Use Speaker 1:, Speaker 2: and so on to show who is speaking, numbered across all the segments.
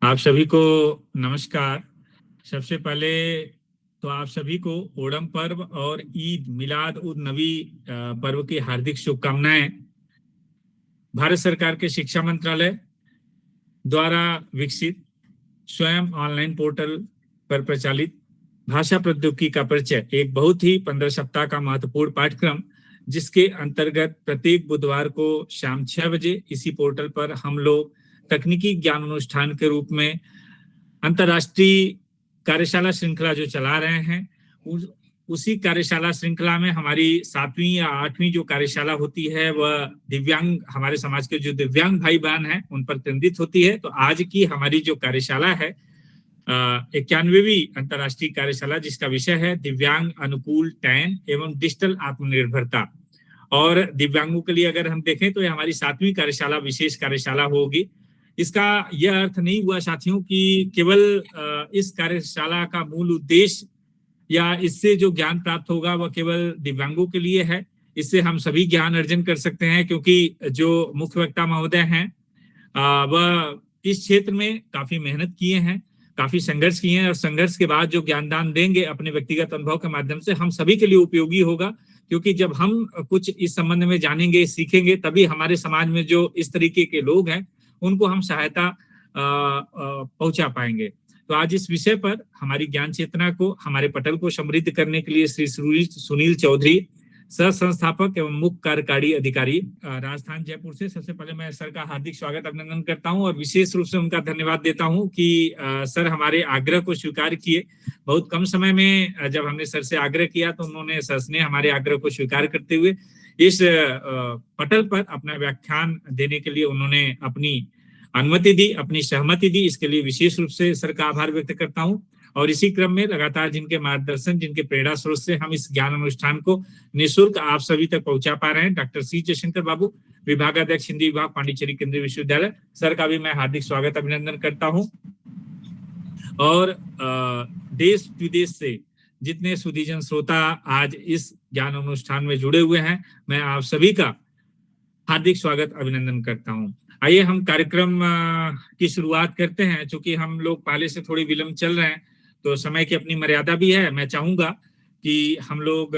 Speaker 1: आप सभी को नमस्कार। सबसे पहले तो आप सभी को ओणम पर्व और ईद मिलाद उन नबी पर्व की हार्दिक शुभकामनाएं। भारत सरकार के शिक्षा मंत्रालय द्वारा विकसित स्वयं ऑनलाइन पोर्टल पर प्रचालित भाषा प्रौद्योगिकी का परिचय एक बहुत ही 15 सप्ताह का महत्वपूर्ण पाठ्यक्रम, जिसके अंतर्गत प्रत्येक बुधवार को शाम 6 बजे इसी पोर्टल पर हम लोग तकनीकी ज्ञान अनुष्ठान के रूप में अंतर्राष्ट्रीय कार्यशाला श्रृंखला जो चला रहे हैं, उसी कार्यशाला श्रृंखला में हमारी 7वीं या 8वीं जो कार्यशाला होती है वह दिव्यांग, हमारे समाज के जो दिव्यांग भाई बहन हैं उन पर केंद्रित होती है। तो आज की हमारी जो कार्यशाला है 91वीं अंतर्राष्ट्रीय कार्यशाला, जिसका विषय है दिव्यांग अनुकूल टैन एवं डिजिटल आत्मनिर्भरता। और दिव्यांगों के लिए अगर हम देखें तो ये हमारी 7वीं कार्यशाला विशेष कार्यशाला होगी। इसका यह अर्थ नहीं हुआ साथियों कि केवल इस कार्यशाला का मूल उद्देश्य या इससे जो ज्ञान प्राप्त होगा वह केवल दिव्यांगों के लिए है। इससे हम सभी ज्ञान अर्जन कर सकते हैं, क्योंकि जो मुख्य वक्ता महोदय हैं वह इस क्षेत्र में काफी मेहनत किए हैं, काफी संघर्ष किए हैं, और संघर्ष के बाद जो ज्ञानदान देंगे अपने व्यक्तिगत अनुभव के माध्यम से हम सभी के लिए उपयोगी होगा। क्योंकि जब हम कुछ इस संबंध में जानेंगे, सीखेंगे, तभी हमारे समाज में जो इस तरीके के लोग हैं उनको हम सहायता पहुंचा पाएंगे। तो आज इस विषय पर हमारी ज्ञान चेतना को, हमारे पटल को समृद्ध करने के लिए श्री सुनील चौधरी, सह संस्थापक एवं मुख्य कार्यकारी अधिकारी, राजस्थान जयपुर से, सबसे पहले मैं सर का हार्दिक स्वागत अभिनंदन करता हूं और विशेष रूप से उनका धन्यवाद देता हूं कि सर हमारे आग्रह को स्वीकार किए। बहुत कम समय में जब हमने सर से आग्रह किया तो उन्होंने, सर ने हमारे आग्रह को स्वीकार करते हुए इस पटल पर अपना व्याख्यान देने के लिए उन्होंने अपनी अनुमति दी, अपनी सहमति दी। इसके लिए विशेष रूप से सर का आभार व्यक्त करता हूं। और इसी क्रम में लगातार जिनके मार्गदर्शन, जिनके प्रेरणा स्रोत से हम इस ज्ञान अनुष्ठान को निःशुल्क आप सभी तक पहुंचा पा रहे हैं, डॉक्टर सी जयशंकर बाबू, विभागाध्यक्ष हिंदी विभाग, पांडिचेरी केंद्रीय विश्वविद्यालय, सर का भी मैं हार्दिक स्वागत अभिनंदन करता हूं। और देश विदेश से जितने सुधीजन श्रोता आज इस ज्ञान अनुष्ठान में जुड़े हुए हैं, मैं आप सभी का हार्दिक स्वागत अभिनंदन करता हूं। आइए हम कार्यक्रम की शुरुआत करते हैं। चूंकि हम लोग पहले से थोड़ी विलंब चल रहे हैं तो समय की अपनी मर्यादा भी है। मैं चाहूंगा कि हम लोग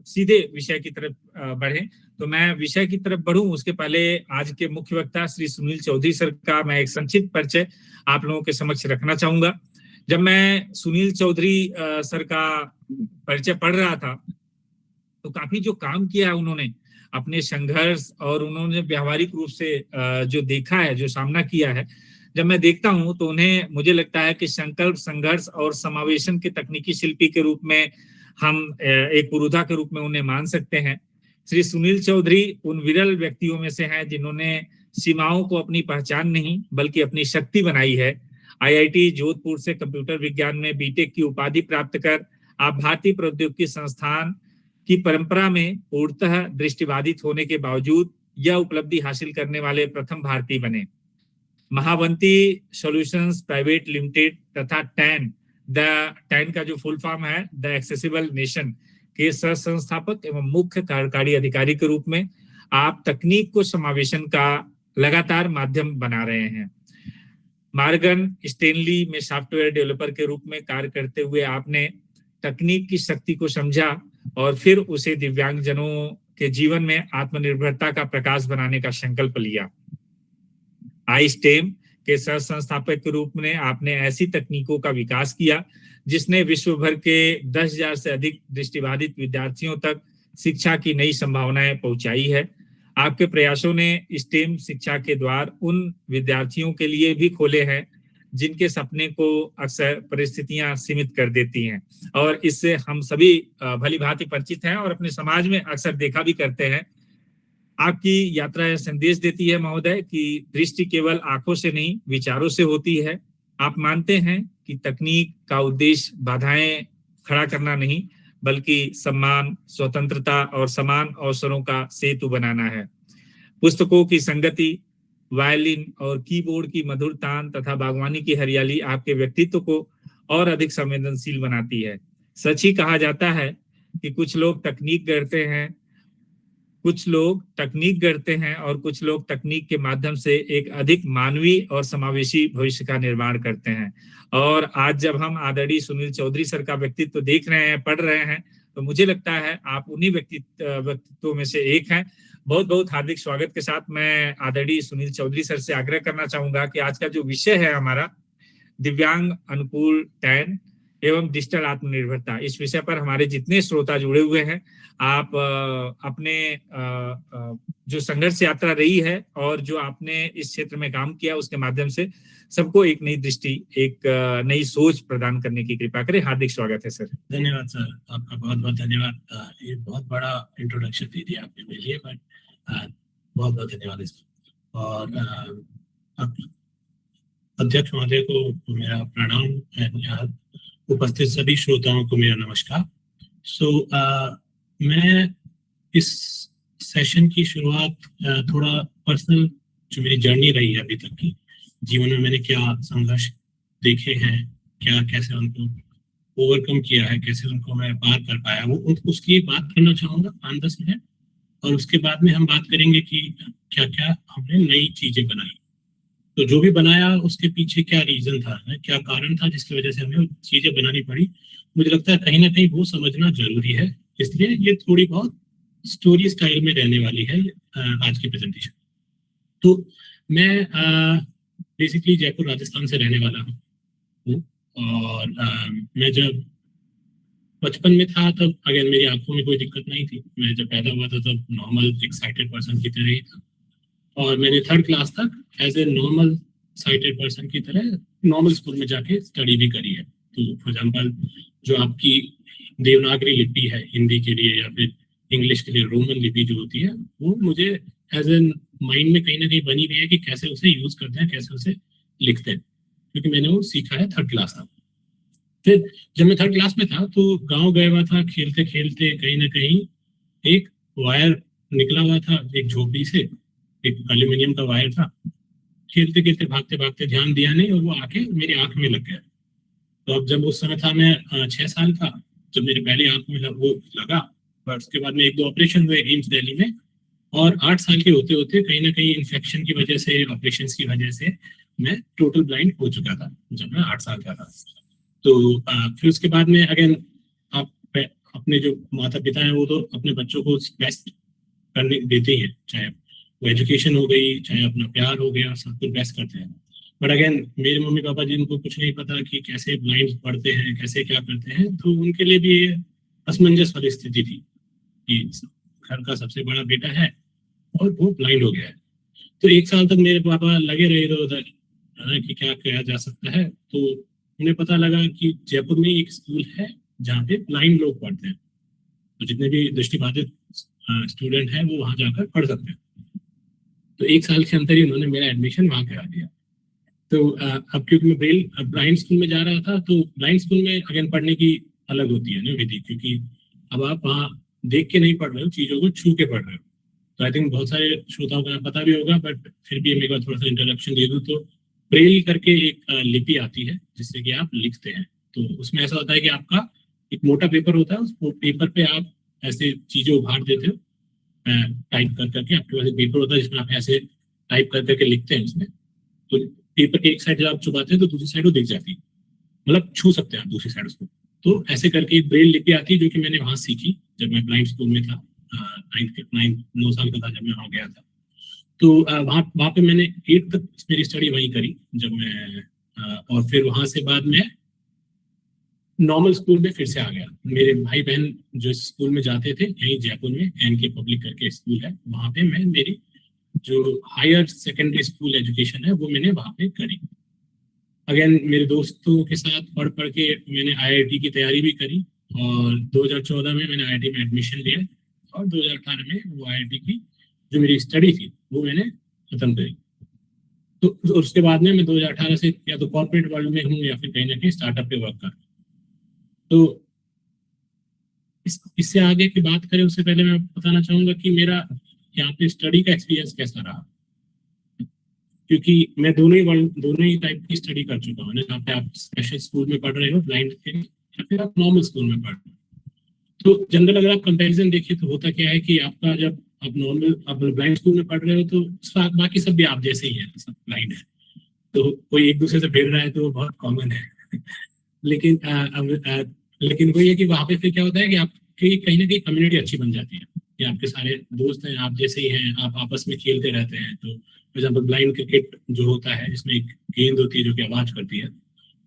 Speaker 1: सीधे विषय की तरफ बढ़ें। तो मैं विषय की तरफ बढ़ूं उसके पहले आज के मुख्य वक्ता श्री सुनील चौधरी सर का मैं एक संक्षिप्त परिचय आप लोगों के समक्ष रखना चाहूंगा। जब मैं सुनील चौधरी सर का परिचय पढ़ रहा था तो काफी जो काम किया है उन्होंने, अपने संघर्ष, और उन्होंने व्यावहारिक रूप से जो देखा है, जो सामना किया है, जब मैं देखता हूं तो उन्हें, मुझे लगता है कि संकल्प, संघर्ष और समावेशन के तकनीकी शिल्पी के रूप में हम एक पुरुधा के रूप में उन्हें मान सकते हैं। श्री सुनील चौधरी उन विरल व्यक्तियों में से हैं जिन्होंने सीमाओं को अपनी पहचान नहीं बल्कि अपनी शक्ति बनाई है। IIT जोधपुर से कंप्यूटर विज्ञान में बीटेक की उपाधि प्राप्त कर आप भारतीय प्रौद्योगिकी संस्थान की परंपरा में पूर्णतः दृष्टिबाधित होने के बावजूद यह उपलब्धि हासिल करने वाले प्रथम भारतीय बने। महावंती सॉल्यूशंस प्राइवेट लिमिटेड तथा टैन का जो फुल फॉर्म है द एक्सेसिबल नेशन के सह संस्थापक एवं मुख्य कार्यकारी अधिकारी के रूप में आप तकनीक को समावेशन का लगातार माध्यम बना रहे हैं। मॉर्गन स्टैनली में सॉफ्टवेयर डेवलपर के रूप में कार्य करते हुए आपने तकनीक की शक्ति को समझा और फिर उसे दिव्यांगजनों के जीवन में आत्मनिर्भरता का प्रकाश बनाने का संकल्प लिया। iSTEM के सह संस्थापक के रूप में आपने ऐसी तकनीकों का विकास किया जिसने विश्व भर के 10,000 से अधिक दृष्टिबाधित विद्यार्थियों तक शिक्षा की नई संभावनाएं पहुंचाई है। आपके प्रयासों ने STEM शिक्षा के द्वार उन विद्यार्थियों के लिए भी खोले हैं जिनके सपने को अक्सर परिस्थितियां सीमित कर देती हैं, और इससे हम सभी भली भांति परिचित हैं और अपने समाज में अक्सर देखा भी करते हैं। आपकी यात्रा यह संदेश देती है महोदय कि दृष्टि केवल आंखों से नहीं, विचारों से होती है। आप मानते हैं कि तकनीक का उद्देश्य बाधाएं खड़ा करना नहीं बल्कि सम्मान, स्वतंत्रता और समान अवसरों का सेतु बनाना है। पुस्तकों की संगति, वायलिन और कीबोर्ड की मधुर तान तथा बागवानी की हरियाली आपके व्यक्तित्व को और अधिक संवेदनशील बनाती है। सच ही कहा जाता है कि कुछ लोग तकनीक गढ़ते हैं कुछ लोग तकनीक गढ़ते हैं और कुछ लोग तकनीक के माध्यम से एक अधिक मानवीय और समावेशी भविष्य का निर्माण करते हैं। और आज जब हम आदरणीय सुनील चौधरी सर का व्यक्तित्व देख रहे हैं, पढ़ रहे हैं, तो मुझे लगता है आप उन्हीं व्यक्तित्वों में से एक हैं। बहुत बहुत हार्दिक स्वागत के साथ मैं आदरणीय सुनील चौधरी सर से आग्रह करना चाहूंगा कि आज का जो विषय है हमारा दिव्यांग अनुकूल टैन एवं डिजिटल आत्मनिर्भरता, इस विषय पर हमारे जितने श्रोता जुड़े हुए हैं, आप अपने जो संघर्ष यात्रा रही है और जो आपने इस क्षेत्र में काम किया उसके माध्यम से सबको एक नई दृष्टि, एक नई सोच प्रदान करने की कृपा करें। हार्दिक स्वागत है सर।
Speaker 2: धन्यवाद सर, आपका बहुत बहुत धन्यवाद। ये बहुत बड़ा इंट्रोडक्शन दे दिया आपने मेरे लिए, बट बहुत बहुत धन्यवाद इसका। और अध्यक्ष महोदय को मेरा प्रणाम, यहाँ उपस्थित सभी श्रोताओं को मेरा नमस्कार। मैं इस सेशन की शुरुआत थोड़ा पर्सनल, जो मेरी जर्नी रही है अभी तक की जीवन में, मैंने क्या संघर्ष देखे हैं, क्या कैसे उनको ओवरकम किया है, कैसे उनको मैं पार कर पाया, वो उसकी एक बात करना चाहूँगा 5-10 मिनट। और उसके बाद में हम बात करेंगे कि क्या क्या हमने नई चीजें बनाई, तो जो भी बनाया उसके पीछे क्या रीजन था, क्या कारण था जिसकी वजह से हमें चीजें बनानी पड़ी। मुझे लगता है कहीं ना कहीं वो समझना जरूरी है, इसलिए ये थोड़ी बहुत स्टोरी स्टाइल में रहने वाली है आज की प्रेजेंटेशन। तो मैं बेसिकली जयपुर राजस्थान से रहने वाला हूँ। और मैं जब बचपन में था तब अगर मेरी आंखों में कोई दिक्कत नहीं थी। मैं जब पैदा हुआ था तब नॉर्मल एक्साइटेड पर्सन की तरह ही था, और मैंने 3rd क्लास तक as a normal sighted person की तरह नॉर्मल स्कूल में जाके स्टडी भी करी है। तो फॉर एग्जाम्पल, जो आपकी देवनागरी लिपि है हिंदी के लिए या फिर इंग्लिश के लिए रोमन लिपि जो होती है, वो मुझे एज ए माइंड में कहीं ना कहीं बनी हुई है कि कैसे उसे यूज करते हैं, कैसे उसे लिखते हैं, क्योंकि मैंने वो सीखा है 3rd क्लास तक। फिर जब मैं 3rd क्लास में था तो गांव गया हुआ था, खेलते खेलते कहीं ना कहीं एक वायर निकला हुआ था एक झोपड़ी से, एक एल्यूमिनियम का वायर था। खेलते खेलते भागते भागते ध्यान दिया नहीं और वो आके मेरी आंख में लग गया। तो अब जब उस समय था, मैं 6 साल का, जब मेरे पहले आंख में वो लगा, पर उसके बाद में 1-2 ऑपरेशन हुए एम्स दिल्ली में, और 8 साल के होते होते कहीं ना कहीं इन्फेक्शन की वजह से, ऑपरेशन की वजह से मैं टोटल ब्लाइंड हो चुका था जब मैं 8 साल का था। तो फिर उसके बाद में अगेन आप अपने जो माता पिता हैं वो तो अपने बच्चों को बेस्ट करने देते हैं, चाहे वो एजुकेशन हो गई, चाहे अपना प्यार हो गया, सब कुछ बेस्ट करते हैं। बट अगेन मेरे मम्मी पापा जिनको कुछ नहीं पता कि कैसे ब्लाइंड पढ़ते हैं, कैसे क्या करते हैं, तो उनके लिए भी ये असमंजस वाली स्थिति थी कि घर का सबसे बड़ा बेटा है और वो ब्लाइंड हो गया है। तो 1 साल तक मेरे पापा लगे रहे इधर उधर कि क्या किया जा सकता है। तो उन्हें पता लगा कि जयपुर में एक स्कूल है जहाँ पे ब्लाइंड लोग पढ़ते हैं, तो जितने भी दृष्टिबाधित स्टूडेंट हैं वो वहाँ जाकर पढ़ सकते हैं। तो 1 साल के अंदर ही उन्होंने मेरा एडमिशन वहाँ करा दिया। तो अब क्योंकि मैं ब्लाइंड स्कूल में जा रहा था, तो ब्लाइंड स्कूल में अगेन पढ़ने की अलग होती है ना विधि, क्योंकि अब आप वहाँ देख के नहीं पढ़ रहे हो, चीज़ों को छू के पढ़ रहे हो। तो आई थिंक बहुत सारे श्रोताओं को पता भी होगा, बट फिर भी मैं थोड़ा सा इंट्रोडक्शन दे दूँ तो ब्रेल करके एक लिपि आती है जिससे कि आप लिखते हैं। तो उसमें ऐसा होता है कि आपका एक मोटा पेपर होता है, उस पेपर पे आप ऐसे चीजें उभार देते हो टाइप कर करके। आपके पास एक पेपर होता है जिसमें आप ऐसे टाइप कर करके लिखते हैं उसमें। तो पेपर की एक साइड जब आप छुपाते हैं तो दूसरी साइड वो दिख जाती है, मतलब छू सकते हैं आप दूसरी साइड उसको। तो ऐसे करके एक ब्रेल लिपि आती है जो कि मैंने वहाँ सीखी जब मैं ब्लाइंड स्कूल में था, 9 साल का था जब मैं वहाँ गया था। तो वहाँ पे मैंने 8 तक मेरी स्टडी वहीं करी जब मैं और फिर वहाँ से बाद में नॉर्मल स्कूल में फिर से आ गया। मेरे भाई बहन जो स्कूल में जाते थे यहीं जयपुर में NK पब्लिक करके स्कूल है, वहाँ पे मैं मेरी जो हायर सेकेंडरी स्कूल एजुकेशन है वो मैंने वहाँ पे करी। अगेन मेरे दोस्तों के साथ पढ़ पढ़ के मैंने IIT की तैयारी भी करी, और 2014 में मैंने IIT में एडमिशन लिया, और 2018 में वो IIT की जो मेरी स्टडी थी वो मैंने खत्म करी। तो उसके बाद में मैं 2018 से या तो कॉर्पोरेट वर्ल्ड में हूँ या फिर कहीं ना कहीं स्टार्टअप पे वर्क कर। तो इससे आगे की बात करें उससे पहले मैं बताना चाहूंगा कि मेरा यहाँ पे स्टडी का एक्सपीरियंस कैसा रहा, क्योंकि मैं दोनों ही टाइप की स्टडी कर चुका हूँ। जहाँ पे आप स्पेशल स्कूल में पढ़ रहे हो ब्लाइंड के, या फिर आप नॉर्मल स्कूल में पढ़ रहे हो। तो जनरल अगर आप कंपैरिजन देखिए तो होता क्या है कि आपका जब आप नॉर्मल आप ब्लाइंड स्कूल में पढ़ रहे हो तो बाकी सब भी आप जैसे ही हैं, सब ब्लाइंड है, तो कोई एक दूसरे से भिड़ रहा है तो वो बहुत कॉमन है। लेकिन लेकिन वही है कि वहाँ पे फिर क्या होता है कि आपकी कहीं ना कहीं कम्युनिटी अच्छी बन जाती है, कि आपके सारे दोस्त हैं, आप जैसे ही हैं, आप आपस में खेलते रहते हैं। तो फॉर एग्जाम्पल ब्लाइंड क्रिकेट जो होता है, जिसमें एक गेंद होती है जो कि आवाज करती है,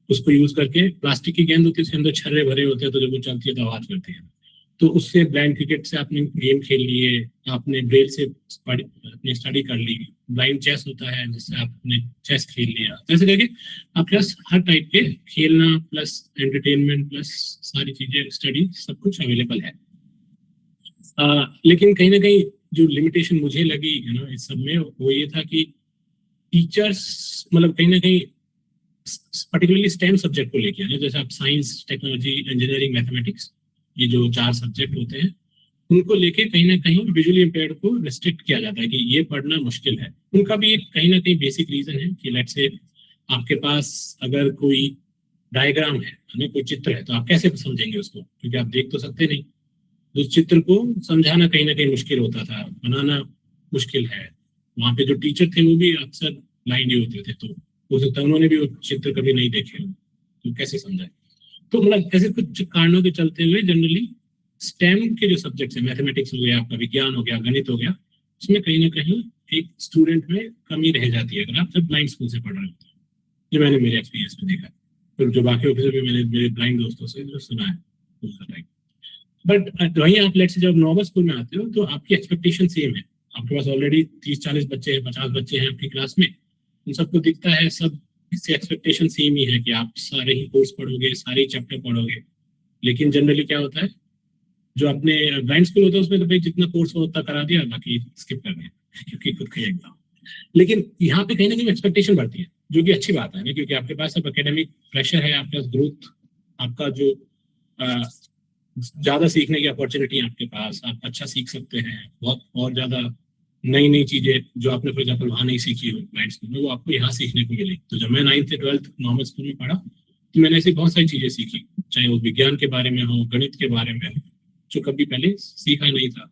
Speaker 2: उसको यूज करके, प्लास्टिक की गेंद होती है उसके अंदर छर्रे भरे होते हैं, तो जब वो चलती है तो आवाज करती है। तो उससे ब्लाइंड क्रिकेट से आपने गेम खेल लिए, आपने ब्रेल से अपनी स्टडी कर ली। ब्लाइंड चेस होता है जिससे आपने चेस खेल लिया। तो ऐसे करके आपके पास हर टाइप के खेलना प्लस एंटरटेनमेंट प्लस सारी चीजें, स्टडी, सब कुछ अवेलेबल है। लेकिन कहीं ना कहीं जो लिमिटेशन मुझे लगी इस सब में, वो ये था कि टीचर्स मतलब कहीं ना कहीं पर्टिकुलरली स्टेम सब्जेक्ट को लेके, जैसे आप साइंस, टेक्नोलॉजी, इंजीनियरिंग, मैथमेटिक्स, ये जो 4 सब्जेक्ट होते हैं, उनको लेके कहीं ना कहीं विजुअली इम्पेयर्ड को रिस्ट्रिक्ट किया जाता है कि ये पढ़ना मुश्किल है। उनका भी एक कहीं ना कहीं बेसिक रीजन है कि लेट्स से आपके पास अगर कोई डायग्राम है, कोई चित्र है, तो आप कैसे समझेंगे उसको, क्योंकि आप देख तो सकते नहीं। उस चित्र को समझाना कहीं ना कहीं मुश्किल होता था, बनाना मुश्किल है। वहाँ पे जो टीचर थे वो भी अक्सर ब्लाइंड ही होते थे, तो हो सकता है उन्होंने भी वो चित्र कभी नहीं देखे हो, तो कैसे समझाए। तो मतलब ऐसे कुछ कारणों के चलते हुए जनरली स्टेम के जो सब्जेक्ट्स है, मैथमेटिक्स हो गया, आपका विज्ञान हो गया, गणित हो गया, उसमें कहीं ना कहीं एक स्टूडेंट में कमी रह जाती है अगर आप जब ब्लाइंड स्कूल से पढ़ रहे होते हैं। जो मैंने मेरे एक्सपीरियंस में देखा है, फिर जो बाकी ऑफिसर भी मैंने मेरे ब्लाइंड दोस्तों से जो सुना है उसका टाइम। बट वहीं आप लेट्स से जब नॉर्मल स्कूल में आते हो तो आपकी एक्सपेक्टेशन सेम है। आपके पास ऑलरेडी 30-40 बच्चे हैं, 50 बच्चे हैं आपकी क्लास में, उन सबको दिखता है, सब इससे एक्सपेक्टेशन सेम ही है कि आप सारे ही कोर्स पढ़ोगे, सारे चैप्टर पढ़ोगे। लेकिन जनरली क्या होता है, जो अपने ब्लाइंड स्कूल होता है उसमें तो भाई जितना कोर्स हो उतना करा दिया, बाकी स्किप कर दिया क्योंकि खुद का एग्जाम। लेकिन यहाँ पे कहीं ना कहीं एक्सपेक्टेशन बढ़ती है, जो कि अच्छी बात है ना, क्योंकि आपके पास अब एकेडमिक प्रेशर है, आपके पास ग्रोथ, आपका जो ज्यादा सीखने की अपॉर्चुनिटी है आपके पास, आप अच्छा सीख सकते हैं, बहुत और ज्यादा नई नई चीजें जो आपने फॉर एग्जाम्पल वहाँ नहीं सीखी हो ब्लाइंड स्कूल में, वो आपको यहाँ सीखने को मिली। तो जब मैं 9th से 12th नॉर्मल स्कूल में पढ़ा तो मैंने ऐसी बहुत सारी चीजें सीखी, चाहे वो विज्ञान के बारे में हो, गणित के बारे में हो, जो कभी पहले सीखा नहीं था।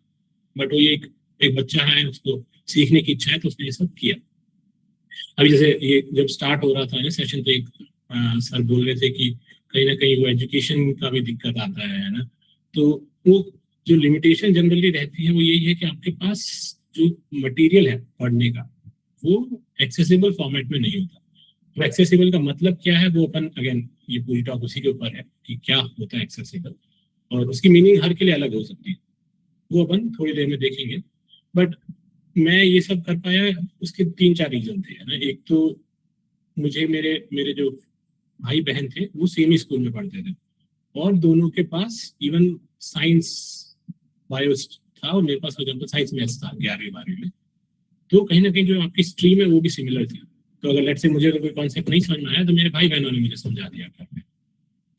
Speaker 2: बट वो ये एक बच्चा है, उसको सीखने की इच्छा है, तो उसने ये सब किया। अभी जैसे ये जब स्टार्ट हो रहा था ना सेशन, तो एक सर बोल रहे थे कि कहीं ना कहीं वो एजुकेशन का भी दिक्कत आता है ना। तो वो जो लिमिटेशन जनरली रहती है वो यही है कि आपके पास जो मटेरियल है पढ़ने का वो एक्सेसिबल फॉर्मेट में नहीं होता। तो एक्सेसिबल का मतलब क्या है, वो अपन अगेन ये पूरी टॉक उसी के ऊपर है कि क्या होता है एक्सेसिबल, और उसकी मीनिंग हर के लिए अलग हो सकती है, वो अपन थोड़ी देर में देखेंगे। बट मैं ये सब कर पाया, उसके 3-4 रीजन थे ना। एक तो मुझे मेरे मेरे जो भाई बहन थे वो सेम ही स्कूल में पढ़ते थे, और दोनों के पास इवन साइंस बायो था, और मेरे पास फॉर एग्जाम्पल साइंस मैथ्स था 11वीं-12वीं में। तो कहीं ना कहीं जो आपकी स्ट्रीम है वो भी सिमिलर थी। तो अगर लेट्स से मुझे अगर कोई कॉन्सेप्ट नहीं समझ में आया तो मेरे भाई बहनों ने मुझे समझा दिया करते।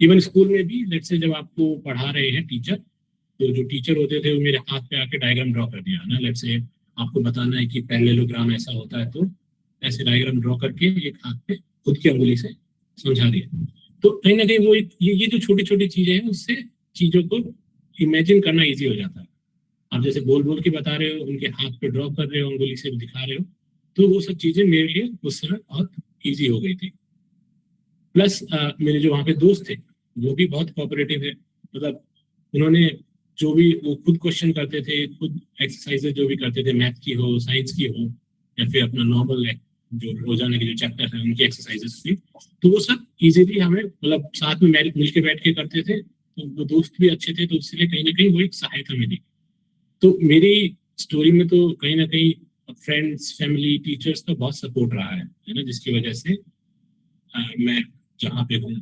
Speaker 2: इवन स्कूल में भी लेट्स से जब आपको पढ़ा रहे हैं टीचर, तो जो टीचर होते थे वो मेरे हाथ पे आके डायग्राम ड्रॉ कर दिया ना, लेट्स से आपको बताना है कि पैरेललोग्राम ऐसा होता है, तो ऐसे डायग्राम ड्रॉ करके एक हाथ पे खुद की अंगुली से समझा दिया। तो कहीं ना कहीं वो ये जो छोटी छोटी चीजें हैं उससे चीजों को इमेजिन करना इजी हो जाता है। आप जैसे बोल बोल के बता रहे हो, उनके हाथ पे ड्रॉ कर रहे हो, अंगुली से दिखा रहे हो, तो वो सब चीजें मेरे लिए उस समय बहुत ईजी हो गई थी। प्लस मेरे जो वहाँ पे दोस्त थे वो भी बहुत कोऑपरेटिव है, मतलब उन्होंने जो भी वो खुद क्वेश्चन करते थे, खुद एक्सरसाइजेज जो भी करते थे, मैथ की हो, साइंस की हो, या फिर अपना नॉर्मल जो रोजाना के जो चैप्टर है उनकी एक्सरसाइजेस थी, तो वो सब इजीली हमें मतलब साथ में मिल के बैठ के करते थे। तो वो दोस्त भी अच्छे थे, तो इसलिए कहीं ना कहीं वो एक सहायता मिली। तो मेरी स्टोरी में तो कहीं ना कहीं फ्रेंड्स, फैमिली, टीचर्स का बहुत सपोर्ट रहा है ना, जिसकी वजह से मैं जहाँ पे हूँ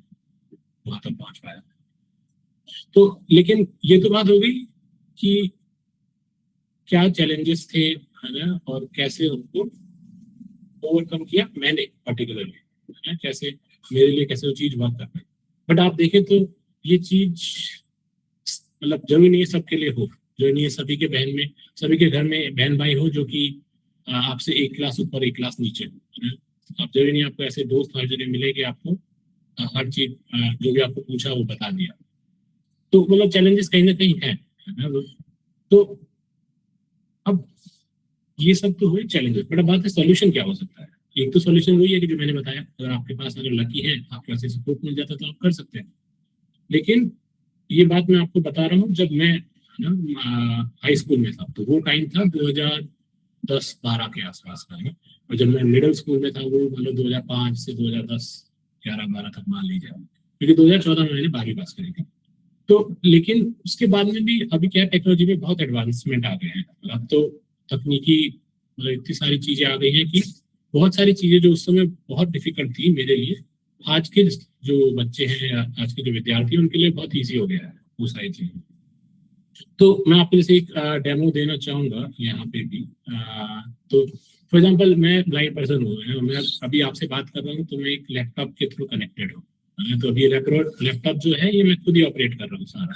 Speaker 2: वहां तक पहुंच पाया। तो लेकिन ये तो बात हो गई कि क्या चैलेंजेस थे, है ना, और कैसे उनको ओवरकम किया मैंने पर्टिकुलरली, है ना, कैसे मेरे लिए कैसे वो चीज वर्क कर पाई। बट आप देखें तो ये चीज मतलब जरूरी नहीं है सबके लिए हो, जरूरी नहीं है सभी के बहन में, सभी के घर में बहन भाई हो जो कि आपसे एक क्लास ऊपर एक क्लास नीचे हो, है ना। आप जरूरी नहीं आपको ऐसे दोस्त हर जगह मिले कि आपको हर चीज जो भी आपको पूछा वो बता दिया। तो मतलब चैलेंजेस कहीं ना कहीं है ना। तो अब ये सब तो हुए चैलेंजेस, बट अब बात है सोल्यूशन क्या हो सकता है। एक तो सोल्यूशन वही है कि जो मैंने बताया, अगर आपके पास अगर लकी है, आपके पास सपोर्ट मिल जाता है तो आप कर सकते हैं। लेकिन ये बात मैं आपको बता रहा हूँ, जब मैं हाई स्कूल में था तो वो टाइम था 2010-12 के आसपास का है, और जब मैं मिडिल स्कूल में था वो मतलब 2005 से 2010-11-12 तक मान लीजिए, क्योंकि 2014 में मैंने 12वीं पास करी थी। तो लेकिन उसके बाद में भी अभी क्या टेक्नोलॉजी में बहुत एडवांसमेंट आ गए हैं। अब तो तकनीकी मतलब इतनी सारी चीजें आ गई हैं कि बहुत सारी चीजें जो उस समय बहुत डिफिकल्ट थी मेरे लिए, आज के जो बच्चे हैं या आज के जो विद्यार्थी हैं उनके लिए बहुत ईजी हो गया है वो सारी चीजें। तो मैं आपको जैसे एक डेमो देना चाहूंगा यहाँ पे भी। तो फॉर एग्जांपल मैं ब्लाइंड पर्सन हूँ, मैं अभी आपसे बात कर रहा हूँ तो मैं एक लैपटॉप के थ्रू कनेक्टेड हूँ। तो अभी लैपटॉप जो है ये मैं खुद ही ऑपरेट कर रहा हूँ सारा।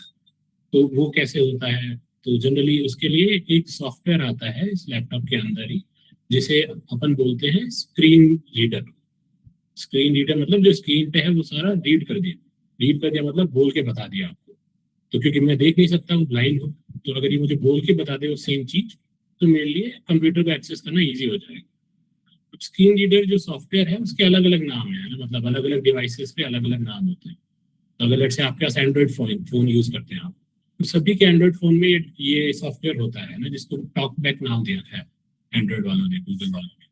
Speaker 2: तो वो कैसे होता है, तो जनरली उसके लिए एक सॉफ्टवेयर आता है इस लैपटॉप के अंदर ही, जिसे अपन बोलते हैं स्क्रीन रीडर। स्क्रीन रीडर मतलब जो स्क्रीन पे है वो सारा रीड कर दिया मतलब बोल के बता दिया आपको। तो क्योंकि मैं देख नहीं सकता हूँ, ब्लाइंड हूँ, तो अगर ये मुझे बोल के बता दे वो सेम चीज, तो मेरे लिए कंप्यूटर को एक्सेस करना ईजी हो जाएगा। स्क्रीन रीडर जो सॉफ्टवेयर है उसके अलग अलग नाम है ना, मतलब अलग अलग डिवाइसेस पे अलग अलग नाम होते हैं। तो अगर लेट्स से आपके पास एंड्रॉइड फोन यूज करते हैं आप, तो सभी के एंड्रॉइड फोन में ये सॉफ्टवेयर होता है ना, जिसको टॉक बैक नाम दिया है एंड्रॉइड वालों ने, गूगल वालों ने।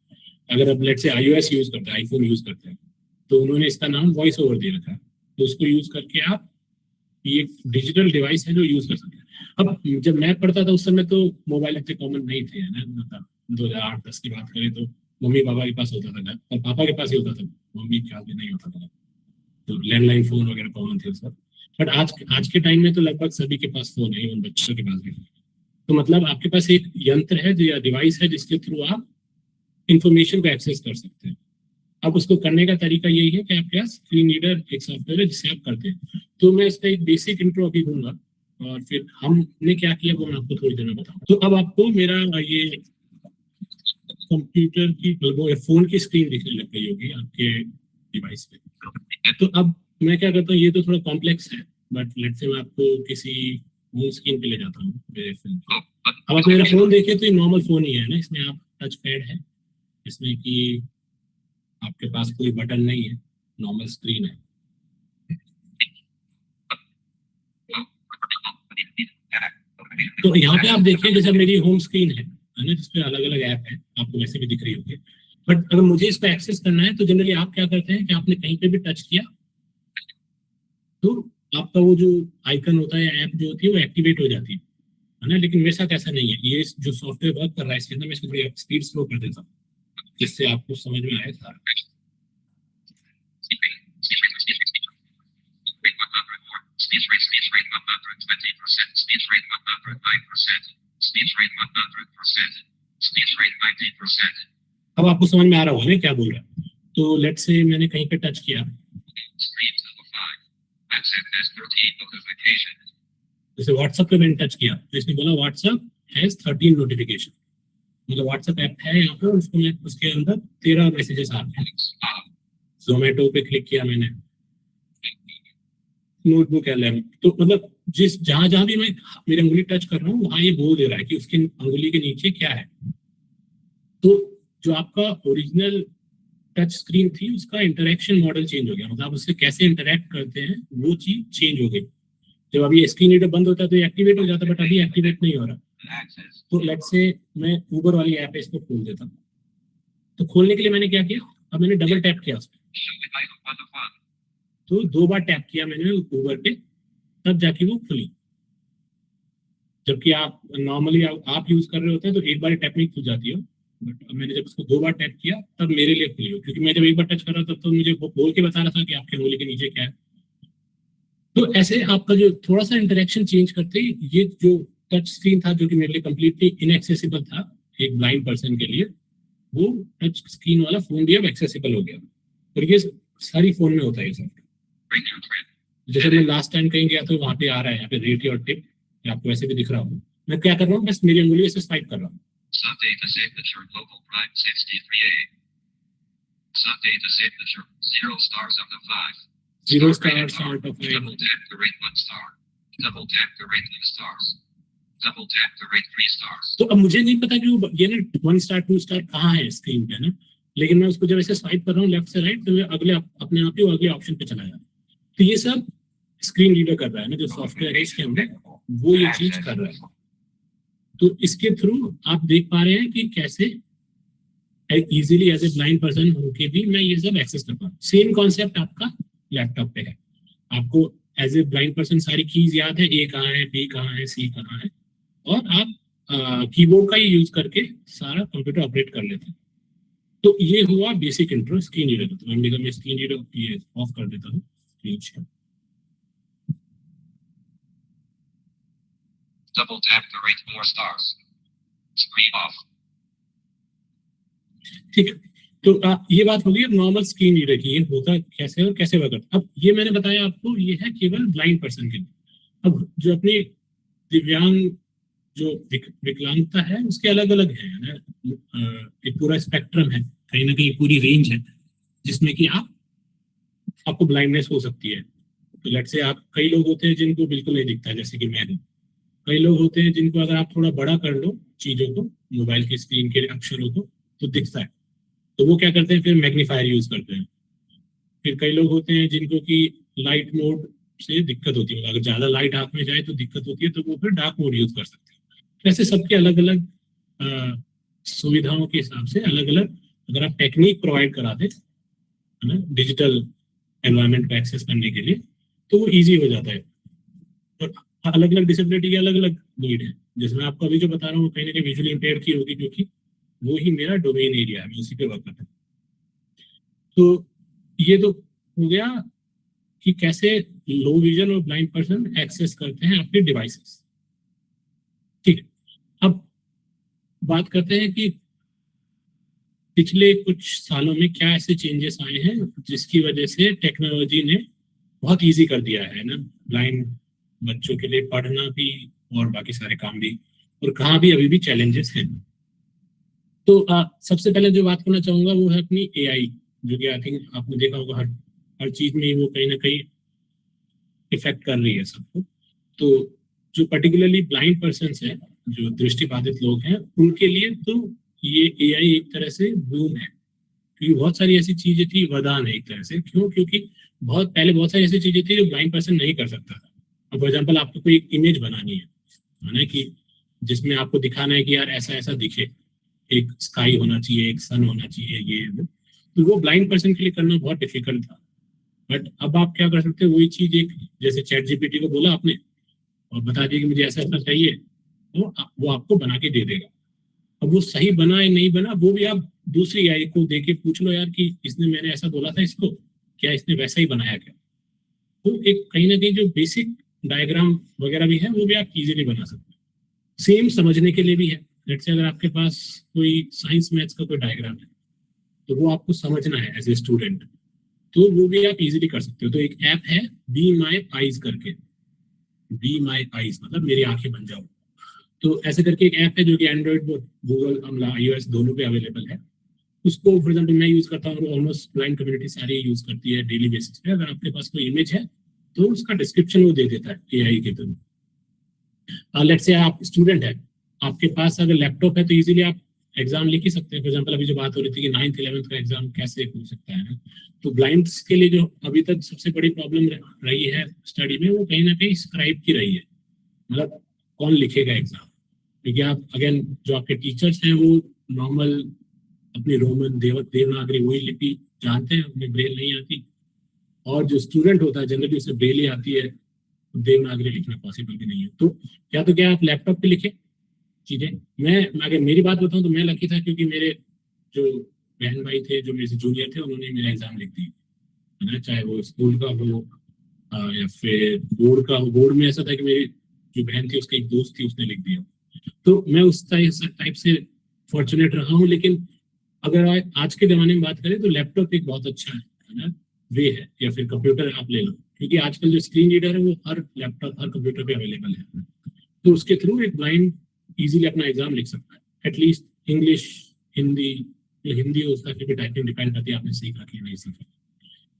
Speaker 2: अगर आप लेट्स से iOS यूज करते हैं, आईफोन यूज करते हैं, तो उन्होंने इसका नाम वॉइस ओवर दे रखा है। तो उसको यूज करके आप, ये डिजिटल डिवाइस है जो यूज कर सकते हैं। अब जब मैं पढ़ता था उस समय तो मोबाइल इतने कॉमन नहीं थे, है ना, मतलब 2008-10 की बात करें तो मम्मी पापा के पास होता था घर, और पापा के पास ही होता था, मम्मी के पास भी नहीं होता था। तो लैंडलाइन फोन वगैरह कॉमन थे सब। बट आज के टाइम में तो लगभग सभी के पास फोन है, उन बच्चों के पास भी। तो मतलब आपके पास एक यंत्र है या डिवाइस है जिसके थ्रू आप इंफॉर्मेशन को एक्सेस कर सकते हैं। अब उसको करने का तरीका यही है कि आपके पास स्क्रीन रीडर एक सॉफ्टवेयर है जिससे आप करते हैं। तो मैं इसका एक बेसिक इंट्रो अभी दूंगा, और फिर हमने क्या किया वो मैं आपको थोड़ी देर में बताऊंगा। तो अब आपको मेरा ये कंप्यूटर की फोन की स्क्रीन दिखने लग गई होगी आपके डिवाइस पे। तो अब मैं क्या करता हूँ, ये तो थोड़ा कॉम्प्लेक्स है, बट लेट्स से मैं आपको किसी होम स्क्रीन पे ले जाता हूँ मेरे फोन पे। अब आप मेरा फोन देखिए तो ये नॉर्मल फोन ही है ना, इसमें आप टच पैड है, इसमें कि आपके पास कोई बटन नहीं है, नॉर्मल स्क्रीन है। तो यहाँ पे आप देखिए जैसे मेरी होम स्क्रीन है ना, जिसपे अलग अलग ऐप है, आपको वैसे भी दिख रही होगी। बट अगर मुझे इसको एक्सेस करना है तो जनरली आप क्या करते हैं कि आपने कहीं पे भी टच किया तो आपका वो जो आइकन होता है या ऐप जो होती है वो एक्टिवेट हो जाती है ना। लेकिन मेरे साथ ऐसा नहीं है, ये जो सॉफ्टवेयर वर्क कर रहा है इसके अंदर, मैं इसको थोड़ी स्पीड स्लो कर देता हूँ जिससे आपको समझ में आए सारा। Speech rate 120%, speech rate 109%, speech rate 100%, speech rate 90%। अब आपको समझ में आ रहा होगा ना क्या बोल रहा है। तो लेट्स से मैंने कहीं पे टच किया, जैसे व्हाट्सएप पे मैंने टच किया तो इसने बोला व्हाट्सएप हैज 13 नोटिफिकेशन, मतलब व्हाट्सएप ऐप है यहाँ पर, उसको मैं उसके अंदर 13 मैसेजेस आ रहे हैं। जोमेटो पे क्लिक किया मैंने, नोटबुक है लैब, तो मतलब जिस जहां जहां भी मैं मेरी उंगली टच कर रहा हूँ वहां ये बोल दे रहा है कि उसकी उंगली के नीचे क्या है। तो जो आपका ओरिजिनल टच स्क्रीन थी उसका इंटरेक्शन मॉडल चेंज हो गया, मतलब आप उससे कैसे इंटरेक्ट करते हैं वो चीज चेंज हो गई। जब अभी स्क्रीन रीडर बंद होता है तो एक्टिवेट हो जाता है, बट अभी एक्टिवेट नहीं हो रहा। तो लेट्स से मैं ऊबर वाली ऐप है इसको खोल देता हूँ। तो खोलने के लिए मैंने क्या किया, अब मैंने डबल टैप किया उस पर, तो 2 बार टैप किया मैंने ऊबर पे, तब जाके वो खुली। जबकि आप नॉर्मली आप यूज कर रहे होते हैं तो एक बार टैप में खुल जाती है, बट मैंने जब उसको 2 बार टैप किया तब मेरे लिए खुली हो, क्योंकि मैं जब एक बार टच कर रहा था तो मुझे बोल के बता रहा था कि आपके उंगली के नीचे क्या है। तो ऐसे आपका जो थोड़ा सा इंटरेक्शन चेंज करते ये जो टच स्क्रीन था जो कि मेरे लिए कंप्लीटली इनएक्सेसिबल था एक ब्लाइंड पर्सन के लिए, वो टच स्क्रीन वाला फोन भी अब एक्सेसिबल हो गया। और ये सारी फोन में होता है ये सब। जैसे मैं लास्ट टाइम कहीं गया तो वहां पे आ रहा है यहाँ पे रेट योर टिप, आपको वैसे भी दिख रहा हूँ। मैं क्या कर रहा हूँ, बस मेरी उंगली से स्वाइप कर रहा हूँ। Sub-data signature local prime 63A. Sub-data signature 0 stars out of 5. 0 stars out of 5. Double tap to rate 1 star. Double tap to rate 2 stars.
Speaker 3: Double tap to rate 3 stars.
Speaker 2: तो अब मुझे नहीं पता कि वो ये ना 1 स्टार 2 स्टार कहाँ है स्क्रीन पे ना, लेकिन मैं उसको जब ऐसे स्वाइप कर रहा हूँ लेफ्ट से राइट, तो मैं अगले अपने आप ही वो अगले ऑप्शन पे चला जाता। तो ये सब स्क्रीन रीडर कर रहा है ना, जो सॉफ्टवेयर है इसके अंदर, वो ये चीज कर रहा है। तो इसके थ्रू आप देख पा रहे हैं कि कैसे easily as a blind person होके भी मैं ये सब एक्सेस कर पा रहा हूँ। सेम कॉन्सेप्ट आपका लैपटॉप पे है। आपको एज ए ब्लाइंड पर्सन सारी कीज याद है, ए कहाँ है, बी कहाँ है, सी कहाँ है, और आप कीबोर्ड का ही यूज करके सारा कंप्यूटर ऑपरेट कर लेते हैं। तो ये हुआ बेसिक इंट्रो स्क्रीन रीडर। तो मैं स्क्रीन रीडर ये ऑफ कर देता हूँ।
Speaker 3: Double tap to rate more stars. Screen off.
Speaker 2: ठीक है, तो ये बात होगी अब नॉर्मल स्क्रीन रीडर की, ये होता कैसे और कैसे वर्क करता। अब ये मैंने बताया आपको, ये है केवल ब्लाइंड पर्सन के लिए। अब जो अपनी दिव्यांग जो विकलांगता है उसके अलग अलग है ना, एक पूरा स्पेक्ट्रम है, कहीं ना कहीं पूरी रेंज है जिसमें कि आपको ब्लाइंडनेस हो सकती है। तो लेट्स से आप, कई लोग होते हैं जिनको बिल्कुल नहीं दिखता, जैसे कि मैं हूँ। कई लोग होते हैं जिनको अगर आप थोड़ा बड़ा कर लो चीजों को, मोबाइल की स्क्रीन के अक्षरों को, तो दिखता है, तो वो क्या करते हैं, फिर मैग्नीफायर यूज करते हैं। फिर कई लोग होते हैं जिनको कि लाइट मोड से दिक्कत होती है, अगर ज्यादा लाइट आंख में जाए तो दिक्कत होती है, तो वो फिर डार्क मोड यूज कर सकते हैं। ऐसे सबके अलग अलग सुविधाओं के हिसाब से अलग अलग अगर आप टेक्निक प्रोवाइड करा दे है ना, डिजिटल एनवायरनमेंट को एक्सेस करने के लिए, तो वो इजी हो जाता है। और अलग अलग डिसेबिलिटी के अलग अलग नीड है। जिसमें आपको अभी जो बता रहा हूँ कहीं ना कहीं विजुअली इम्पेयर्ड की होगी, क्योंकि वो ही मेरा डोमेन एरिया है, मैं उसी पे वर्क करता हूँ। तो ये तो हो गया कि कैसे लो विजन और ब्लाइंड पर्सन एक्सेस करते हैं अपने डिवाइसेस। ठीक है, अब बात करते हैं कि पिछले कुछ सालों में क्या ऐसे चेंजेस आए हैं जिसकी वजह से टेक्नोलॉजी ने बहुत इजी कर दिया है ना ब्लाइंड बच्चों के लिए पढ़ना भी और बाकी सारे काम भी, और कहाँ भी अभी भी चैलेंजेस हैं। तो सबसे पहले जो बात करना चाहूंगा वो है अपनी एआई, जो कि आई थिंक आपने देखा होगा हर चीज में वो कहीं ना कहीं इफेक्ट कर रही है सबको। तो जो पर्टिकुलरली ब्लाइंड पर्सन है, जो दृष्टिबाधित लोग हैं, उनके लिए तो ये एआई एक तरह से बूम है, क्योंकि बहुत सारी ऐसी चीजें थी, वरदान है एक तरह से। क्यों? क्योंकि बहुत पहले बहुत सारी ऐसी चीजें थी जो ब्लाइंड पर्सन नहीं कर सकता था। फॉर एग्जाम्पल, आपको कोई एक इमेज बनानी है ना, कि जिसमें आपको दिखाना है कि यार ऐसा ऐसा दिखे, एक स्काई होना चाहिए, एक सन होना चाहिए, ये तो वो ब्लाइंड पर्सन के लिए करना बहुत डिफिकल्ट था। बट अब आप क्या कर सकते हैं, वही चीज एक जैसे चैट जीपीटी को बोला आपने और बता दिया कि मुझे ऐसा ऐसा चाहिए, तो वो आपको बना के दे देगा। अब वो सही बना या नहीं बना, वो भी आप दूसरी एआई को दे के पूछ लो यार कि इसने, मैंने ऐसा बोला था इसको, क्या इसने वैसा ही बनाया क्या। तो एक कहीं ना कहीं जो बेसिक डायग्राम वगैरह भी है वो भी आप इजीली बना सकते हैं। सेम समझने के लिए भी है। लेट्स से अगर आपके पास कोई साइंस मैथ्स का कोई डायग्राम है, तो वो आपको समझना है एज ए स्टूडेंट, तो वो भी आप इजीली कर सकते हो। तो एक ऐप है बी माई आईज करके, बी माई आईज मतलब मेरी आंखें बन जाओ। तो ऐसे करके एक ऐप है जो कि एंड्रॉइड, गूगल, iOS दोनों पे अवेलेबल है। उसको फॉर एग्जाम्पल मैं यूज करता हूँ, ऑलमोस्ट ब्लाइंड कम्युनिटी सारी यूज करती है डेली बेसिस पे। अगर आपके पास कोई इमेज है तो उसका डिस्क्रिप्शन वो दे देता है एआई के थ्रू। लेट्स से आप स्टूडेंट है, आपके पास अगर लैपटॉप है तो इजीली आप एग्जाम लिख ही सकते हैं। फॉर एग्जाम्पल अभी जो बात हो रही थी कि 9th 11th का एग्जाम कैसे हो सकता है ना, तो ब्लाइंड्स के लिए जो अभी तक सबसे बड़ी प्रॉब्लम रही है स्टडी में, वो कहीं ना कहीं स्क्राइब की रही है। मतलब कौन लिखेगा एग्जाम, क्योंकि आप अगेन जो आपके टीचर्स हैं वो नॉर्मल अपनी रोमन देवनागरी वही लिपि जानते हैं, उन्हें ब्रेल नहीं आती। और जो स्टूडेंट होता है जनरली उसे ब्रेल ही आती है, देवनागरी लिखना पॉसिबल भी नहीं है। तो क्या आप लैपटॉप पे लिखे चीजें। मैं अगर मेरी बात बताऊं तो मैं लकी था, क्योंकि मेरे जो बहन भाई थे जो मेरे से जूनियर थे, उन्होंने मेरा एग्जाम लिख दी है ना, चाहे वो स्कूल का हो या फिर बोर्ड का हो। बोर्ड में ऐसा था कि मेरी जो बहन थी उसका एक दोस्त थी, उसने लिख दिया। तो मैं उस टाइप से फॉर्चुनेट रहा हूँ। लेकिन अगर आज के जमाने में बात करें तो लैपटॉप एक बहुत अच्छा है ना वे है, या फिर कंप्यूटर आप ले लो, क्योंकि आजकल जो स्क्रीन रीडर है वो हर लैपटॉप हर कंप्यूटर पे अवेलेबल है। तो उसके थ्रू एक ब्लाइंड इजीली अपना एग्जाम लिख सकता है। एटलीस्ट इंग्लिश, हिंदी, हिंदी हो उसका क्योंकि टाइपिंग डिपेंड करती है आपने सीख रखी है नहीं सीखी,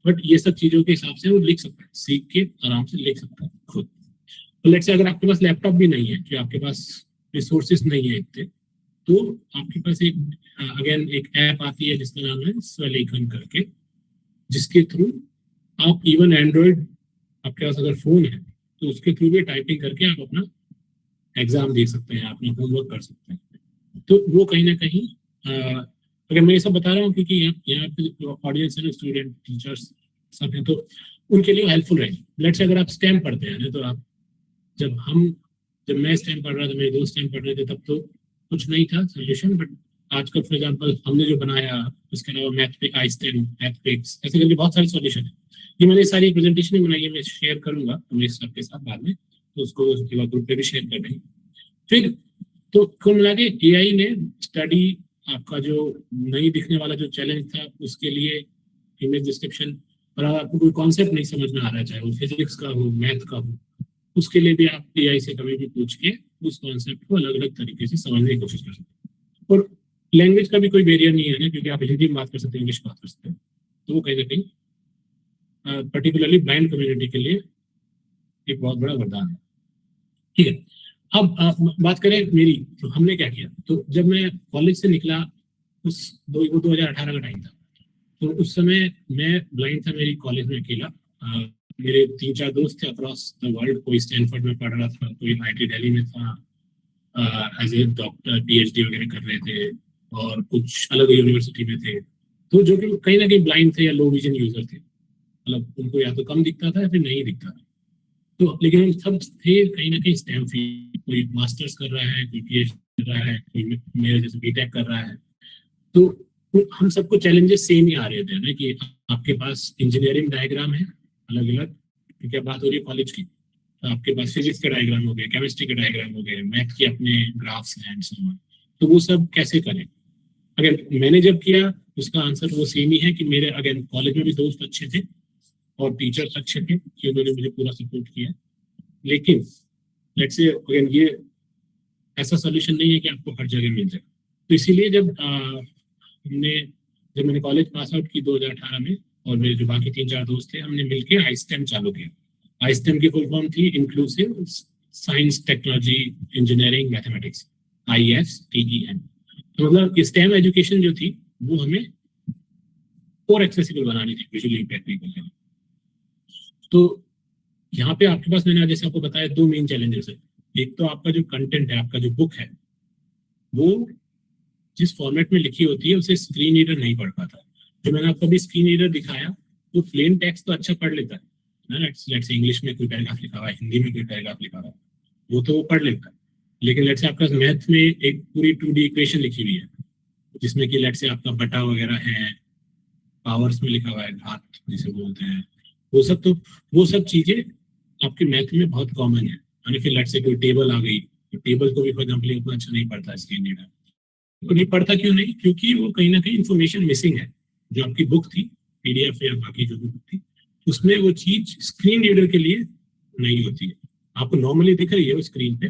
Speaker 2: बट ये सब चीजों के हिसाब से वो लिख सकता है, सीख के आराम से लिख सकता है खुद। तो लेट्स से अगर आपके पास लैपटॉप भी नहीं है, कि आपके पास रिसोर्सेज नहीं है इतने, तो आपके पास एक अगेन एक ऐप आती है जिसका नाम है स्वलेखन करके, जिसके थ्रू आप इवन एंड्रॉइड, आपके पास अगर फोन है तो उसके थ्रू भी टाइपिंग करके आप अपना एग्जाम दे सकते हैं, अपना होमवर्क कर सकते हैं। तो वो कहीं ना कहीं अगर मैं ये सब बता रहा हूँ क्योंकि यहाँ पे जो ऑडियंस है, स्टूडेंट, टीचर्स सब हैं, तो उनके लिए हेल्पफुल रहेगी। लेट्स से अगर आप स्टेम पढ़ते हैं ना, तो आप जब मैं स्टेम पढ़ रहा था, मेरे दोस्त स्टेम पढ़ रहे थे, तब तो कुछ नहीं था सोल्यूशन, बट आजकल फॉर एग्जांपल हमने जो बनाया, उसके अलावा मैथ पे आई स्टेम, मैथ पिक्स, ऐसे करके बहुत सारे सॉल्यूशन है। ये मैंने सारी प्रेजेंटेशन भी बनाई है, मैं शेयर करूंगा मेरे सबके साथ बाद में, तो उसको ग्रुप पे भी शेयर कर देंगे। फिर तो कुल मिला के एआई ने स्टडी, आपका जो नहीं दिखने वाला जो चैलेंज था उसके लिए इमेज डिस्क्रिप्शन, और आपको कोई कॉन्सेप्ट नहीं समझ में आ रहा है, चाहे वो फिजिक्स का हो, मैथ का हो, उसके लिए भी आप एआई से कभी भी पूछ के उस कॉन्सेप्ट को अलग अलग तरीके से समझने की कोशिश कर सकते हैं। और लैंग्वेज का भी कोई बैरियर नहीं है ना, क्योंकि आप हिंदी में बात कर सकते हैं, इंग्लिश में बात कर सकते हैं, तो वो कहीं ना कहीं पर्टिकुलरली ब्लाइंड कम्युनिटी के लिए एक बहुत बड़ा वरदान है। ठीक है, अब बात करें मेरी, तो हमने क्या किया। तो जब मैं कॉलेज से निकला, उस 2018 का टाइम था, तो उस समय मैं ब्लाइंड था, मेरी कॉलेज में अकेला। मेरे 3-4 दोस्त थे अक्रॉस द वर्ल्ड, कोई स्टैनफोर्ड में पढ़ रहा था, कोई आईटी दिल्ली में था, एज ए डॉक्टर पीएचडी वगैरह कर रहे थे, और कुछ अलग यूनिवर्सिटी में थे, तो जो कि कहीं ना कहीं ब्लाइंड थे या लो विजन यूजर थे, मतलब उनको या तो कम दिखता था या फिर नहीं दिखता था। तो लेकिन हम सब थे कहीं ना कहीं स्टेम फील्ड, कोई मास्टर्स कर रहा है, कोई पीएचडी कर रहा है, कोई मेरे जैसे बीटेक कर रहा है, तो हम सबको चैलेंजेस सेम ही आ रहे थे ना, कि आपके पास इंजीनियरिंग डायग्राम है अलग अलग, क्योंकि अब बात हो रही है कॉलेज की, तो आपके पास फिजिक्स के डायग्राम हो गए, केमिस्ट्री के डायग्राम हो गए, मैथ के अपने ग्राफ्स हैं एंड सो ऑन। तो वो सब कैसे करें? अगर मैंने जब किया, उसका आंसर वो सेम ही है कि मेरे अगेन कॉलेज में भी दोस्त अच्छे थे और टीचर्स अच्छे थे कि उन्होंने मुझे पूरा सपोर्ट किया। लेकिन लेट्स से अगेन ये ऐसा सोल्यूशन नहीं है कि आपको हर जगह मिल जाए। तो इसीलिए जब मैंने कॉलेज पास आउट की 2018 में, और मेरे जो बाकी 3-4 दोस्त थे, हमने मिलकर आईस्टेम चालू किया। आईस्टेम की फुल फॉर्म थी inclusive science, technology, engineering, mathematics, ISTEM। तो मतलब स्टेम एजुकेशन जो थी वो हमें और एक्सेसिबल बनानी थी विजुअली इम्पेयर्ड पीपल के लिए। तो यहाँ पे आपके पास, मैंने जैसे आपको बताया, 2 मेन चैलेंजेस है। एक तो आपका जो कंटेंट है, आपका जो बुक है, वो जिस फॉर्मेट में लिखी होती है उसे स्क्रीन रीडर नहीं पढ़ पाता। जो मैंने आपको अभी स्क्रीन रीडर दिखाया, वो प्लेन टेक्स्ट तो अच्छा पढ़ लेता है ना, लेट्स इंग्लिश में कोई पैराग्राफ लिखा हुआ है, हिंदी में कोई पैराग्राफ लिखा हुआ है, वो तो वो पढ़ लेता है। लेकिन लेट्स से आपका मैथ में एक पूरी 2D इक्वेशन लिखी हुई है, जिसमें कि लेट्स से आपका बटा वगैरह है, पावर्स में लिखा हुआ है, घात जिसे बोलते हैं, वो सब चीजें आपके मैथ में बहुत कॉमन है। यानी फिर लेट्स से कोई टेबल आ गई, तो टेबल को भी फॉर एग्जाम्पल उतना अच्छा नहीं पढ़ता स्क्रीन रीडर। तो नहीं पढ़ता क्यों नहीं? क्योंकि वो कहीं ना कहीं इन्फॉर्मेशन मिसिंग है। जो आपकी बुक थी, PDF या बाकी जो भी बुक थी, उसमें वो चीज स्क्रीन रीडर के लिए नहीं होती है। आपको नॉर्मली दिख रही है वो स्क्रीन पे,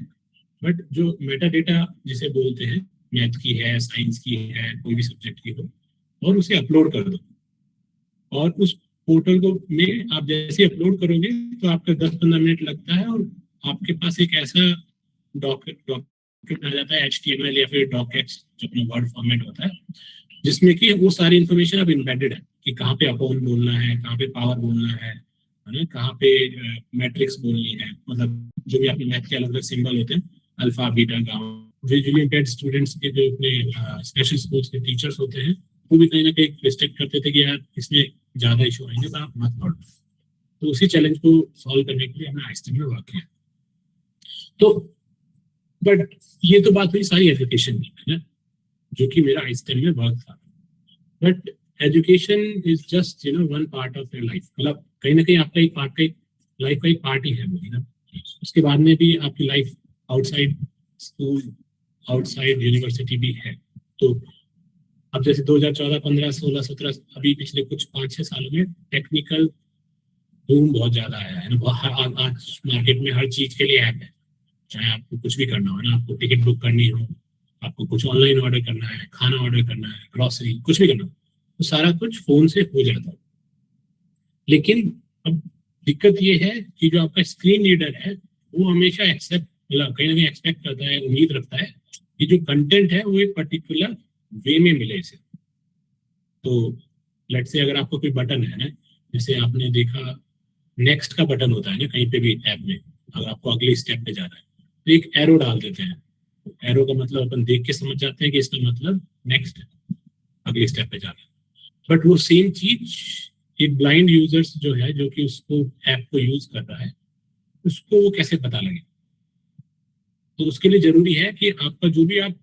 Speaker 2: बट जो मेटा डेटा जिसे बोलते हैं, मैथ की है, साइंस की है, कोई भी सब्जेक्ट की हो, और उसे अपलोड कर दो, और उस पोर्टल को में आप जैसे अपलोड करोगे तो आपका 10-15 मिनट लगता है, और आपके पास एक ऐसा डॉक्यूमेंट आ जाता है, HTML या फिर डॉकएक्स, जो अपना वर्ड फॉर्मेट होता है, जिसमें कि वो सारी इन्फॉर्मेशन अब इम्बेडेड है, कि कहाँ पे अपॉन बोलना है, कहाँ पे पावर बोलना है ना, कहाँ पे मैट्रिक्स बोलनी है, मतलब जो भी आपके मैथ के अलग अलग सिंबल होते हैं, alpha, beta, gamma. Visually impaired students के जो अपने स्पेशल स्कूल्स के टीचर्स होते हैं, वो भी कहीं ना कहीं रिस्ट्रिक्ट करते थे कि यार इसमें ज्यादा इशू आएंगे तो आप मत पढ़ो। तो उसी चैलेंज को सॉल्व करने के लिए हमने आईस्टेम में वर्क किया। तो बट ये तो बात हुई सारी एजुकेशन की है ना, जो कि मेरा आईस्टेम में वर्क था। But education is just one part of your life. मतलब कहीं ना कहीं आपका एक पार्ट, लाइफ का एक पार्ट ही है वो ना। उसके बाद में भी आपकी life outside school, outside university भी है। तो अब जैसे 2014, 15, 16, 17, अभी पिछले कुछ 5-6 सालों में टेक्निकल बूम बहुत ज्यादा आया है ना। आज मार्केट में हर चीज के लिए ऐप है, चाहे आपको कुछ भी करना हो ना, आपको टिकट बुक करनी हो, आपको कुछ ऑनलाइन ऑर्डर करना है, खाना ऑर्डर करना है, ग्रोसरी, कुछ भी करना हो, तो सारा कुछ फोन से हो जाता है। लेकिन अब दिक्कत ये है कि जो आपका स्क्रीन रीडर है वो हमेशा एक्सेप्ट मतलब कहीं ना कहीं एक्सपेक्ट करता है, उम्मीद रखता है कि जो कंटेंट है वो एक पर्टिकुलर वे में मिले इसे। तो लेट्स से अगर आपको कोई बटन है ना, जैसे आपने देखा नेक्स्ट का बटन होता है ना कहीं पे भी ऐप में, अगर आपको अगले स्टेप पे जाना है तो एक एरो डाल देते हैं। एरो का मतलब अपन देख के समझ जाते हैं कि इसका मतलब नेक्स्ट है, अगले स्टेप पे जाना है। बट वो सेम चीज एक ब्लाइंड यूजर्स जो है, जो कि उसको ऐप को यूज कर रहा है, उसको वो कैसे पता लगे? तो उसके लिए जरूरी है कि आपका जो भी आप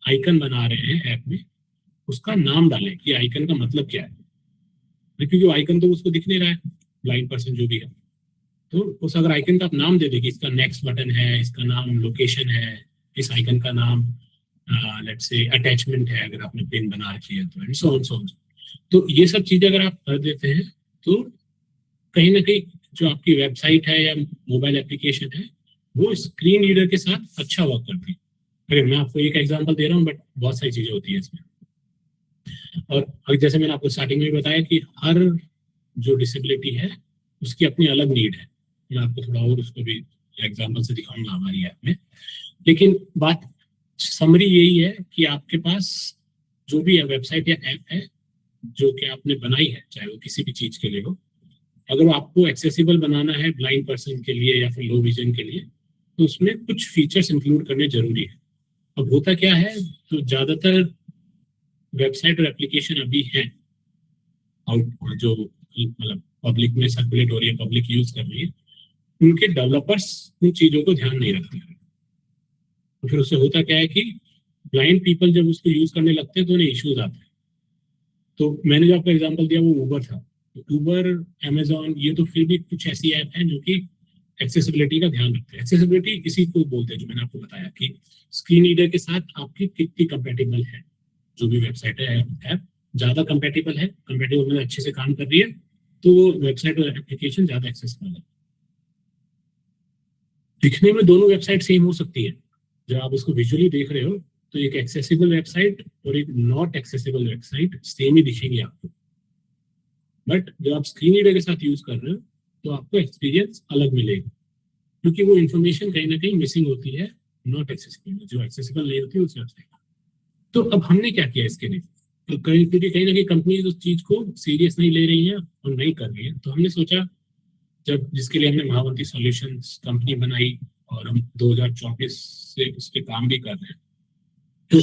Speaker 2: आइकन बना रहे हैं ऐप में, उसका नाम डालें कि आइकन का मतलब क्या है, क्योंकि वो आइकन तो उसको दिख नहीं रहा है, ब्लाइंड पर्सन जो भी है। तो उस अगर आइकन का आप नाम दे दें कि इसका नेक्स्ट बटन है, इसका नाम लोकेशन है, इस आइकन का नाम लेट्स से अटैचमेंट है अगर आपने पिन बना रखी है तो, and so on so on. तो ये सब चीजें अगर आप कर देते हैं तो कहीं ना कहीं जो आपकी वेबसाइट है या मोबाइल एप्लीकेशन है वो स्क्रीन रीडर के साथ अच्छा वर्क करती है। अगर मैं आपको एक एग्जांपल दे रहा हूँ, बट बहुत सारी चीजें होती है इसमें। और जैसे मैंने आपको स्टार्टिंग में बताया कि हर जो डिसेबिलिटी है उसकी अपनी अलग नीड है। मैं आपको थोड़ा और उसको भी एग्जांपल से दिखाऊंगा हमारी ऐप में। लेकिन बात समरी यही है कि आपके पास जो भी वेबसाइट या ऐप है जो कि आपने बनाई है, चाहे वो किसी भी चीज के लिए हो, अगर आपको एक्सेसिबल बनाना है ब्लाइंड पर्सन के लिए या फिर लो विजन के लिए, तो उसमें कुछ फीचर्स इंक्लूड करने जरूरी है। अब होता क्या है, तो ज्यादातर वेबसाइट और एप्लीकेशन अभी है आउट जो मतलब पब्लिक में सर्कुलेट हो रही है, पब्लिक यूज कर रही है, उनके डेवलपर्स उन चीजों को ध्यान नहीं रखते हैं। तो फिर उससे होता क्या है कि ब्लाइंड पीपल जब उसको यूज करने लगते हैं तो उन्हें इश्यूज आते हैं। तो मैंने जो आपको एग्जांपल दिया वो ऊबर था। तो ऊबर, अमेजॉन, ये तो फिर भी कुछ ऐसी ऐप है जो कि एक्सेसिबिलिटी का ध्यान रखते हैं। एक्सेसिबिलिटी इसी को बोलते हैं जो मैंने आपको बताया कि स्क्रीन रीडर के साथ आपकी कितनी कंपेटेबल है जो भी वेबसाइट है ऐप। ज्यादा कंपेटेबल है, कंपेटेबल में अच्छे से काम कर रही है, तो वो वेबसाइट और एप्लीकेशन ज्यादा एक्सेसिबल है। दिखने में दोनों वेबसाइट सेम हो सकती है, जब आप उसको विजुअली देख रहे हो तो एक एक्सेसिबल वेबसाइट और एक नॉट एक्सेसिबल वेबसाइट सेम ही दिखेंगी आपको। बट जब आप स्क्रीन रीडर के साथ यूज कर रहे हो तो आपको एक्सपीरियंस अलग मिलेगा, क्योंकि वो इन्फॉर्मेशन कहीं ना कहीं मिसिंग होती है नॉट एक्सेसिबल, जो एक्सेसिबल नहीं होती उस वेबसाइट। तो अब हमने क्या किया इसके लिए, तो क्योंकि कहीं ना कहीं कंपनी उस चीज को सीरियस नहीं ले रही है और नहीं कर रही है, तो हमने सोचा जब जिसके लिए हमने महावंती सॉल्यूशंस कंपनी बनाई और हम 2024 से इस पे काम भी कर रहे हैं। तो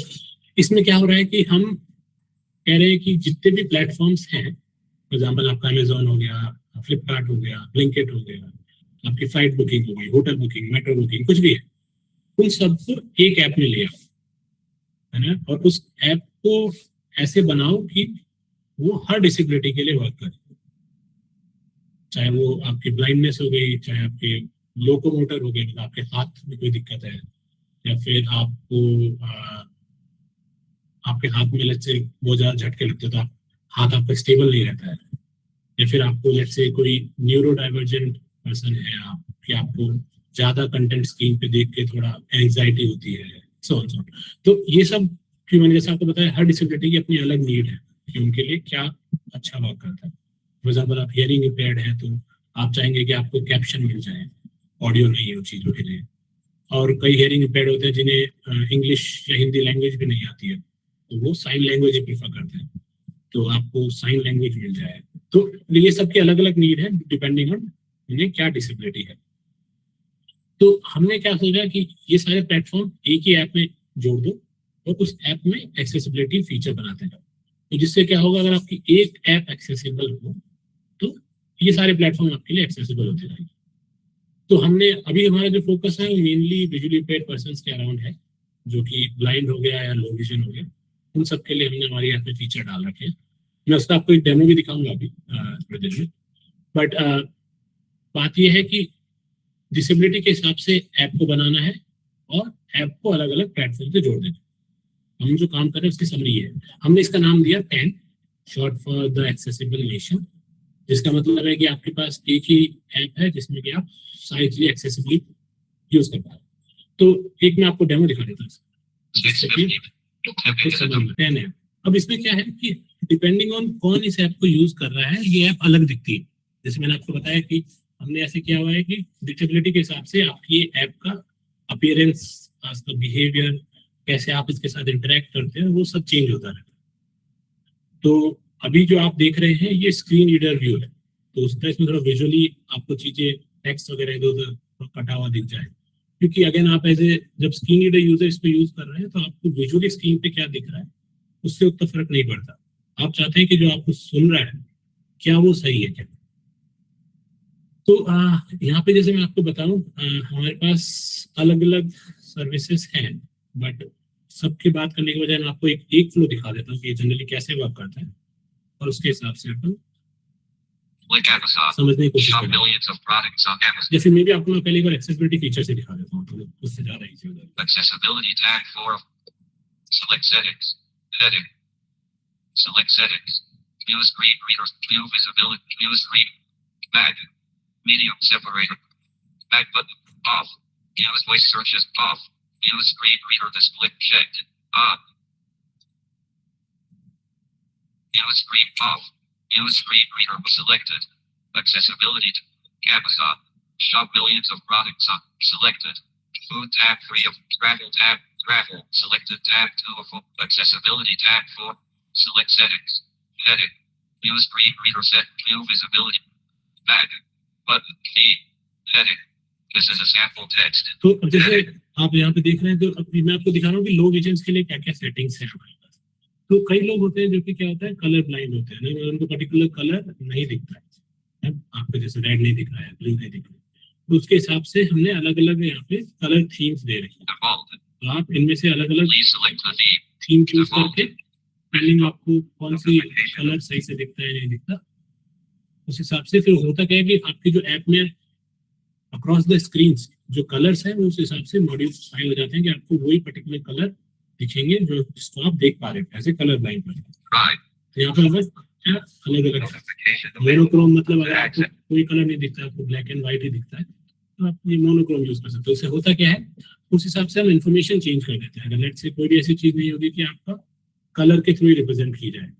Speaker 2: इसमें क्या हो रहा है कि हम कह रहे हैं कि जितने भी प्लेटफॉर्म्स हैं, फॉर एग्जाम्पल आपका अमेजोन हो गया, फ्लिपकार्ट हो गया, ब्लिंकिट हो गया, आपकी फ्लाइट बुकिंग हो गई, होटल बुकिंग, मेट्रो बुकिंग, कुछ भी है, उन सबको एक ऐप में ले आओ, है ना। और उस ऐप को ऐसे बनाओ कि वो हर डिसेबिलिटी के लिए वर्क करे, चाहे वो आपकी ब्लाइंडनेस हो गई, चाहे आपके लोकोमोटर हो गए, मतलब आपके हाथ में कोई दिक्कत है, या फिर आपके हाथ में लेट्स से बहुत ज्यादा झटके लगते हैं तो आप हाथ आपका स्टेबल नहीं रहता है, या फिर आपको लेट्स से कोई न्यूरो डाइवर्जेंट पर्सन है आप, कि आपको ज्यादा कंटेंट स्क्रीन पे देख के थोड़ा एंजाइटी होती है, सो ऑन। तो ये सब कि मैंने जैसे आपको बताया हर डिसेबिलिटी की अपनी अलग नीड है कि उनके लिए क्या अच्छा वर्क करता है। फॉर एग्जाम्पल आप हियरिंग इम्पेयर्ड है तो आप चाहेंगे कि आपको कैप्शन मिल जाए, ऑडियो नहीं है उन चीज़ों के लिए। और कई हियरिंग इम्पेयर्ड होते हैं जिन्हें इंग्लिश या हिंदी लैंग्वेज भी नहीं आती है, तो वो साइन लैंग्वेज ही प्रीफर करते हैं, तो आपको साइन लैंग्वेज मिल जाए। तो ये सबकी अलग अलग नीड है डिपेंडिंग ऑन उन्हें क्या डिसेबिलिटी है। तो हमने क्या सोचा कि ये सारे प्लेटफॉर्म एक ही ऐप में जोड़ दो और उस ऐप में एक्सेसिबिलिटी फीचर बनाते जाओ। तो जिससे क्या होगा, अगर आपकी एक ऐप एक्सेसिबल हो तो ये सारे प्लेटफॉर्म आपके लिए एक्सेसिबल होते रहेंगे। तो हमने अभी हमारा जो फोकस है वो मेनली विजुअली इम्पेयर्ड पर्संस के अराउंड है, जो कि ब्लाइंड हो गया या लो विजन हो गया, उन सब के लिए हमने हमारी ऐप में फीचर डाल रखे हैं। मैं उसका आपको एक डेमो भी दिखाऊंगा अभी थोड़ी देर में। बट बात यह है कि डिसेबिलिटी के हिसाब से ऐप को बनाना है और ऐप को अलग अलग प्लेटफॉर्म से जोड़ देना। हम जो काम कर रहे हैं उसकी समरी है, हमने इसका नाम दिया PAN, short for the accessible nation, जिसका मतलब है कि आपके पास एक ही ऐप है जिसमें कि आप सारी चीजें एक्सेसिबली यूज कर पाए। तो एक मैं आपको डेमो दिखा देता हूँ। PAN ऐप, अब इसमें क्या है कि डिपेंडिंग ऑन कौन इस ऐप को यूज कर रहा है ये ऐप अलग दिखती है। जैसे मैंने आपको बताया कि हमने ऐसे किया हुआ है कि डिटेबिलिटी के हिसाब से आपकी ऐप का अपीयरेंस, आपका बिहेवियर, कैसे आप इसके साथ इंटरेक्ट करते हैं, वो सब चेंज होता रहता है। तो अभी जो आप देख रहे हैं ये स्क्रीन रीडर व्यू है, तो उसका इसमें थोड़ा विजुअली आपको चीजें टेक्स्ट वगैरह इधर उधर कटा हुआ दिख जाए, क्योंकि अगेन आप एज ए जब स्क्रीन रीडर यूजर इसको यूज कर रहे हैं तो आपको विजुअली स्क्रीन पे क्या दिख रहा है उससे उतना फर्क नहीं पड़ता। आप चाहते हैं कि जो आपको सुन रहा है क्या वो सही है क्या। तो यहाँ पे जैसे मैं आपको बताऊं, हमारे पास अलग अलग सर्विसेज हैं, बट सबकी बात करने के बजाय मैं आपको एक फ्लो दिखा देता हूँ कि जनरली कैसे वर्क करता है, और उसके हिसाब से अपन
Speaker 3: Like Amazon.
Speaker 2: समझने की कोशिश
Speaker 3: Shop
Speaker 2: करें।
Speaker 3: millions of products on Amazon.
Speaker 2: जैसे मैं भी आपको मैं पहले एक बार एक्सेसिबिलिटी फीचर से दिखा देता हूँ, तो उससे ज्यादा इजी हो जाएगा।
Speaker 3: Accessibility tag 4. Select settings. Heading. Select settings. View screen reader. View visibility. View screen. Back. Medium separator. Back button. Off. Use voice searches. Off. Use screen reader display. Checked. On. Use screen off. Use screen reader selected. Accessibility to Amazon. Shop millions of products on selected. Food tab 3 of travel tab. Travel selected tab 2 of accessibility tab 4. Select settings. Heading. Use screen reader set. View visibility. Back. Button. Key. Heading. This is a sample text.
Speaker 2: तो अब जैसे आप यहाँ पे देख रहे हैं, तो अभी मैं आपको दिखा रहा हूँ कि लो विजन्स के लिए क्या क्या सेटिंग्स है हमारे पास। तो कई लोग होते हैं जो कि क्या होता है कलर ब्लाइंड होते हैं ना, उनको पर्टिकुलर कलर नहीं दिखता है, आपको जैसे रेड नहीं दिख रहा है, ब्लू नहीं दिख रहा है, तो उसके हिसाब से हमने अलग अलग यहाँ पे कलर थीम्स दे रखी है। तो आप इनमें से अलग अलग
Speaker 3: Please select the theme.
Speaker 2: Theme choose करके फीलिंग आपको कौन सी कलर सही से दिखता है नहीं दिखता, उस हिसाब से फिर होता क्या है कि आपकी जो ऐप में अक्रॉस द स्क्रीन्स जो कलर्स हैं वो उस हिसाब से मॉडिफाई हो जाते हैं कि आपको वही पर्टिकुलर कलर दिखेंगे जो जिसको आप देख पा रहे हैं, ऐसे कलर ब्लाइंड पर।
Speaker 3: Right.
Speaker 2: तो यहाँ पर बस अलग अलग
Speaker 3: Notification available.
Speaker 2: मोनोक्रोम, मतलब अगर आपको कोई कलर नहीं दिखता है, आपको ब्लैक एंड व्हाइट ही दिखता है, तो आप ये मोनोक्रोम यूज कर सकते हो। उससे होता क्या है, उस हिसाब से हम इन्फॉर्मेशन चेंज कर देते हैं। अगर लेट्स से कोई भी ऐसी चीज नहीं होगी कि आपका कलर के थ्रू रिप्रेजेंट की जाए।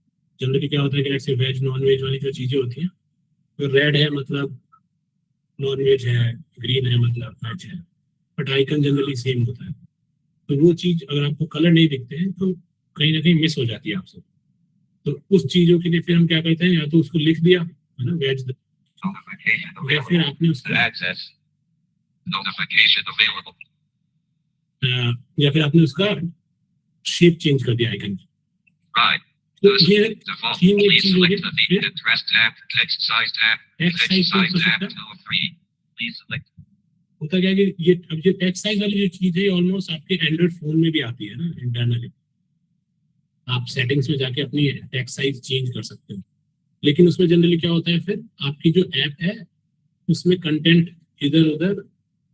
Speaker 2: जनरली क्या होता है कि let's say veg non veg वाली जो चीजें होती हैं, तो रेड है मतलब नॉन वेज है, ग्रीन है मतलब वेज है, बट आइकन जनरली सेम होता है। तो वो चीज अगर आपको कलर नहीं दिखते हैं तो कहीं ना कहीं मिस हो जाती है आपसे। तो उस चीजों के लिए फिर हम क्या करते हैं, या तो उसको लिख दिया है ना वेज,
Speaker 3: Notification
Speaker 2: या फिर
Speaker 3: available.
Speaker 2: आपने उसका
Speaker 3: Access. Notification available.
Speaker 2: या फिर आपने उसका शेप चेंज कर दिया आइकन की।
Speaker 3: Right.
Speaker 2: तो ये
Speaker 3: Default.
Speaker 2: थीम एक
Speaker 3: Please
Speaker 2: चीज होगी।
Speaker 3: select the theme. Address tab. Text size tab.
Speaker 2: Text
Speaker 3: Text
Speaker 2: size
Speaker 3: size
Speaker 2: कर
Speaker 3: tab
Speaker 2: सकता है।
Speaker 3: 2 of 3. Please select.
Speaker 2: होता क्या है कि ये अब ये टेक्स्ट साइज वाली जो चीज है ऑलमोस्ट आपके एंड्रॉइड फोन में भी आती है ना इंटरनली। आप सेटिंग्स में जाके अपनी टेक्स्ट साइज चेंज कर सकते हो, लेकिन उसमें जनरली क्या होता है फिर आपकी जो ऐप है उसमें कंटेंट इधर उधर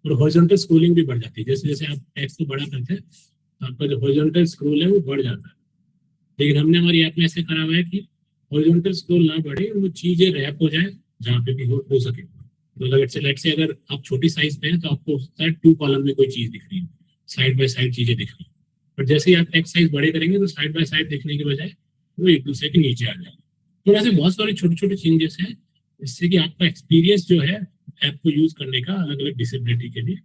Speaker 2: और हॉरिजॉन्टल स्क्रोलिंग भी बढ़ जाती है। जैसे जैसे आप टेक्स्ट को बड़ा करते हैं तो आपका जो हॉरिजॉन्टल स्क्रोल है वो बढ़ जाता है, लेकिन हमने हमारी ऐप में ऐसे करा हुआ है कि हॉरिजॉन्टल स्क्रोल ना बढ़े, वो चीजें रैप हो जाए जहाँ पे भी हो सके। तो लेट्स से अगर आप छोटी साइज पे हैं तो आपको हो सकता है 2 कॉलम में कोई चीज दिख रही है, साइड बाय साइड चीजें दिख रही है, पर जैसे ही आप टेक्स्ट साइज बड़े करेंगे तो साइड बाय साइड दिखने के बजाय वो एक दूसरे के नीचे आ जाएंगे। तो ऐसे बहुत सारे छोटे छोटे चेंजेस हैं जिससे कि आपका एक्सपीरियंस जो है ऐप को यूज करने का अलग अलग डिसेबिलिटी के लिए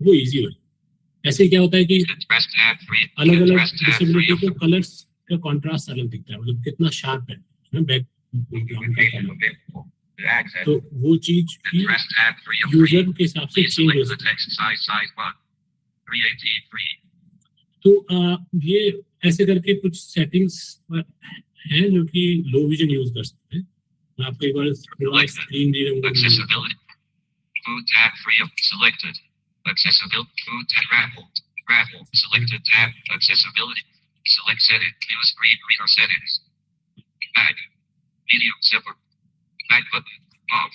Speaker 2: वो इजी हो जाए। ऐसे क्या होता है कि
Speaker 3: Address tab 3.
Speaker 2: अलग अलग
Speaker 3: Address tab 3
Speaker 2: डिसेबिलिटी
Speaker 3: of
Speaker 2: को कलर्स का कॉन्ट्रास्ट अलग दिखता है, मतलब कितना शार्प है बैकग्राउंड का कलर।
Speaker 3: Access.
Speaker 2: तो वो चीज भी
Speaker 3: Address tab 3 of 3.
Speaker 2: यूजर के हिसाब से
Speaker 3: Please
Speaker 2: चेंज हो
Speaker 3: select the
Speaker 2: सकता है।
Speaker 3: text size 1. 383.
Speaker 2: तो ये ऐसे करके कुछ सेटिंग्स हैं जो कि लो विजन यूज कर सकते हैं। मैं आपको एक बार स्क्रीन दे रहा हूँ।
Speaker 3: Accessibility. Food tab 3 of selected. Accessibility. Food tab raffle. Raffle. Selected tab. Accessibility. Select setting. View screen reader settings. Back. Medium zipper. Back button. Off.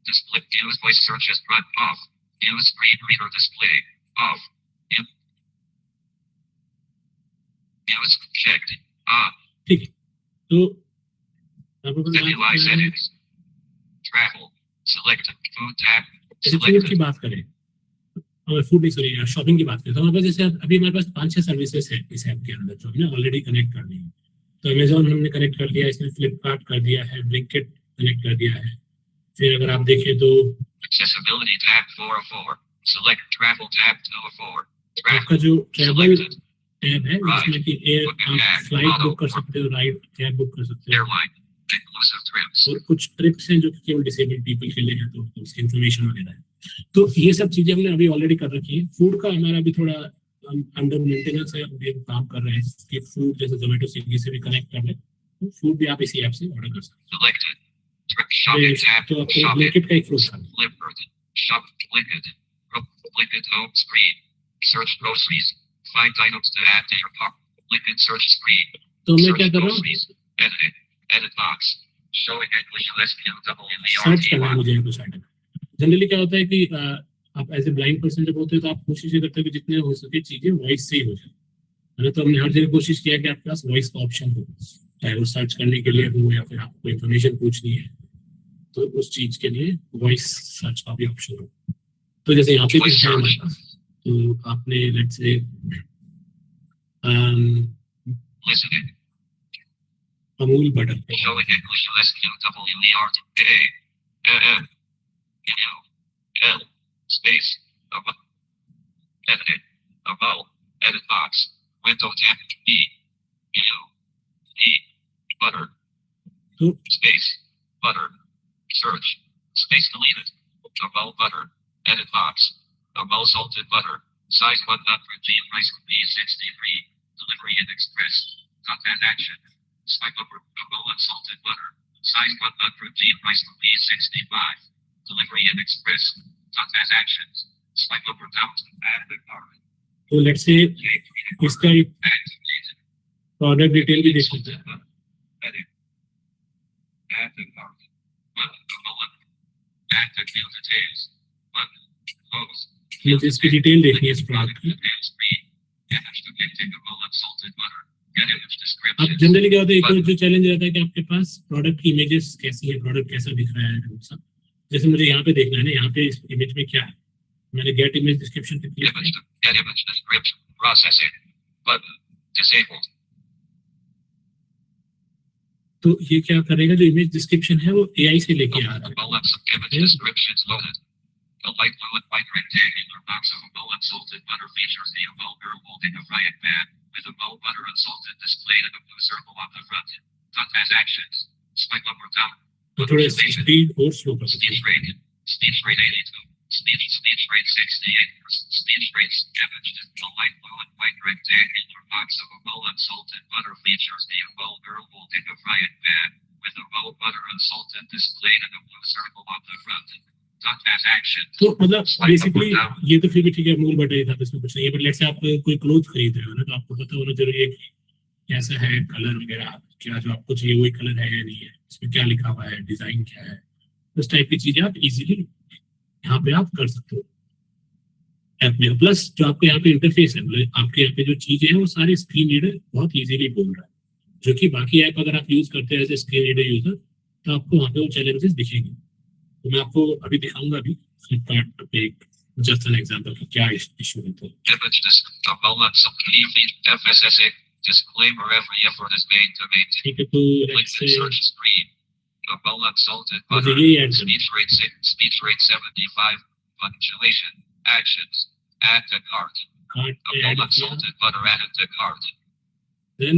Speaker 3: Display. Use voice searches. Run off. Use screen reader display. Off. Use checked. On.
Speaker 2: ठीक है, तो यहाँ पर
Speaker 3: Visualize
Speaker 2: बात करें,
Speaker 3: settings. Travel. Selected. Food tab.
Speaker 2: जैसे food
Speaker 3: Selected.
Speaker 2: की बात करें, फूड नहीं सॉरी शॉपिंग की बात करें, तो हमारे पास जैसे अभी हमारे पास 5-6 सर्विसेज है इस ऐप के अंदर जो हमने ऑलरेडी कनेक्ट कर दी है। तो अमेजोन हमने कनेक्ट कर दिया, इसमें फ्लिपकार्ट कर दिया है, ब्लिंकिट कनेक्ट कर दिया है। फिर अगर आप देखें तो
Speaker 3: Accessibility tab 404. Select travel tab 204.
Speaker 2: आपका जो ट्रैवल टैब है जिसमें कि एयर आप
Speaker 3: Right.
Speaker 2: फ्लाइट बुक कर सकते हो, राइड कैब बुक कर सकते हो,
Speaker 3: Airline. Inclusive trips.
Speaker 2: और कुछ ट्रिप्स हैं जो कि केवल डिसेबल्ड पीपल के लिए है, तो उसकी इन्फॉर्मेशन वगैरह है। तो ये सब चीजें हमने अभी ऑलरेडी कर रखी है। फूड का हमारा अभी थोड़ा अंडर मेंटेनेंस है, अभी हम काम कर रहे हैं कि फूड जैसे जोमेटो स्विगी से भी कनेक्ट कर ले, तो फूड भी आप इसी ऐप से ऑर्डर कर सकते
Speaker 3: Selected. Trip
Speaker 2: हो।
Speaker 3: shopping tab.
Speaker 2: तो आपको
Speaker 3: Shopping.
Speaker 2: ब्लिंकिट का एक फ्लो था।
Speaker 3: Flipboard. Shop. Blinkit. Blinkit home screen. Search groceries. Find items to add to your cart. Blinkit search screen.
Speaker 2: तो मैं
Speaker 3: Search
Speaker 2: क्या कर रहा हूँ,
Speaker 3: groceries. Edit. Edit box. Showing English
Speaker 2: search करना है
Speaker 3: SQWERTY.
Speaker 2: मुझे कुछ आइटम। जनरली क्या होता है कि आप एज ए ब्लाइंड पर्सन जब होते हो तो आप कोशिश ये करते हो कि जितने हो सके चीजें वॉइस से ही हो जाए, है ना। तो हमने हर जगह कोशिश किया कि आपके पास वॉइस का ऑप्शन हो, चाहे वो सर्च करने के लिए हो या फिर आपको इन्फॉर्मेशन पूछनी है तो उस चीज के लिए वॉइस सर्च का भी ऑप्शन हो। तो जैसे यहाँ पे भी
Speaker 3: Voice
Speaker 2: है हमारे
Speaker 3: search.
Speaker 2: पास, तो आपने let's say
Speaker 3: Listening.
Speaker 2: Amul butter
Speaker 3: Showing English SQWERTY. L. Space. Above. Edit. Above. Edit box. Window tab. E. U. E. Butter.
Speaker 2: तो
Speaker 3: Space. Butter. Search. Space deleted. Above butter. Edit box. Above salted butter. Size 100 G. Price B63. Delivery and express. Contact action. Swipe up above unsalted butter. Size 100 G. Price B65. Delivery and express. Contact actions. Swipe up or down to add the card.
Speaker 2: तो let's say इसका
Speaker 3: Activated.
Speaker 2: Product detail भी देख सकते
Speaker 3: Salted
Speaker 2: हैं।
Speaker 3: butter. Edit. Add the card. Button. Add the field details. Button. Close.
Speaker 2: मुझे इसकी detail देखनी है इस प्रोडक्ट की।
Speaker 3: Details. Read. Image depicting above unsalted butter. Get image
Speaker 2: अब
Speaker 3: description.
Speaker 2: जनरली क्या होता है, एक जो चैलेंज रहता है कि आपके पास प्रोडक्ट की इमेजेस कैसी है, प्रोडक्ट कैसा दिख रहा है, वो सब। जैसे मुझे यहाँ पे देखना है ना, यहाँ पे इस इमेज में क्या है, मैंने गेट इमेज डिस्क्रिप्शन पे क्लिक
Speaker 3: Image.
Speaker 2: किया,
Speaker 3: Get image description. Processing. Button. Disabled.
Speaker 2: तो ये क्या करेगा, जो इमेज डिस्क्रिप्शन है वो एआई से लेके आ रहा है।
Speaker 3: Above image
Speaker 2: Yes.
Speaker 3: descriptions loaded. A light blue and white rectangular box of above unsalted butter features the above girl holding a riot bag with above butter unsalted displayed in a blue circle on the front. Contact actions. Swipe up or down.
Speaker 2: तो थोड़ा speed और slow कर सकते
Speaker 3: Speech
Speaker 2: हैं।
Speaker 3: rate. Speech rate 82. Speech rate 68. Speech rate image. A light blue and white rectangular box of above unsalted butter features the above girl holding a riot bag with above butter unsalted displayed in a blue circle on the front. Contact actions.
Speaker 2: तो मतलब basically ये तो फिर भी ठीक है, मूल बटा ही था, इसमें कुछ नहीं है। बट लेट्स से आप कोई क्लोथ खरीद रहे हो ना, तो आपको पता होना जरूरी है कि कैसा है कलर वगैरह, क्या जो आपको चाहिए वही कलर है या नहीं है, इसमें क्या लिखा हुआ है, डिजाइन क्या है, उस टाइप की चीजें आप इजीली यहाँ पे आप कर सकते हो ऐप में। प्लस जो आपके यहाँ पे इंटरफेस है, मतलब आपके यहाँ पे जो चीजें हैं वो सारी स्क्रीन रीडर बहुत इजीली बोल रहा है, जो कि बाकी ऐप अगर आप यूज करते हैं as a screen reader user तो आपको वहाँ पे वो चैलेंजेस दिखेंगे। तो मैं आपको अभी दिखाऊंगा अभी फ्लिपकार्ट पे एक जस्ट एन एग्जांपल कि क्या इशू होता है।
Speaker 3: Image above unsalted FSSA. Disclaimer: every effort is made to maintain.
Speaker 2: ठीक है, तो let's
Speaker 3: LinkedIn
Speaker 2: say
Speaker 3: search screen. Above unsalted
Speaker 2: मुझे
Speaker 3: butter.
Speaker 2: यही ऐड करना
Speaker 3: Speech rate 6. Speech rate 75. Punctuation. Actions. Add to cart.
Speaker 2: Cart पे
Speaker 3: Above
Speaker 2: add किया,
Speaker 3: unsalted butter added to cart.
Speaker 2: Then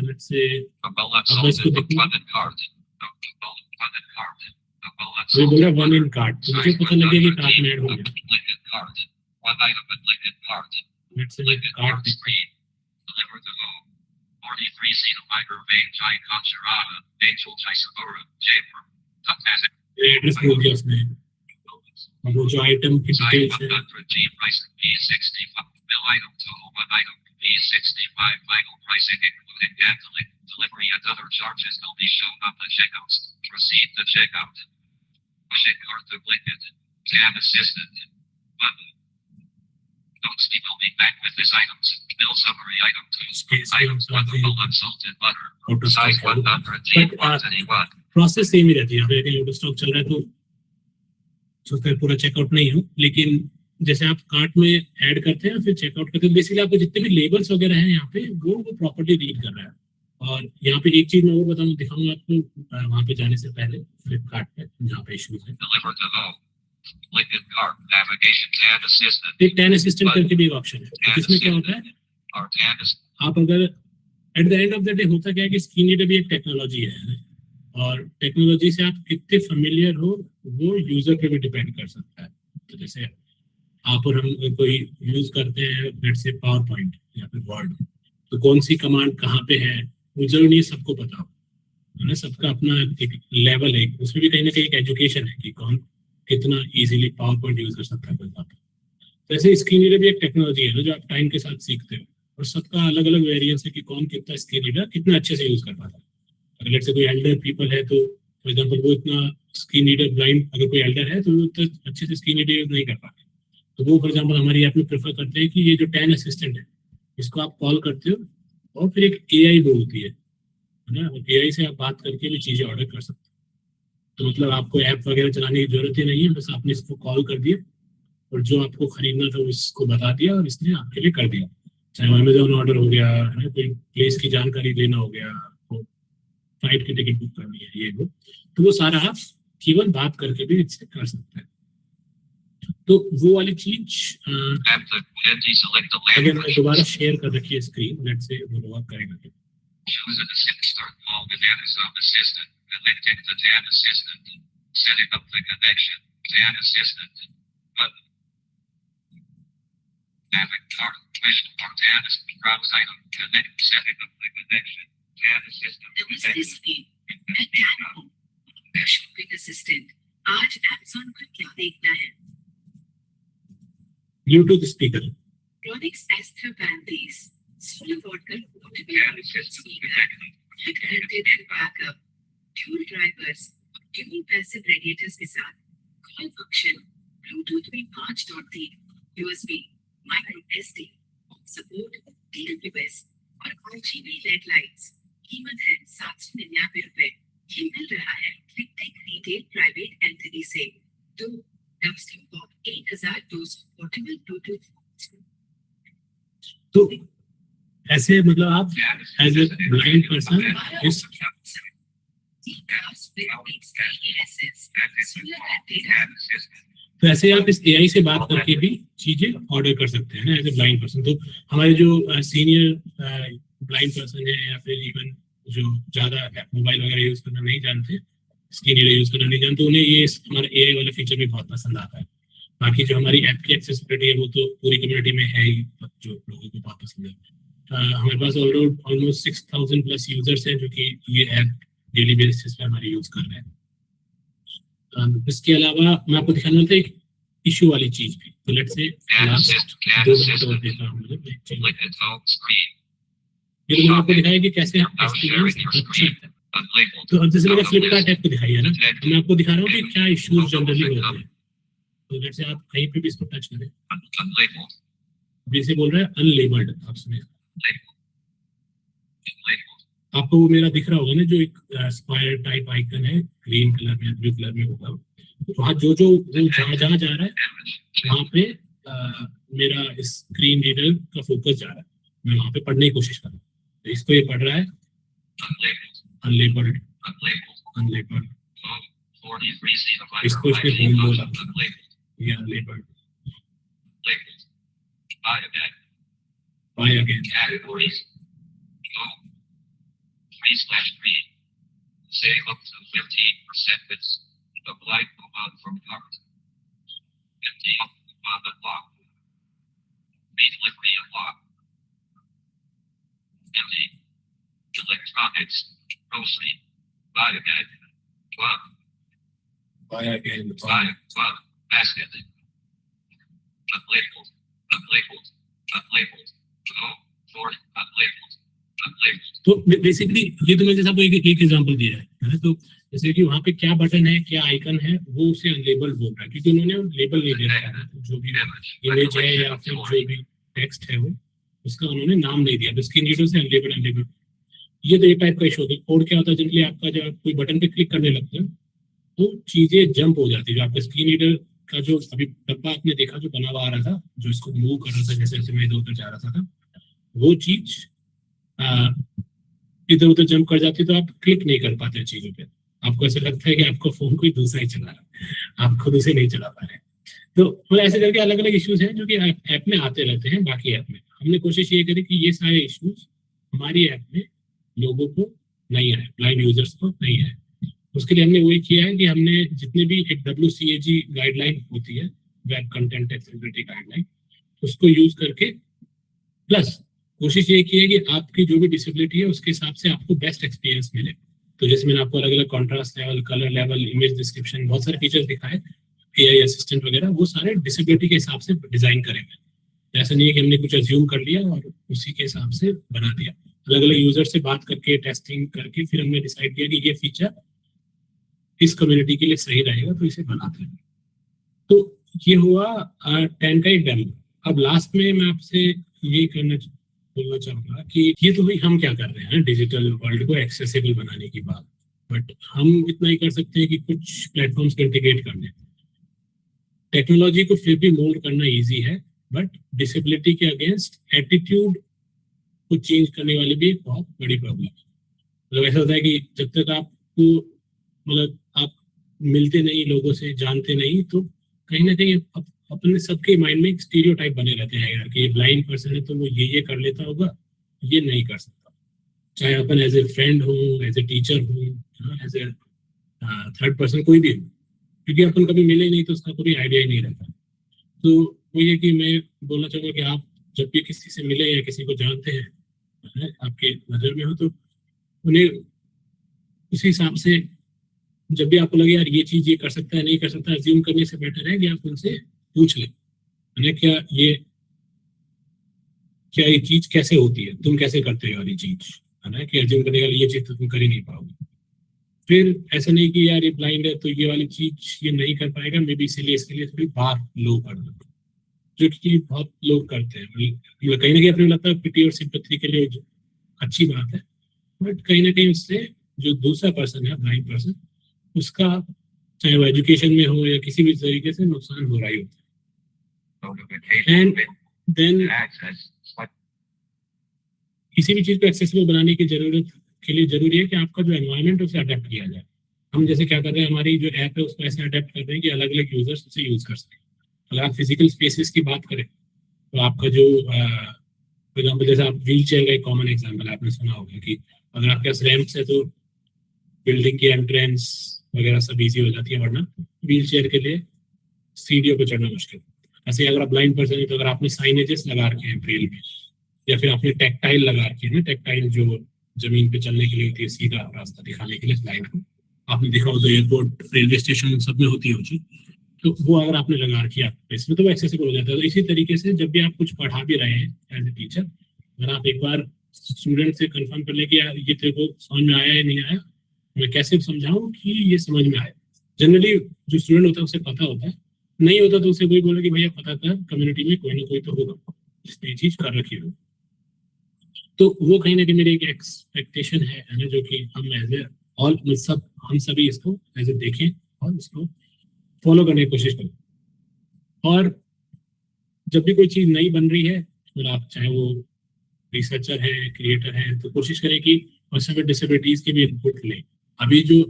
Speaker 2: let's say
Speaker 3: Above
Speaker 2: इसको
Speaker 3: unsalted
Speaker 2: देखूं।
Speaker 3: abundant cart. Above abundant cart. Above
Speaker 2: ये बोल रहा है
Speaker 3: unsalted
Speaker 2: वन
Speaker 3: butter.
Speaker 2: इन cart, तो मुझे पता लग गया कि कार्ट में ऐड हो गया।
Speaker 3: Liquid cart. One item in liquid cart.
Speaker 2: Let's say मैं
Speaker 3: Liquid
Speaker 2: cart
Speaker 3: cart screen. Deliver to home. 43 seat Liger Vein Jai Kanchirana. Angel Chaisabura. Jaipur. Contact.
Speaker 2: Address बोल दिया उसने, वो जो आइटम की
Speaker 3: Size
Speaker 2: डिटेल्स है
Speaker 3: 100 G price B65. Bill item total one item B65. Final pricing including handling, delivery and other charges will be shown on the checkouts. Proceed to checkout. Pushing cart to Blinkit. Cab assistant. Button. Notes will be back with this items. Bill summary item 2.
Speaker 2: Space
Speaker 3: Items
Speaker 2: item
Speaker 3: 1
Speaker 2: 2.
Speaker 3: unsalted butter.
Speaker 2: Out of
Speaker 3: Size
Speaker 2: stock है,
Speaker 3: 100 G
Speaker 2: But,
Speaker 3: quantity 1.
Speaker 2: Process same ही रहती है। अगर out of stock चल रहा है तो सोचते हैं पूरा चेकआउट नहीं हो, लेकिन जैसे आप कार्ट में ऐड करते हैं फिर चेकआउट करते हैं, बेसिकली आपको जितने भी लेबल्स वगैरह हैं यहाँ पे वो प्रॉपर्ली रीड कर रहा है। और यहाँ पे एक चीज मैं और बताऊँ, दिखाऊंगा आपको वहाँ पे जाने से पहले फ्लिपकार्ट पे जहाँ पे इश्यूज है।
Speaker 3: Deliver to home. Lincoln car navigation TAN assistant
Speaker 2: एक टैन असिस्टेंट करके भी एक ऑप्शन है, तो इसमें क्या होता है,
Speaker 3: or TAN
Speaker 2: आप अगर at the end of the day होता क्या है कि स्क्रीन रीडर भी एक टेक्नोलॉजी है, और टेक्नोलॉजी से आप कितने फेमिलियर हो वो यूजर पे भी डिपेंड कर सकता है। तो जैसे आप और हम कोई यूज करते हैं लेट्स से पावर पॉइंट या फिर वर्ड, तो कौन सी कमांड कहाँ पे है वो जरूरी नहीं सबको पता हो, है ना, सबका अपना एक लेवल है, उसमें भी कहीं ना कहीं एक एजुकेशन है कि कौन कितना इजीली पावर पॉइंट यूज कर सकता है। तो ऐसे स्क्रीन रीडर भी एक टेक्नोलॉजी है ना जो आप टाइम के साथ सीखते हो, और सबका अलग अलग वेरिएंस है कि कौन कितना स्क्रीन रीडर कितना अच्छे से यूज कर पाता है। अगर लेट्स से कोई एल्डर पीपल है तो फॉर एग्जांपल वो इतना स्क्रीन रीडर ब्लाइंड, अगर कोई एल्डर है तो वो इतना अच्छे से स्क्रीन रीडर यूज नहीं कर पाते, तो वो फॉर एग्जांपल हमारी ऐप में प्रेफर करते हैं कि ये जो टैन असिस्टेंट है इसको आप कॉल करते हो और फिर एक एआई बोलती है ना, और एआई से आप बात करके भी चीजें ऑर्डर कर सकते हो। तो मतलब आपको ऐप वगैरह चलाने की जरूरत ही नहीं है, बस आपने इसको कॉल कर दिया और जो आपको खरीदना था उसको बता दिया और इसने आपके लिए कर दिया, चाहे अमेजोन ऑर्डर हो गया है ना, कोई प्लेस की जानकारी लेना हो गया, आपको फ्लाइट की टिकट बुक करनी है ये वो, तो वो सारा आप केवल बात करके भी इससे कर सकते हैं। तो वो वाली चीज
Speaker 3: Tap the NT select the
Speaker 2: अगर मैं
Speaker 3: language.
Speaker 2: दोबारा शेयर कर रखी है स्क्रीन, लेट्स से वो वर्क करेगा।
Speaker 3: Choose an assistant. Start call with Amazon Assistant and then pick the TAN assistant. Setting up the connection. TAN assistant. Button. Card. Question for TAN assistant. Browse item. Connect. Setting up the connection. TAN assistant.
Speaker 4: नमस्ते मैं tan हूँ, मैं shopping assistant. आज Amazon पर क्या देखना है?
Speaker 2: Bluetooth speaker,
Speaker 4: प्रोनिक्स Esther पैंतीस, 16 वॉट का
Speaker 3: TAN assistant
Speaker 4: speaker,
Speaker 3: connected.
Speaker 4: Connected and backup, dual drivers, dual passive radiators के साथ, कॉल फंक्शन, ब्लूटूथ में 5.3, USB, micro SD, support, TWS और RGB लेड लाइट्स। कीमत है 799 रुपए। ये मिल रहा है क्लिक रिटेल प्राइवेट एंटिटी से। 2 डब्ल्यू पॉप 1200 पोर्टेबल ब्लूटूथ।
Speaker 2: तो ऐसे मतलब आप एज ए ब्लाइंड पर्सन इस तो ऐसे आप इस एआई से बात करके भी चीजें ऑर्डर कर सकते हैं ना एज ए ब्लाइंड पर्सन। तो हमारे जो सीनियर ब्लाइंड पर्सन है या फिर इवन जो ज्यादा मोबाइल वगैरह यूज करना नहीं जानते, स्क्रीन रीडर यूज करना नहीं जानते, उन्हें ये हमारा एआई वाला फीचर भी बहुत पसंद आता है। बाकी जो हमारी ऐप की एक्सेसिबिलिटी है वो तो पूरी कम्युनिटी में है ही, जो लोगों को बहुत पसंद है। हमारे पास ऑलमोस्ट 6000 प्लस यूजर्स हैं जो कि ये ऐप डेली बेसिस पे हमारे यूज कर रहे हैं। इसके अलावा मैं आपको दिखाना था एक इशू वाली चीज भी, तो लेट्स से लास्ट 2 मिनट और देखा मुझे
Speaker 3: Click the home screen.
Speaker 2: ये तो मैंने आपको दिखाया कि कैसे
Speaker 3: Now
Speaker 2: एक्सपीरियंस
Speaker 3: sharing your
Speaker 2: अच्छा
Speaker 3: screen.
Speaker 2: है।
Speaker 3: Unlabeled.
Speaker 2: तो अब जैसे मैंने फ्लिपकार्ट ऐप को दिखाई है ना, तो मैं आपको दिखा रहा हूँ कि क्या इश्यूज जनरली होते हैं। तो जैसे आप कहीं पे भी इसको टच करें,
Speaker 3: Unlabeled.
Speaker 2: जैसे बोल रहा है अनलेबल्ड, आप सुने
Speaker 3: Unlabeled.
Speaker 2: आपको वो मेरा दिख रहा होगा ना, जो एक स्क्वायर टाइप आइकन है ग्रीन कलर में ब्लू कलर में होगा, तो वहाँ जो जहाँ जहाँ जा रहा है
Speaker 3: Image.
Speaker 2: वहाँ पे मेरा स्क्रीन रीडर का फोकस जा रहा है, मैं वहाँ पे पढ़ने की कोशिश कर रहा हूँ। तो इसको ये पढ़ रहा है
Speaker 3: Unlabeled.
Speaker 2: Unlabelled
Speaker 3: Unlabeled.
Speaker 2: Unlabelled,
Speaker 3: Home. 43 C of
Speaker 2: इसको इसने होम बोला,
Speaker 3: Unlabeled.
Speaker 2: ये unlabelled.
Speaker 3: Labeled. Buy again.
Speaker 2: Buy again,
Speaker 3: Categories. Home. 3/3. Save up to 15% apply coupon from cart. Empty coupon unlock. Delivery unlock. Empty. Electronics. Grocery. Buy again. Club.
Speaker 2: Buy again,
Speaker 3: Buy. Club. Basket. Unlabeled. Unlabeled. Unlabeled. Home. 4. Unlabeled. Unlabeled.
Speaker 2: तो basically ये तो मैंने जैसा आपको एक example दिया है ना, तो जैसे कि वहाँ पे क्या बटन है क्या आइकन है वो उसे अनलेबल्ड बोल रहा है, क्योंकि उन्होंने लेबल नहीं दे रखा है, जो भी
Speaker 3: Image.
Speaker 2: इमेज है या फिर जो भी टेक्स्ट है वो उसका उन्होंने नाम नहीं दिया, तो स्क्रीन रीडर से अनलेबल्ड। ये तो एक टाइप का इशू होता है। कोड क्या होता है, जनरली आपका जब आप कोई बटन पे क्लिक करने लगते हैं तो चीजें जंप हो जाती है। जो आपका स्क्रीन रीडर का जो अभी डब्बा आपने देखा जो बना हुआ आ रहा था, जो इसको मूव कर रहा था जैसे जैसे मैं इधर उधर जा रहा था, वो चीज इधर उधर जंप कर जाती है, तो आप क्लिक नहीं कर पाते चीजों पे। आपको ऐसा लगता है कि आपका फोन कोई दूसरा ही चला रहा है, आप खुद उसे नहीं चला पा रहे। तो मतलब ऐसे करके अलग अलग इश्यूज हैं जो कि ऐप में आते रहते हैं। बाकी ऐप में हमने कोशिश ये करी कि ये सारे इश्यूज हमारी ऐप में लोगों को नहीं आए, ब्लाइंड यूजर्स को नहीं आए। उसके लिए हमने वही किया है कि हमने जितने भी एक WCAG गाइडलाइन होती है, वेब कंटेंट एक्सेसिबिलिटी गाइडलाइन, उसको यूज करके प्लस कोशिश ये की है कि आपकी जो भी डिसेबिलिटी है उसके हिसाब से आपको बेस्ट एक्सपीरियंस मिले। तो जैसे मैंने आपको अलग अलग contrast level, colour level, image description, बहुत सारे फीचर्स दिखाए, AI असिस्टेंट वगैरह, वो सारे डिसेबिलिटी के हिसाब से डिजाइन करेंगे। ऐसा नहीं है कि हमने कुछ अज्यूम कर लिया और उसी के हिसाब से बना दिया। अलग अलग यूजर से बात करके, टेस्टिंग करके, फिर हमने डिसाइड किया कि ये फीचर इस कम्युनिटी के लिए सही रहेगा, तो इसे बनाते हैं। तो ये हुआ 10 का एक डेमो। अब लास्ट में मैं आपसे ये बोलना चाहूंगा कि ये तो भाई हम क्या कर रहे हैं डिजिटल वर्ल्ड को एक्सेसिबल बनाने की बात, बट हम इतना ही कर सकते हैं कि कुछ प्लेटफॉर्म्स को इंटीग्रेट कर दें। टेक्नोलॉजी को फिर भी मोल्ड करना इजी है, बट डिसेबिलिटी के अगेंस्ट एटीट्यूड को चेंज करने वाली भी एक बहुत बड़ी प्रॉब्लम है। मतलब ऐसा होता है कि जब तक आपको मतलब आप मिलते नहीं लोगों से, जानते नहीं, तो कहीं ना कहीं अपने सबके माइंड में एक स्टीरियोटाइप बने रहते हैं कि ये ब्लाइंड पर्सन है तो वो ये कर लेता होगा, ये नहीं कर सकता। चाहे अपन एज ए फ्रेंड हो, एज ए टीचर हो, एज ए थर्ड पर्सन कोई भी हो, क्योंकि अपन कभी मिले ही नहीं तो उसका कोई आइडिया ही नहीं रहता। तो वो ये कि मैं बोलना चाहूँगा कि आप जब भी किसी से मिले या किसी को जानते हैं, आपके नज़र में हो, तो उन्हें उसी हिसाब से जब भी आपको लगे यार ये चीज़ ये कर सकता है, नहीं कर सकता, अज्यूम करने से बेटर है कि आप उनसे पूछ लें क्या ये चीज़ कैसे होती है, तुम कैसे करते हो ये चीज़, है ना, कि अज्यूम करने का ये चीज़ तो तुम कर ही नहीं पाओगे। फिर ऐसा नहीं कि यार ये ब्लाइंड है तो ये वाली चीज़ ये नहीं कर पाएगा, मे बी इसीलिए इसके लिए थोड़ी बार लो कर दो, जो कि बहुत लोग करते हैं। मतलब कहीं ना कहीं अपने लगता है पिटी और सिंपैथी के लिए अच्छी बात है, बट कहीं ना कहीं उससे जो दूसरा पर्सन है, ब्लाइंड पर्सन, उसका चाहे वो एजुकेशन में हो या किसी भी तरीके से नुकसान हो रहा ही होता है। एंड देन किसी भी चीज़ को एक्सेसिबल बनाने की जरूरत के लिए जरूरी है कि आपका जो एनवायरनमेंट है उसे अडेप्ट किया जाए। हम जैसे क्या कर रहे हैं, हमारी जो ऐप है उसको ऐसे अडेप्ट कर रहे हैं कि अलग अलग यूजर्स उसे यूज कर सकें। अगर आप फिजिकल स्पेसेस की बात करें तो आपका जो फॉर एग्जाम्पल जैसे आप व्हील चेयर का एक कॉमन एग्जाम्पल आपने सुना होगा कि अगर आपके पास रैंप्स है तो बिल्डिंग की एंट्रेंस वगैरह सब इजी हो जाती है, वरना व्हील चेयर के लिए सीढ़ियों पर चढ़ना मुश्किल। ऐसे अगर आप ब्लाइंड पर्सन है तो अगर आपने साइनेजेस लगा रखे हैं ब्रेल में, या फिर आपने टेक्टाइल लगा रखी है ना, टेक्टाइल जो जमीन पे चलने के लिए होती है, सीधा रास्ता दिखाने के लिए ब्लाइंड को, आपने देखा हो तो एयरपोर्ट, रेलवे स्टेशन सब में होती है चीज, तो वो अगर आपने लगा रखी है इसमें तो वो एक्सेसिबल हो जाता है। तो इसी तरीके से जब भी आप कुछ पढ़ा भी रहे हैं एज ए टीचर, अगर आप एक बार स्टूडेंट से कंफर्म कर ले कि यार ये तेरे को समझ में आया या नहीं आया, मैं कैसे समझाऊं कि ये समझ में आए। जनरली जो स्टूडेंट होता है उसे पता होता है, नहीं होता तो उसे कोई बोले कि भैया पता कर, कम्युनिटी में कोई ना कोई तो होगा जिसने ये चीज कर रखी हो। तो वो कहीं ना कहीं मेरी एक एक्सपेक्टेशन है ना, जो कि हम एज ए ऑल हम सभी इसको एज ए देखें और उसको फॉलो करने की कोशिश करें। और जब भी कोई चीज़ नई बन रही है, और आप चाहे वो रिसर्चर है, क्रिएटर है, तो कोशिश करें कि पर्सन विद डिसेबिलिटीज के भी इनपुट लें। अभी जो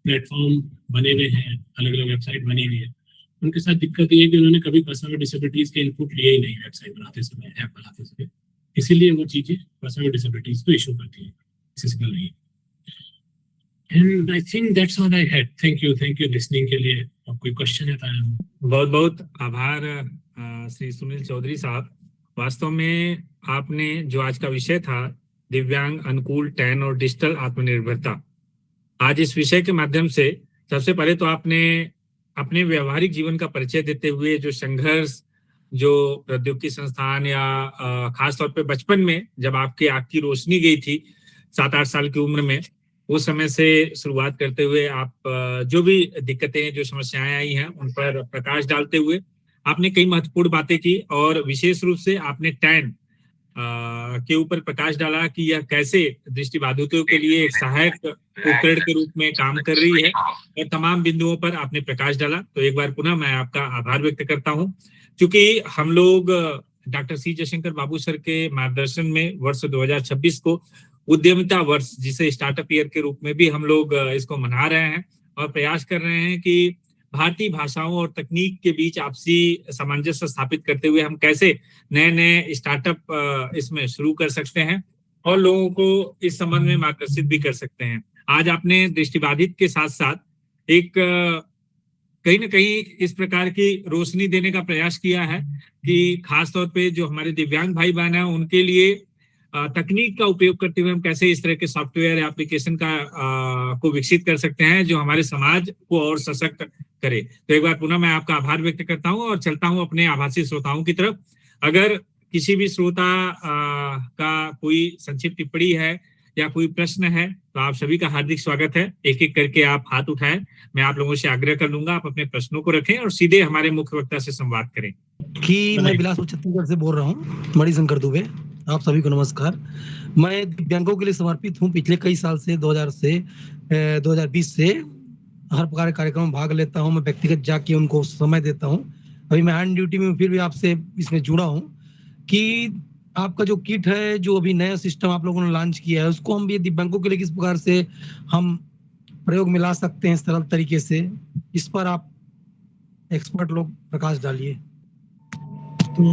Speaker 2: प्लेटफॉर्म बने हुए हैं, अलग अलग वेबसाइट बनी हुई है, उनके साथ दिक्कत ये है कि उन्होंने कभी पर्सन विद डिसेबिलिटीज के इनपुट लिए ही नहीं वेबसाइट बनाते समय, ऐप बनाते समय, इसीलिए वो चीज़ें पर्सन विद डिसेबिलिटीज को इशू करती है, एक्सेसिबल नहीं है। And I think that's all I had. Thank you listening के लिए। अब कोई क्वेश्चन है तो
Speaker 1: बहुत बहुत आभार श्री सुनील चौधरी साहब। वास्तव में आपने जो आज का विषय था दिव्यांग अनुकूल 10 और डिजिटल आत्मनिर्भरता, आज इस विषय के माध्यम से सबसे पहले तो आपने अपने व्यवहारिक जीवन का परिचय देते हुए जो संघर्ष जो प्रौद्योगिकी संस्थान या खासतौर पे बचपन में जब आपकी आँख की रोशनी गई थी 7-8 साल की उम्र में, उस समय से शुरुआत करते हुए आप जो भी दिक्कतें, जो समस्याएं आई हैं, उन पर प्रकाश डालते हुए आपने कई महत्वपूर्ण बातें की, और विशेष रूप से आपने 10 के ऊपर प्रकाश डाला कि यह कैसे दृष्टिबाधितों के लिए एक सहायक उपकरण के रूप में काम कर रही है, और तमाम बिंदुओं पर आपने प्रकाश डाला। तो एक बार पुनः मैं आपका आभार व्यक्त करता हूं, क्योंकि हम लोग डॉक्टर सी जयशंकर बाबू सर के मार्गदर्शन में वर्ष 2026 को उद्यमिता वर्ष, जिसे स्टार्टअप ईयर के रूप में भी हम लोग इसको मना रहे हैं और प्रयास कर रहे हैं कि भारतीय भाषाओं और तकनीक के बीच आपसी सामंजस्य स्थापित करते हुए हम कैसे नए नए स्टार्टअप इसमें शुरू कर सकते हैं और लोगों को इस संबंध में मार्गदर्शित भी कर सकते हैं। आज आपने दृष्टिबाधित के साथ साथ एक कहीं ना कहीं इस प्रकार की रोशनी देने का प्रयास किया है कि खासतौर पे जो हमारे दिव्यांग भाई बहन हैं उनके लिए तकनीक का उपयोग करते हुए हम कैसे इस तरह के सॉफ्टवेयर एप्लीकेशन को विकसित कर सकते हैं जो हमारे समाज को और सशक्त करे। तो एक बार पुनः मैं आपका आभार व्यक्त करता हूं और चलता हूं अपने आभासी श्रोताओं की तरफ। अगर किसी भी श्रोता का कोई संक्षिप्त टिप्पणी है या कोई प्रश्न है तो आप सभी का हार्दिक स्वागत है। एक एक करके आप हाथ उठाएं। मैं आप लोगों से आग्रह कर लूंगा आप अपने प्रश्नों को रखें और सीधे हमारे मुख्य वक्ता से संवाद करें।
Speaker 5: कि मैं बिलासपुर छत्तीसगढ़ से बोल रहा हूँ, मणिशंकर दुबे। आप सभी को नमस्कार। मैं दिव्यांगों के लिए समर्पित हूँ। पिछले कई साल से 2020 से हर प्रकार के कार्यक्रम में भाग लेता हूँ। मैं व्यक्तिगत जाके उनको समय देता हूँ। अभी मैं हैंड ड्यूटी में फिर भी आपसे इसमें जुड़ा हूँ कि आपका जो किट है, जो अभी नया सिस्टम आप लोगों ने लॉन्च किया है, उसको हम भी दिव्यांगों के लिए किस प्रकार से हम प्रयोग में ला सकते हैं सरल तरीके से, इस पर आप एक्सपर्ट लोग प्रकाश डालिए।
Speaker 2: तो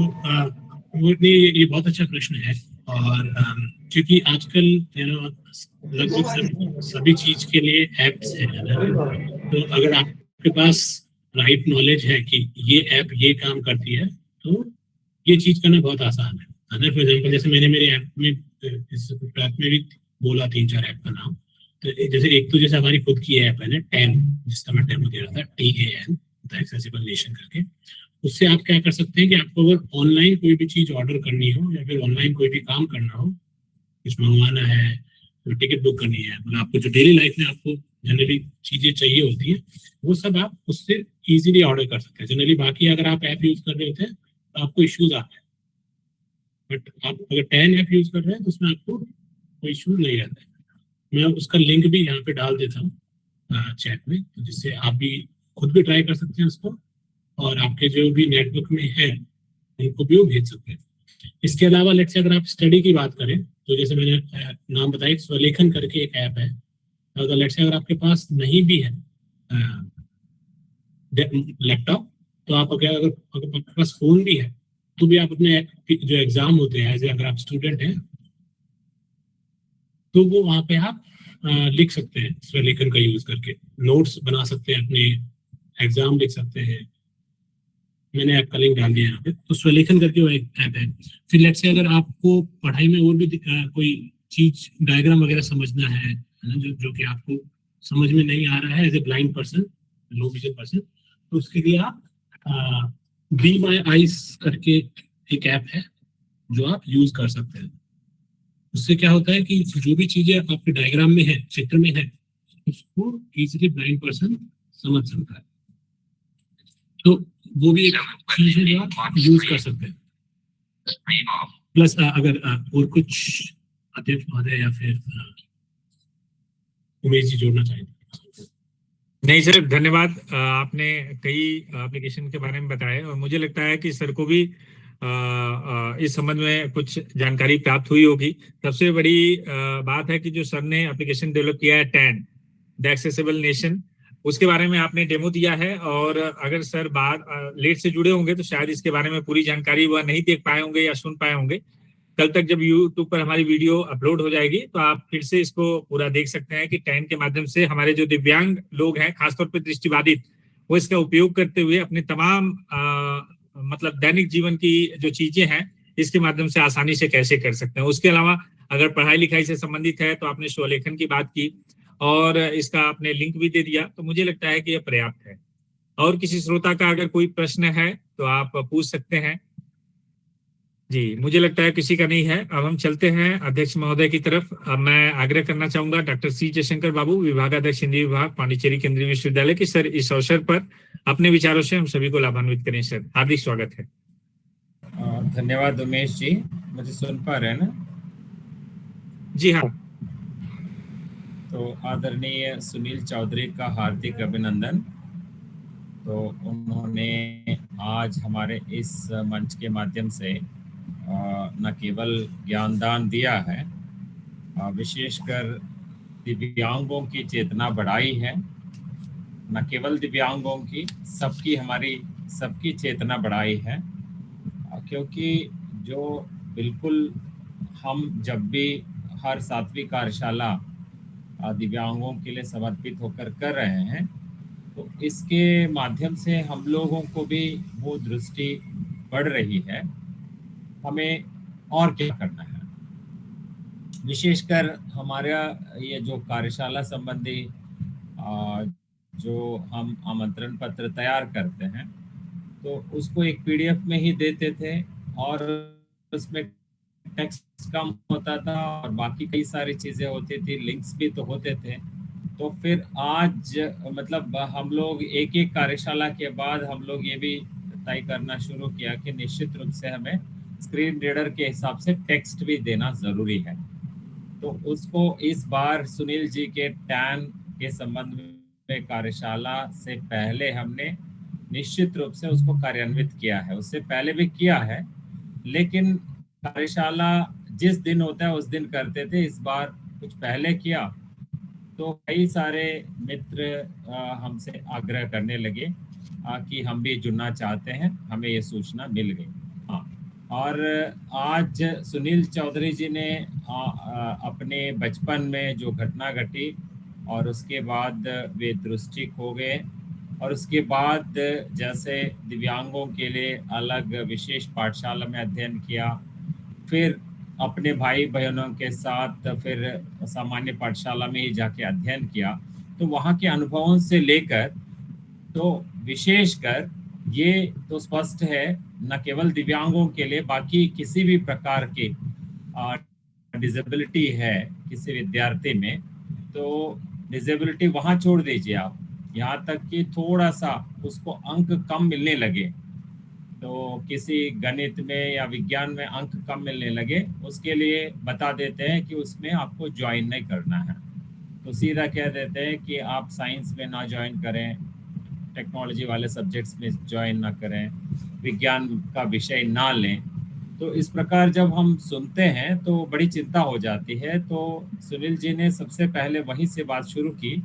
Speaker 2: ये बहुत अच्छा प्रश्न है और क्योंकि आजकल लगभग सभी चीज के लिए एप्स है ना, तो अगर आपके पास राइट नॉलेज है कि ये ऐप ये काम करती है तो ये चीज करना बहुत आसान है। फॉर एग्जाम्पल जैसे मैंने मेरे ऐप में इस ऐप में भी बोला 3-4 ऐप का नाम, तो जैसे एक तो जैसे हमारी खुद की ऐप है ना TAN, जिसका मैं डेमो दे रहा था, TAN, द एक्सेसिबल नेशन करके। उससे आप क्या कर सकते हैं कि आपको अगर ऑनलाइन कोई भी चीज ऑर्डर करनी हो या फिर ऑनलाइन कोई भी काम करना हो, कुछ मंगवाना है, तो टिकट बुक करनी है, मतलब आपको जो डेली लाइफ में आपको जनरली चीजें चाहिए होती है वो सब आप उससे इजीली ऑर्डर कर सकते हैं। जनरली बाकी अगर आप ऐप यूज कर रहे होते हैं तो आपको इश्यूज आते हैं, बट आप अगर TAN ऐप यूज कर रहे हैं तो उसमें आपको कोई इश्यूज नहीं आता है। मैं उसका लिंक भी यहाँ पे डाल देता हूँ चैट में, तो जिससे आप भी खुद भी ट्राई कर सकते हैं उसको और आपके जो भी नेटवर्क में है उनको भी वो भेज सकते हैं। इसके अलावा लेट्स से अगर आप स्टडी की बात करें तो जैसे मैंने नाम बताया, स्वलेखन करके एक ऐप है। अगर लेट्स से अगर आपके पास नहीं भी है लैपटॉप, तो आप अगर आपके पास फोन भी है तो भी आप अपने जो एग्जाम होते हैं, अगर आप स्टूडेंट हैं तो वो वहाँ पे आप लिख सकते हैं स्वलेखन का यूज करके, नोट्स बना सकते हैं, अपने एग्जाम लिख सकते हैं। मैंने ऐप का लिंक डाल दिया यहाँ पे। तो स्वलेखन करके वो एक ऐप है। फिर लेट्स से अगर आपको पढ़ाई में और भी कोई चीज डायग्राम वगैरह समझना है ना, जो कि आपको समझ में नहीं आ रहा है as a blind person, low vision person, तो उसके लिए आप बी माई आईज करके एक ऐप है जो आप यूज कर सकते हैं। उससे क्या होता है कि जो भी चीजें आपके डायग्राम में है, चित्र में है, उसको इजीली ब्लाइंड पर्सन समझ सकता है। तो वो भी एक चीज है जो आप यूज कर सकते हैं। प्लस अगर और कुछ अध्यक्ष महोदय या फिर उमेश जी जोड़ना चाहें।
Speaker 1: नहीं सर, धन्यवाद। आपने कई एप्लीकेशन के बारे में बताया और मुझे लगता है कि सर को भी इस संबंध में कुछ जानकारी प्राप्त हुई होगी। सबसे बड़ी बात है कि जो सर ने एप्लीकेशन डेवलप किया है TAN, द एक्सेसिबल नेशन, उसके बारे में आपने डेमो दिया है और अगर सर बाद लेट से जुड़े होंगे तो शायद इसके बारे में पूरी जानकारी वह नहीं देख पाए होंगे या सुन पाए होंगे। कल तक जब YouTube पर हमारी वीडियो अपलोड हो जाएगी तो आप फिर से इसको पूरा देख सकते हैं कि TAN के माध्यम से हमारे जो दिव्यांग लोग हैं, खासतौर पर दृष्टिबाधित, वो इसका उपयोग करते हुए अपने तमाम मतलब दैनिक जीवन की जो चीजें हैं इसके माध्यम से आसानी से कैसे कर सकते हैं। उसके अलावा अगर पढ़ाई लिखाई से संबंधित है तो आपने स्वलेखन की बात की और इसका आपने लिंक भी दे दिया, तो मुझे लगता है कि यह पर्याप्त है। और किसी श्रोता का अगर कोई प्रश्न है तो आप पूछ सकते हैं। जी, मुझे लगता है किसी का नहीं है। अब हम चलते हैं अध्यक्ष महोदय की तरफ। अब मैं आग्रह करना चाहूंगा डॉक्टर C जयशंकर बाबू, विभागाध्यक्ष हिंदी विभाग, पांडिचेरी केंद्रीय विश्वविद्यालय, की सर इस अवसर पर अपने विचारों से हम सभी को लाभान्वित करें। सर, हार्दिक स्वागत है।
Speaker 6: धन्यवाद उमेश जी। मुझे सुन पा रहे हैं ना?
Speaker 1: जी हाँ।
Speaker 6: तो आदरणीय सुनील चौधरी का हार्दिक अभिनंदन। तो उन्होंने आज हमारे इस मंच के माध्यम से न केवल ज्ञानदान दिया है, विशेषकर दिव्यांगों की चेतना बढ़ाई है। न केवल दिव्यांगों की, सबकी चेतना बढ़ाई है, क्योंकि जो बिल्कुल हम जब भी हर 7वीं कार्यशाला दिव्यांगों के लिए समर्पित होकर कर रहे हैं, तो इसके माध्यम से हम लोगों को भी वो दृष्टि बढ़ रही है हमें और क्या करना है। विशेषकर हमारा ये जो कार्यशाला संबंधी जो हम आमंत्रण पत्र तैयार करते हैं, तो उसको एक पीडीएफ में ही देते थे और उसमें टेक्स्ट कम होता था और बाकी कई सारी चीज़ें होती थी, लिंक्स भी तो होते थे। तो फिर आज मतलब हम लोग एक एक कार्यशाला के बाद हम लोग ये भी तय करना शुरू किया कि निश्चित रूप से हमें स्क्रीन रीडर के हिसाब से टेक्स्ट भी देना ज़रूरी है। तो उसको इस बार सुनील जी के टैन के संबंध में कार्यशाला से पहले हमने निश्चित रूप से उसको कार्यान्वित किया है। उससे पहले भी किया है, लेकिन कार्यशाला जिस दिन होता है उस दिन करते थे। इस बार कुछ पहले किया तो कई सारे मित्र हमसे आग्रह करने लगे कि हम भी जुड़ना चाहते हैं, हमें ये सूचना मिल गई। हाँ, और आज सुनील चौधरी जी ने अपने बचपन में जो घटना घटी और उसके बाद वे दृष्टि खो गए और उसके बाद जैसे दिव्यांगों के लिए अलग विशेष पाठशाला में अध्ययन किया, फिर अपने भाई बहनों के साथ फिर सामान्य पाठशाला में ही जाके अध्ययन किया, तो वहाँ के अनुभवों से लेकर तो विशेषकर ये तो स्पष्ट है न केवल दिव्यांगों के लिए, बाकी किसी भी प्रकार की डिसेबिलिटी है किसी विद्यार्थी में, तो डिसेबिलिटी वहाँ छोड़ दीजिए आप, यहाँ तक कि थोड़ा सा उसको अंक कम मिलने लगे, तो किसी गणित में या विज्ञान में अंक कम मिलने लगे, उसके लिए बता देते हैं कि उसमें आपको ज्वाइन नहीं करना है। तो सीधा कह देते हैं कि आप साइंस में ना ज्वाइन करें, टेक्नोलॉजी वाले सब्जेक्ट्स में ज्वाइन ना करें, विज्ञान का विषय ना लें। तो इस प्रकार जब हम सुनते हैं तो बड़ी चिंता हो जाती है। तो सुनील जी ने सबसे पहले वहीं से बात शुरू की,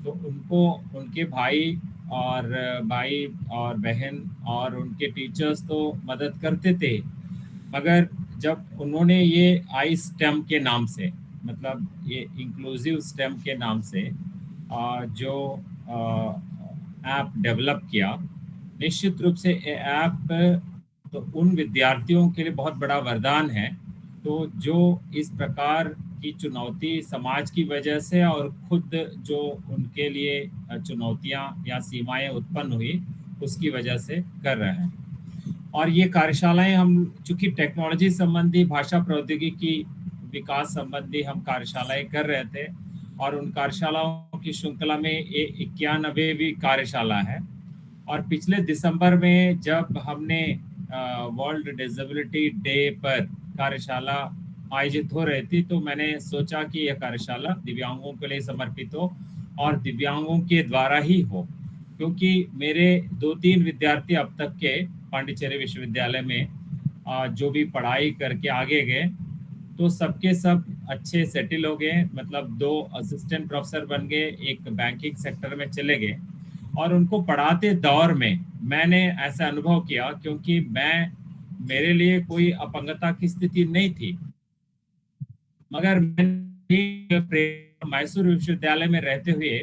Speaker 6: तो उनको उनके भाई और बहन और उनके टीचर्स तो मदद करते थे, मगर जब उन्होंने ये आई स्टेम के नाम से, मतलब ये इंक्लूसिव स्टेम के नाम से जो ऐप डेवलप किया, निश्चित रूप से ये ऐप तो उन विद्यार्थियों के लिए बहुत बड़ा वरदान है, तो जो इस प्रकार की चुनौती समाज की वजह से और खुद जो उनके लिए चुनौतियां या सीमाएं उत्पन्न हुई उसकी वजह से कर रहे हैं। और ये कार्यशालाएं हम चूंकि टेक्नोलॉजी संबंधी, भाषा प्रौद्योगिकी विकास संबंधी हम कार्यशालाएं कर रहे थे, और उन कार्यशालाओं की श्रृंखला में ये 91वीं कार्यशाला है। और पिछले दिसंबर में जब हमने वर्ल्ड डिसेबिलिटी डे पर कार्यशाला आयोजित हो रही थी, तो मैंने सोचा कि यह कार्यशाला दिव्यांगों के लिए समर्पित हो और दिव्यांगों के द्वारा ही हो, क्योंकि मेरे 2-3 विद्यार्थी अब तक के पांडिचेरी विश्वविद्यालय में जो भी पढ़ाई करके आगे गए, तो सबके सब अच्छे सेटल हो गए, मतलब 2 असिस्टेंट प्रोफेसर बन गए, एक बैंकिंग सेक्टर में चले गए। और उनको पढ़ाते दौर में मैंने ऐसा अनुभव किया, क्योंकि मेरे लिए कोई अपंगता की स्थिति नहीं थी, मगर मैसूर विश्वविद्यालय में रहते हुए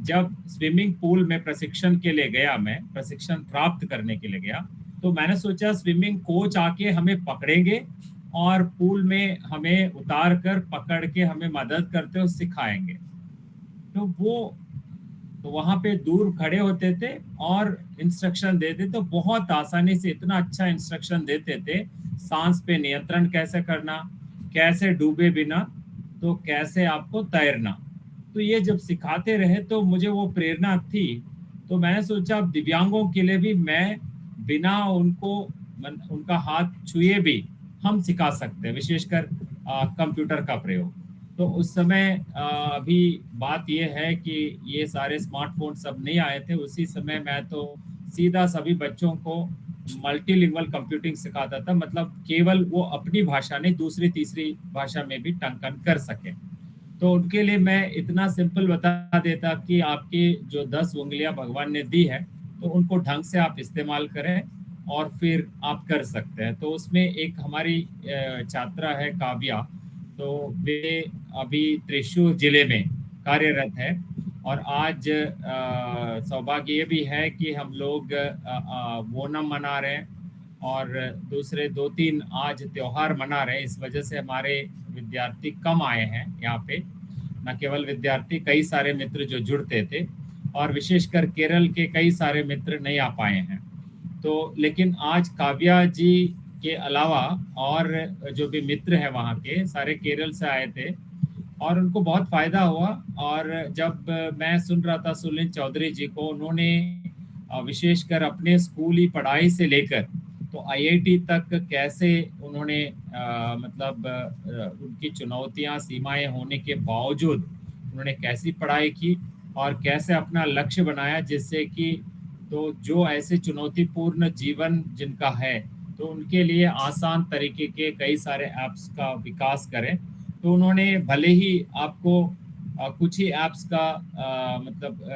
Speaker 6: जब स्विमिंग पूल में प्रशिक्षण के लिए गया, मैं प्रशिक्षण प्राप्त करने के लिए गया, तो मैंने सोचा स्विमिंग कोच आके हमें पकड़ेंगे और पूल में हमें उतार कर पकड़ के हमें मदद करते हुए सिखाएंगे। तो वो तो वहाँ पे दूर खड़े होते थे और इंस्ट्रक्शन देते, तो बहुत आसानी से इतना अच्छा इंस्ट्रक्शन देते थे, सांस पे नियंत्रण कैसे करना, कैसे डूबे बिना, तो कैसे आपको तैरना। तो ये जब सिखाते रहे तो मुझे वो प्रेरणा थी, तो मैंने सोचा अब दिव्यांगों के लिए भी मैं बिना उनका हाथ छुए भी हम सिखा सकते हैं, विशेषकर कंप्यूटर का प्रयोग। तो उस समय अभी बात ये है कि ये सारे स्मार्टफोन सब नहीं आए थे, उसी समय मैं तो सीधा सभी बच्चों को मल्टीलिंगुअल कंप्यूटिंग सिखाता था, मतलब केवल वो अपनी भाषा नहीं दूसरी तीसरी भाषा में भी टंकन कर सके। तो उनके लिए मैं इतना सिंपल बता देता कि आपकी जो 10 उंगलियां भगवान ने दी है तो उनको ढंग से आप इस्तेमाल करें और फिर आप कर सकते हैं। तो उसमें एक हमारी छात्रा है काव्या, तो वे अभी त्रिशूर जिले में कार्यरत है और आज सौभाग्य ये भी है कि हम लोग ओणम मना रहे हैं और दूसरे 2-3 आज त्योहार मना रहे हैं। इस वजह से हमारे विद्यार्थी कम आए हैं यहाँ पे, न केवल विद्यार्थी, कई सारे मित्र जो जुड़ते थे और विशेषकर केरल के कई सारे मित्र नहीं आ पाए हैं। तो लेकिन आज काव्या जी के अलावा और जो भी मित्र हैं वहाँ के सारे केरल से आए थे और उनको बहुत फायदा हुआ। और जब मैं सुन रहा था सुनील चौधरी जी को, उन्होंने विशेषकर अपने स्कूली पढ़ाई से लेकर तो आईआईटी तक कैसे उन्होंने उनकी चुनौतियां सीमाएं होने के बावजूद उन्होंने कैसी पढ़ाई की और कैसे अपना लक्ष्य बनाया, जिससे कि तो जो ऐसे चुनौतीपूर्ण जीवन जिनका है तो उनके लिए आसान तरीके के कई सारे ऐप्स का विकास करें। तो उन्होंने भले ही आपको कुछ ही ऐप्स का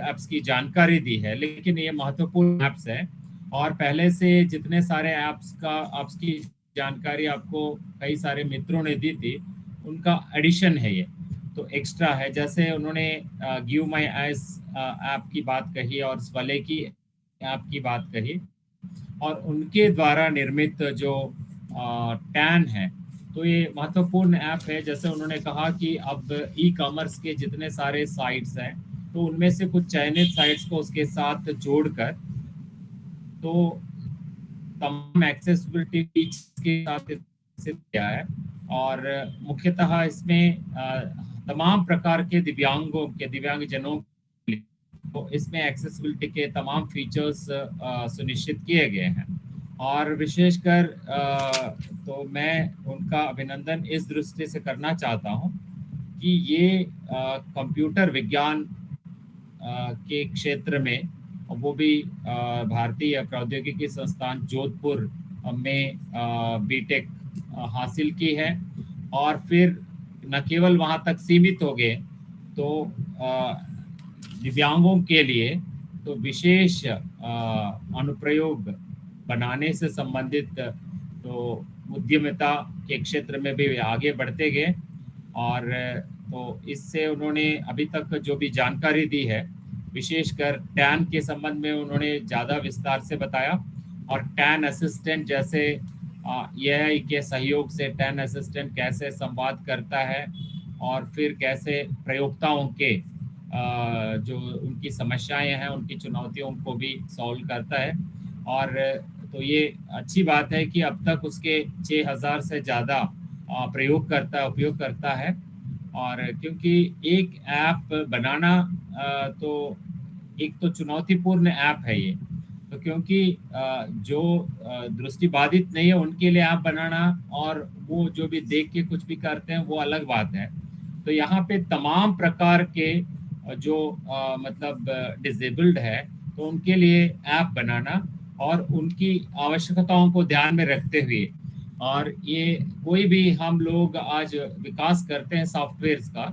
Speaker 6: ऐप्स की जानकारी दी है, लेकिन ये महत्वपूर्ण ऐप्स है और पहले से जितने सारे ऐप्स की जानकारी आपको कई सारे मित्रों ने दी थी उनका एडिशन है ये, तो एक्स्ट्रा है। जैसे उन्होंने गिव माई आइज ऐप की बात कही और स्वले की ऐप की बात कही और उनके द्वारा निर्मित जो टैन है तो ये महत्वपूर्ण ऐप है। जैसे उन्होंने कहा कि अब ई कॉमर्स के जितने सारे साइट्स हैं तो उनमें से कुछ चयनित साइट्स को उसके साथ जोड़कर तो तमाम एक्सेसिबिलिटी के साथ किया है और मुख्यतः इसमें तमाम प्रकार के दिव्यांगजनों तो इसमें एक्सेसिबिलिटी के तमाम फीचर्स सुनिश्चित किए गए हैं। और विशेषकर तो मैं उनका अभिनंदन इस दृष्टि से करना चाहता हूं कि ये कंप्यूटर विज्ञान के क्षेत्र में, वो भी भारतीय प्रौद्योगिकी संस्थान जोधपुर में बीटेक हासिल की है और फिर न केवल वहां तक सीमित हो गए तो दिव्यांगों के लिए तो विशेष अनुप्रयोग बनाने से संबंधित तो उद्यमिता के क्षेत्र में भी आगे बढ़ते गए। और तो इससे उन्होंने अभी तक जो भी जानकारी दी है विशेषकर टैन के संबंध में उन्होंने ज़्यादा विस्तार से बताया और टैन असिस्टेंट जैसे AI के सहयोग से टैन असिस्टेंट कैसे संवाद करता है और फिर कैसे प्रयोक्ताओं के जो उनकी समस्याएं हैं उनकी चुनौतियों को भी सॉल्व करता है। और तो ये अच्छी बात है कि अब तक उसके 6000 से ज़्यादा उपयोग करता है। और क्योंकि एक ऐप बनाना तो एक तो चुनौतीपूर्ण ऐप है ये, तो क्योंकि जो दृष्टिबाधित नहीं है उनके लिए ऐप बनाना और वो जो भी देख के कुछ भी करते हैं वो अलग बात है। तो यहाँ पे तमाम प्रकार के जो डिसेबल्ड है तो उनके लिए ऐप बनाना और उनकी आवश्यकताओं को ध्यान में रखते हुए, और ये कोई भी हम लोग आज विकास करते हैं सॉफ्टवेयर्स का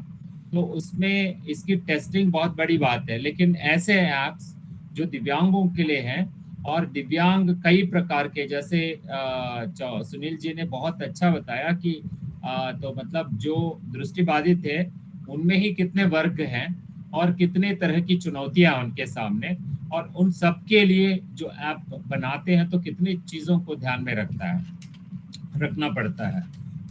Speaker 6: तो उसमें इसकी टेस्टिंग बहुत बड़ी बात है। लेकिन ऐसे ऐप्स जो दिव्यांगों के लिए हैं और दिव्यांग कई प्रकार के, जैसे सुनील जी ने बहुत अच्छा बताया कि तो जो दृष्टिबाधित है उनमें ही कितने वर्ग हैं और कितने तरह की चुनौतियां उनके सामने, और उन सब के लिए जो ऐप बनाते हैं तो कितनी चीज़ों को ध्यान में रखना पड़ता है।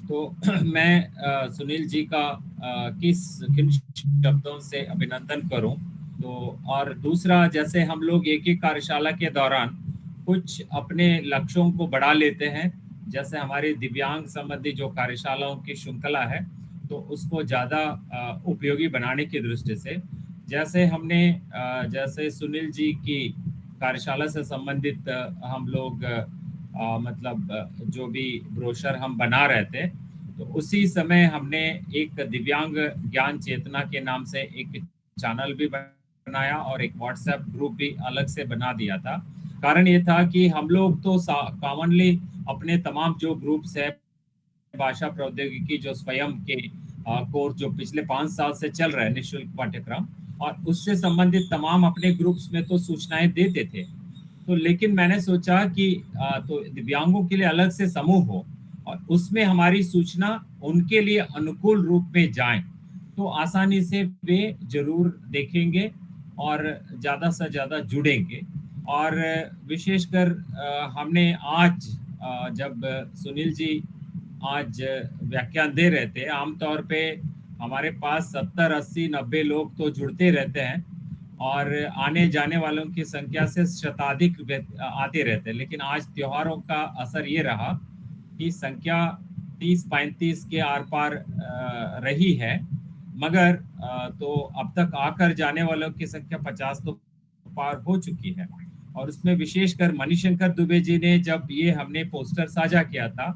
Speaker 6: तो मैं सुनील जी का किन शब्दों से अभिनंदन करूं। तो और दूसरा, जैसे हम लोग एक ही कार्यशाला के दौरान कुछ अपने लक्ष्यों को बढ़ा लेते हैं, जैसे हमारी दिव्यांग संबंधी जो कार्यशालाओं की श्रृंखला है तो उसको ज़्यादा उपयोगी बनाने की दृष्टि से, जैसे हमने जैसे सुनील जी की कार्यशाला से संबंधित हम लोग जो भी ब्रोशर हम बना रहे थे तो उसी समय हमने एक दिव्यांग ज्ञान चेतना के नाम से एक चैनल भी बनाया और एक व्हाट्सएप ग्रुप भी अलग से बना दिया था। कारण ये था कि हम लोग तो कॉमनली अपने तमाम जो ग्रुप्स है भाषा प्रौद्योगिकी जो स्वयं के कोर्स जो पिछले 5 साल से चल रहा है, निःशुल्क पाठ्यक्रम, और उससे संबंधित तमाम अपने ग्रुप्स में तो सूचनाएं देते थे। तो लेकिन मैंने सोचा कि तो दिव्यांगों के लिए अलग से समूह हो और उसमें हमारी सूचना उनके लिए अनुकूल रूप में जाए, तो आसानी से वे जरूर देखेंगे और ज़्यादा से ज़्यादा जुड़ेंगे। और विशेषकर हमने आज जब सुनील जी आज व्याख्यान दे रहे थे, आमतौर पे हमारे पास 70, 80, 90 लोग तो जुड़ते रहते हैं और आने जाने वालों की संख्या से शताधिक आते रहते हैं, लेकिन आज त्योहारों का असर ये रहा कि संख्या 30-35 के आर पार रही है, मगर तो अब तक आकर जाने वालों की संख्या 50 तो पार हो चुकी है। और उसमें विशेषकर मणिशंकर दुबे जी ने जब ये हमने पोस्टर साझा किया था,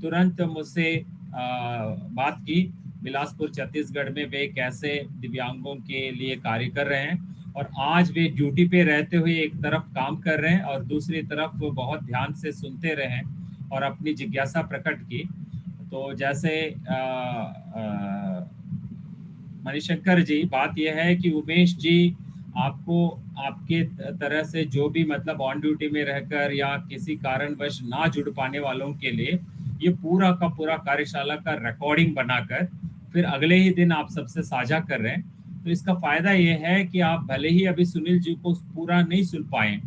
Speaker 6: तुरंत मुझसे बात की बिलासपुर छत्तीसगढ़ में वे कैसे दिव्यांगों के लिए कार्य कर रहे हैं, और आज वे ड्यूटी पे रहते हुए एक तरफ काम कर रहे हैं और दूसरी तरफ बहुत ध्यान से सुनते रहे हैं और अपनी जिज्ञासा प्रकट की। तो जैसे मणिशंकर जी, बात यह है कि उमेश जी आपको आपके तरह से जो भी मतलब ऑन ड्यूटी में रहकर या किसी कारणवश ना जुड़ पाने वालों के लिए ये पूरा का पूरा कार्यशाला का रिकॉर्डिंग बनाकर फिर अगले ही दिन आप सबसे साझा कर रहे हैं। तो इसका फायदा ये है कि आप भले ही अभी सुनील जी को पूरा नहीं सुन पाए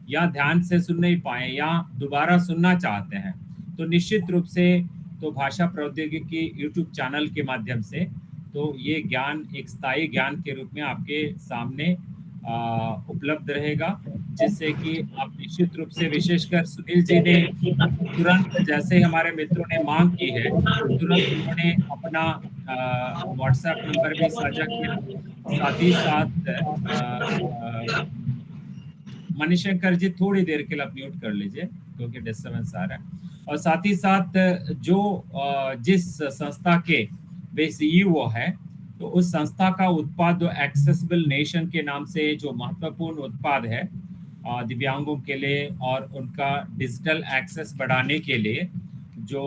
Speaker 6: या ध्यान से सुन नहीं पाए या दोबारा सुनना चाहते हैं, तो निश्चित रूप से तो भाषा प्रौद्योगिकी यूट्यूब चैनल के माध्यम से तो ये ज्ञान एक स्थायी ज्ञान के रूप में आपके सामने उपलब्ध रहेगा, जिससे कि आप निश्चित रूप से, विशेषकर सुनील जी ने तुरंत जैसे हमारे मित्रों ने मांग की है, तुरंत उन्होंने अपना व्हाट्सएप नंबर भी साझा किया। साथ ही साथ मणिशंकर जी थोड़ी देर के लिए आप म्यूट कर लीजिए क्योंकि डिस्टर्बेंस आ रहा है। और साथ ही साथ जो जिस संस्था के वे सीईओ है, तो उस संस्था का उत्पाद जो एक्सेसिबल नेशन के नाम से जो महत्वपूर्ण उत्पाद है दिव्यांगों के लिए और उनका डिजिटल एक्सेस बढ़ाने के लिए जो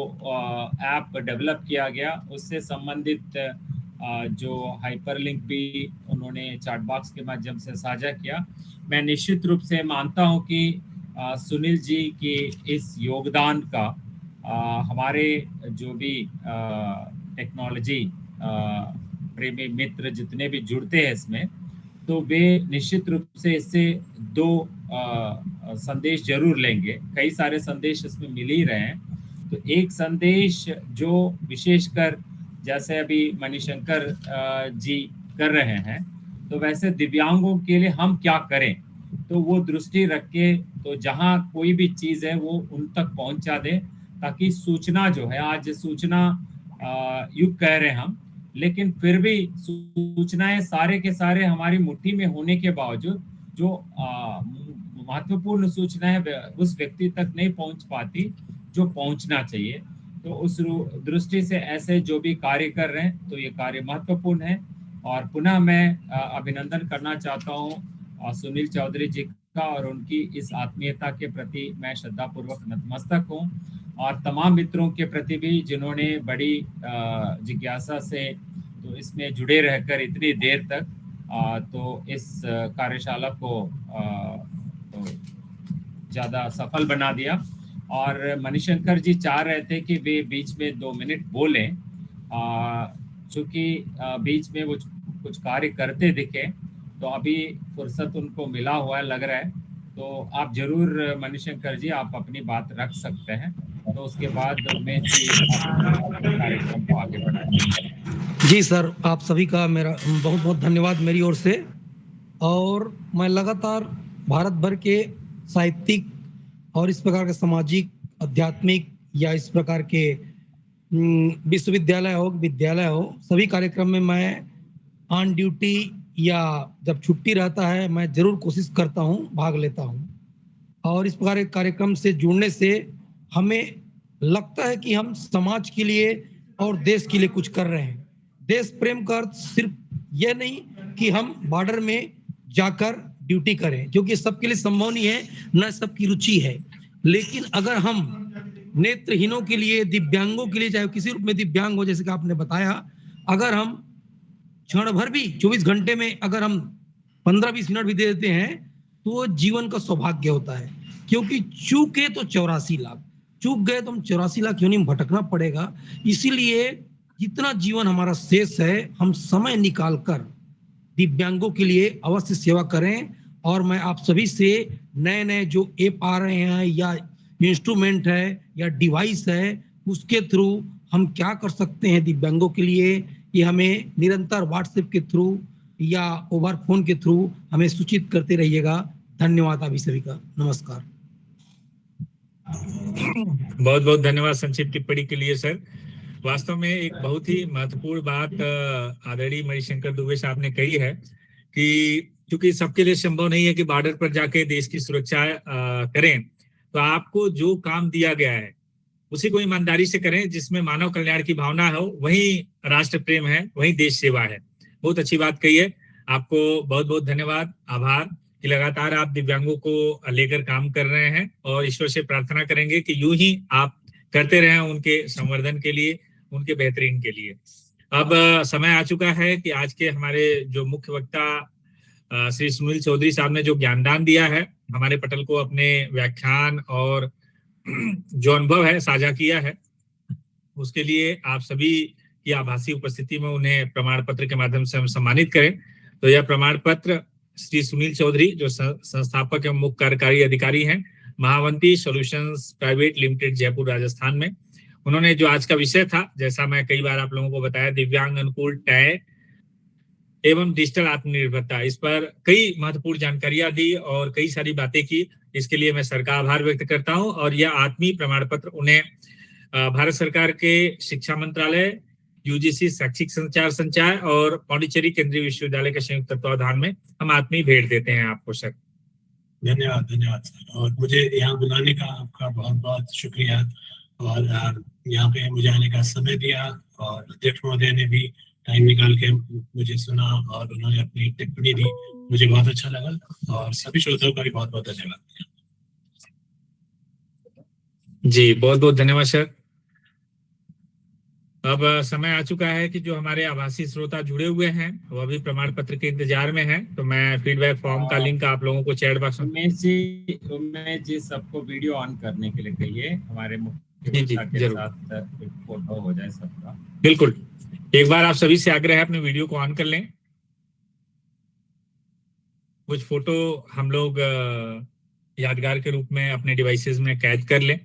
Speaker 6: ऐप डेवलप किया गया, उससे संबंधित जो हाइपरलिंक भी उन्होंने चैट बॉक्स के माध्यम से साझा किया। मैं निश्चित रूप से मानता हूं कि सुनील जी के इस योगदान का हमारे जो भी टेक्नोलॉजी प्रेमी मित्र जितने भी जुड़ते हैं इसमें, तो वे निश्चित रूप से इससे दो संदेश जरूर लेंगे। कई सारे संदेश इसमें मिल ही रहे हैं। तो एक संदेश जो विशेषकर जैसे अभी मणिशंकर जी कर रहे हैं, तो वैसे दिव्यांगों के लिए हम क्या करें, तो वो दृष्टि रख के तो जहाँ कोई भी चीज़ है वो उन तक पहुँचा दे, ताकि सूचना जो है, आज सूचना युग कह रहे हैं हम, लेकिन फिर भी सूचनाएं सारे के सारे हमारी मुट्ठी में होने के बावजूद जो महत्वपूर्ण सूचनाएं उस व्यक्ति तक नहीं पहुंच पाती जो पहुंचना चाहिए। तो उस दृष्टि से ऐसे जो भी कार्य कर रहे हैं, तो ये कार्य महत्वपूर्ण है। और पुनः मैं अभिनंदन करना चाहता हूँ सुनील चौधरी जी का, और उनकी इस आत्मीयता के प्रति मैं श्रद्धापूर्वक नतमस्तक हूँ, और तमाम मित्रों के प्रति भी जिन्होंने बड़ी जिज्ञासा से तो इसमें जुड़े रहकर इतनी देर तक तो इस कार्यशाला को तो ज़्यादा सफल बना दिया। और मणिशंकर जी चाह रहे थे कि वे बीच में 2 मिनट बोलें, चूँकि बीच में वो कुछ कार्य करते दिखे, तो अभी फुर्सत उनको मिला हुआ है लग रहा है। तो आप जरूर मणिशंकर जी आप अपनी बात रख सकते हैं, तो उसके बाद मैं कार्यक्रम को आगे बढ़ाएंगे।
Speaker 5: जी सर, आप सभी का मेरा बहुत बहुत धन्यवाद मेरी ओर से। और मैं लगातार भारत भर के साहित्यिक और इस प्रकार के सामाजिक, आध्यात्मिक या इस प्रकार के विश्वविद्यालय हो, विद्यालय हो, सभी कार्यक्रम में मैं ऑन ड्यूटी या जब छुट्टी रहता है मैं जरूर कोशिश करता हूँ, भाग लेता हूँ। और इस प्रकार के कार्यक्रम से जुड़ने से हमें लगता है कि हम समाज के लिए और देश के लिए कुछ कर रहे हैं। देश प्रेम का अर्थ सिर्फ यह नहीं कि हम बॉर्डर में जाकर ड्यूटी करें, जो कि सबके लिए संभव नहीं है, न सबकी रुचि है। लेकिन अगर हम नेत्रहीनों के लिए, दिव्यांगों के लिए, चाहे किसी रूप में दिव्यांग हो, जैसे कि आपने बताया, अगर हम क्षण भर भी 24 घंटे में अगर हम 15-20 मिनट भी दे देते हैं तो वो जीवन का सौभाग्य होता है, क्योंकि चूके तो 84 लाख, चूक गए तो हम 84 लाख क्यों नहीं भटकना पड़ेगा। इसीलिए जितना जीवन हमारा शेष है हम समय निकाल कर दिव्यांगों के लिए अवश्य सेवा करें। और मैं आप सभी से नए नए जो ऐप आ रहे हैं या इंस्ट्रूमेंट है या डिवाइस है उसके थ्रू हम क्या कर सकते हैं दिव्यांगों के लिए, ये हमें निरंतर व्हाट्सएप के थ्रू या ओवर फोन के थ्रू हमें सूचित करते रहिएगा। धन्यवाद आप सभी का, नमस्कार।
Speaker 1: बहुत बहुत धन्यवाद संक्षिप्त टिप्पणी के लिए सर। वास्तव में एक बहुत ही महत्वपूर्ण बात आदरणीय मणिशंकर दुबे साहब ने कही है कि क्योंकि सबके लिए संभव नहीं है कि बॉर्डर पर जाके देश की सुरक्षा करें, तो आपको जो काम दिया गया है उसी को ईमानदारी से करें, जिसमें मानव कल्याण की भावना हो, वही राष्ट्र प्रेम है, वही देश सेवा है। बहुत अच्छी बात कही है। आपको बहुत बहुत धन्यवाद, आभार कि लगातार आप दिव्यांगों को लेकर काम कर रहे हैं और ईश्वर से प्रार्थना करेंगे कि यूं ही आप करते रहें उनके संवर्धन के लिए, उनके बेहतरीन के लिए। अब समय आ चुका है कि आज के हमारे जो मुख्य वक्ता श्री सुनील चौधरी साहब ने जो ज्ञानदान दिया है, हमारे पटल को अपने व्याख्यान और जो अनुभव है साझा किया है, उसके लिए आप सभी की आभासी उपस्थिति में उन्हें प्रमाण पत्र के माध्यम से हम सम्मानित करें। तो यह प्रमाण पत्र श्री सुनील चौधरी जो संस्थापक एवं मुख्य कार्यकारी अधिकारी हैं Mahavanti solutions private limited Jaipur Rajasthan में, उन्होंने जो आज का विषय था, जैसा मैं कई बार आप लोगों को बताया, दिव्यांग अनुकूल टैग एवं डिजिटल आत्मनिर्भरता, इस पर कई महत्वपूर्ण जानकारियां दी और कई सारी बातें की। इसके लिए मैं सर का आभार व्यक्त करता हूं। और यह आत्मीय प्रमाण पत्र उन्हें भारत सरकार के शिक्षा मंत्रालय, यूजीसी शैक्षिक संचार संचार और पांडिचेरी केंद्रीय विश्वविद्यालय के संयुक्त तत्वाधान में हम आत्मीय भेंट देते हैं आपको सर।
Speaker 2: धन्यवाद धन्यवाद सर, और मुझे यहाँ बुलाने का आपका बहुत बहुत शुक्रिया, और यहाँ पे मुझे आने का समय दिया, और अध्यक्ष महोदय ने भी टाइम निकाल के मुझे सुना और उन्होंने अपनी टिप्पणी दी, मुझे बहुत अच्छा लगा, और सभी श्रोताओं का भी बहुत बहुत धन्यवाद।
Speaker 1: जी बहुत बहुत धन्यवाद सर। अब समय आ चुका है कि जो हमारे आभासी श्रोता जुड़े हुए हैं वो अभी प्रमाण पत्र के इंतजार में हैं, तो मैं फीडबैक फॉर्म का लिंक आप लोगों को चैट बॉक्स
Speaker 6: में जी सबको वीडियो ऑन करने के लिए कहिए, हमारे मुख्य वक्ता के साथ एक फोटो हो जाए सबका।
Speaker 1: बिल्कुल, एक बार आप सभी से आग्रह है अपने वीडियो को ऑन कर लें। कुछ फोटो हम लोग यादगार के रूप में अपने डिवाइसेस में कैद कर लें।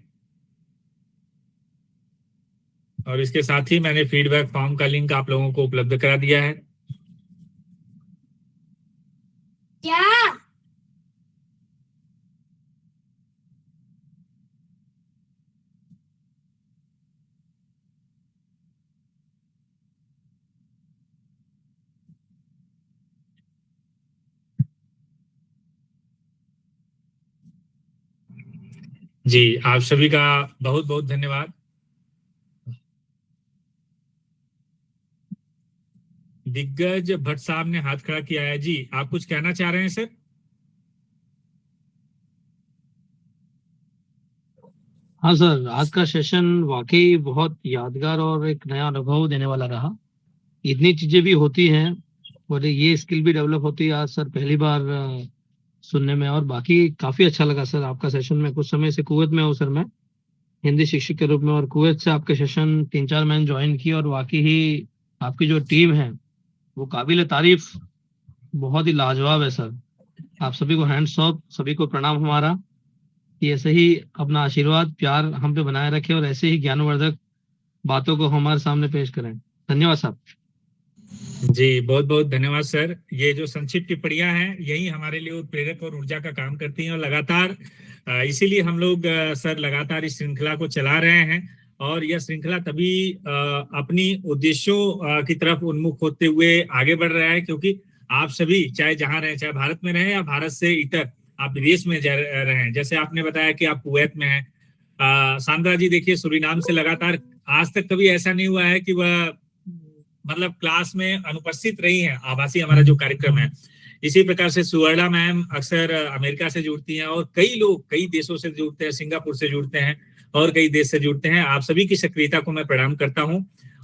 Speaker 1: और इसके साथ ही मैंने फीडबैक फॉर्म का लिंक आप लोगों को उपलब्ध करा दिया है।
Speaker 7: क्या?
Speaker 1: जी आप सभी का बहुत बहुत धन्यवाद। दिग्गज भट्ट साहब ने हाथ खड़ा किया है। जी आप कुछ कहना चाह रहे हैं सर?
Speaker 5: हाँ सर, आज का सेशन वाकई बहुत यादगार और एक नया अनुभव देने वाला रहा। इतनी चीजें भी होती हैं और ये स्किल भी डेवलप होती है, आज सर पहली बार सुनने में। और बाकी काफी अच्छा लगा सर आपका सेशन। में कुछ समय से कुवैत में हूँ सर, मैं हिंदी शिक्षक के रूप में, और कुवैत से आपके सेशन 3-4 मैंने ज्वाइन किया, और वाकई ही आपकी जो टीम है वो काबिल तारीफ, बहुत ही लाजवाब है सर। आप सभी को हैंड्स ऑफ, सभी को प्रणाम हमारा, कि ऐसे ही अपना आशीर्वाद प्यार हम पे बनाए रखे और ऐसे ही ज्ञानवर्धक बातों को हमारे सामने पेश करें। धन्यवाद साहब।
Speaker 1: जी बहुत बहुत धन्यवाद सर। ये जो संक्षिप्त टिप्पणियां हैं यही हमारे लिए उत्प्रेरक और ऊर्जा का काम करती हैं, और लगातार इसीलिए हम लोग सर लगातार इस श्रृंखला को चला रहे हैं। और यह श्रृंखला तभी अपनी उद्देश्यों की तरफ उन्मुख होते हुए आगे बढ़ रहा है, क्योंकि आप सभी चाहे जहां रहें, चाहे भारत में रहें या भारत से इतर आप विदेश में रहें। जैसे आपने बताया कि आप कुवैत में हैं, सांद्रा जी देखिए सूरीनाम से लगातार, आज तक कभी ऐसा नहीं हुआ है कि वह मतलब क्लास में अनुपस्थित रही हैं। आभासी हमारा जो कार्यक्रम है, इसी प्रकार से सुवर्णा मैम अक्सर अमेरिका से जुड़ती हैं, और कई लोग कई देशों से जुड़ते हैं, सिंगापुर से जुड़ते हैं और कई देश से जुड़ते हैं। आप सभी की सक्रियता को मैं प्रणाम करता हूं,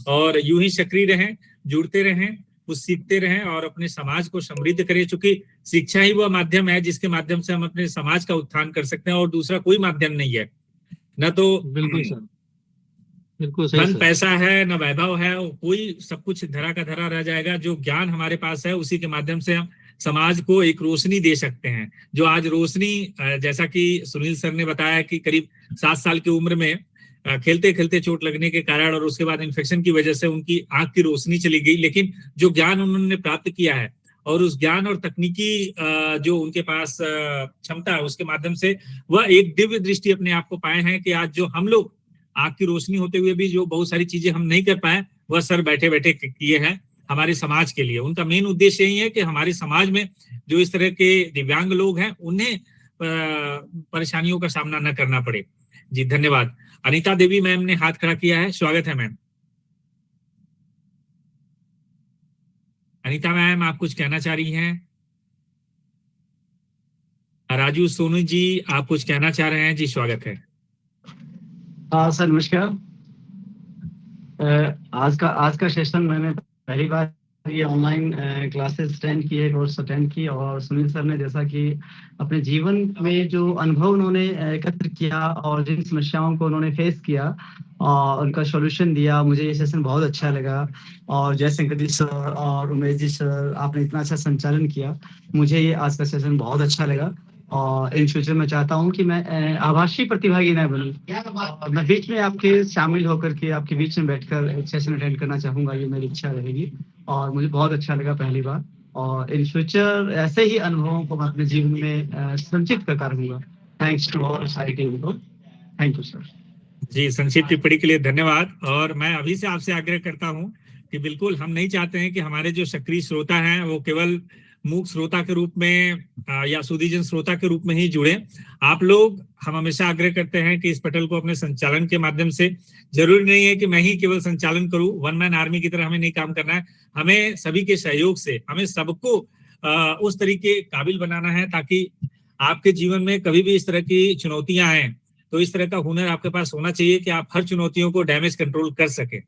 Speaker 1: और यूं ही सक्रिय रहें। जुड़ते रहें, कुछ सीखते रहें और अपने समाज को समृद्ध करें, क्योंकि शिक्षा ही वह माध्यम है जिसके माध्यम से हम अपने समाज का उत्थान कर सकते हैं और दूसरा कोई माध्यम नहीं है। न तो
Speaker 5: बिल्कुल सर, बिल्कुल सही
Speaker 1: धन
Speaker 5: सर।
Speaker 1: पैसा है, न वैभव है, कोई सब कुछ धरा का धरा रह जाएगा। जो ज्ञान हमारे पास है उसी के माध्यम से हम समाज को एक रोशनी दे सकते हैं। जो आज रोशनी, जैसा कि सुनील सर ने बताया कि करीब 7 साल की उम्र में खेलते खेलते चोट लगने के कारण और उसके बाद इन्फेक्शन की वजह से उनकी आंख की रोशनी चली गई, लेकिन जो ज्ञान उन्होंने प्राप्त किया है और उस ज्ञान और तकनीकी जो उनके पास क्षमता है उसके माध्यम से वह एक दिव्य दृष्टि अपने आप को पाए हैं कि आज जो हम लोग आंख की रोशनी होते हुए भी जो बहुत सारी चीजें हम नहीं कर पाए, वह सर बैठे बैठे किए हैं हमारे समाज के लिए। उनका मेन उद्देश्य यही है कि हमारे समाज में जो इस तरह के दिव्यांग लोग हैं उन्हें परेशानियों का सामना न करना पड़े। जी धन्यवाद। अनीता देवी मैम ने हाथ खड़ा किया है, स्वागत है मैम। अनीता मैम, आप कुछ कहना चाह रही हैं? राजू सोनू जी, आप कुछ कहना चाह रहे हैं? जी स्वागत है।
Speaker 7: हाँ सर, नमस्कार। आज का सेशन मैंने पहली बार ये ऑनलाइन क्लासेस अटेंड किए, कोर्स अटेंड की, और सुनील सर ने जैसा कि अपने जीवन में जो अनुभव उन्होंने एकत्र किया और जिन समस्याओं को उन्होंने फेस किया और उनका सॉल्यूशन दिया, मुझे ये सेशन बहुत अच्छा लगा। और जयशंकर जी सर और उमेश जी सर, आपने इतना अच्छा संचालन किया, मुझे ये आज का सेशन बहुत अच्छा लगा। और इन फ्यूचर में चाहता हूँ कि मैं आभासी प्रतिभागी न बनूं और मैं बीच में आपके शामिल होकर के आपके बीच में बैठकर एक सेशन अटेंड करना चाहूंगा, ये मेरी इच्छा रहेगी। और मुझे बहुत अच्छा लगा पहली बार, और इन फ्यूचर ऐसे ही अनुभवों को मैं अपने जीवन में संचित करता रहूंगा। थैंक्स टू ऑल सारी टीम को। Thank you sir.
Speaker 1: जी, संक्षिप्त टिप्पणी के लिए धन्यवाद। और मैं अभी से आपसे आग्रह करता हूं कि बिल्कुल हम नहीं चाहते हैं कि हमारे जो सक्रिय श्रोता हैं वो केवल मूक श्रोता के रूप में या सुधीजन श्रोता के रूप में ही जुड़े। आप लोग, हम हमेशा आग्रह करते हैं कि इस पटल को अपने संचालन के माध्यम से, जरूरी नहीं है कि मैं ही केवल संचालन करूं, वन मैन आर्मी की तरह हमें नहीं काम करना है, हमें सभी के सहयोग से हमें सबको उस तरीके काबिल बनाना है ताकि आपके जीवन में कभी भी इस तरह की चुनौतियां आए तो इस तरह का हुनर आपके पास होना चाहिए कि आप हर चुनौतियों को डैमेज कंट्रोल कर सके।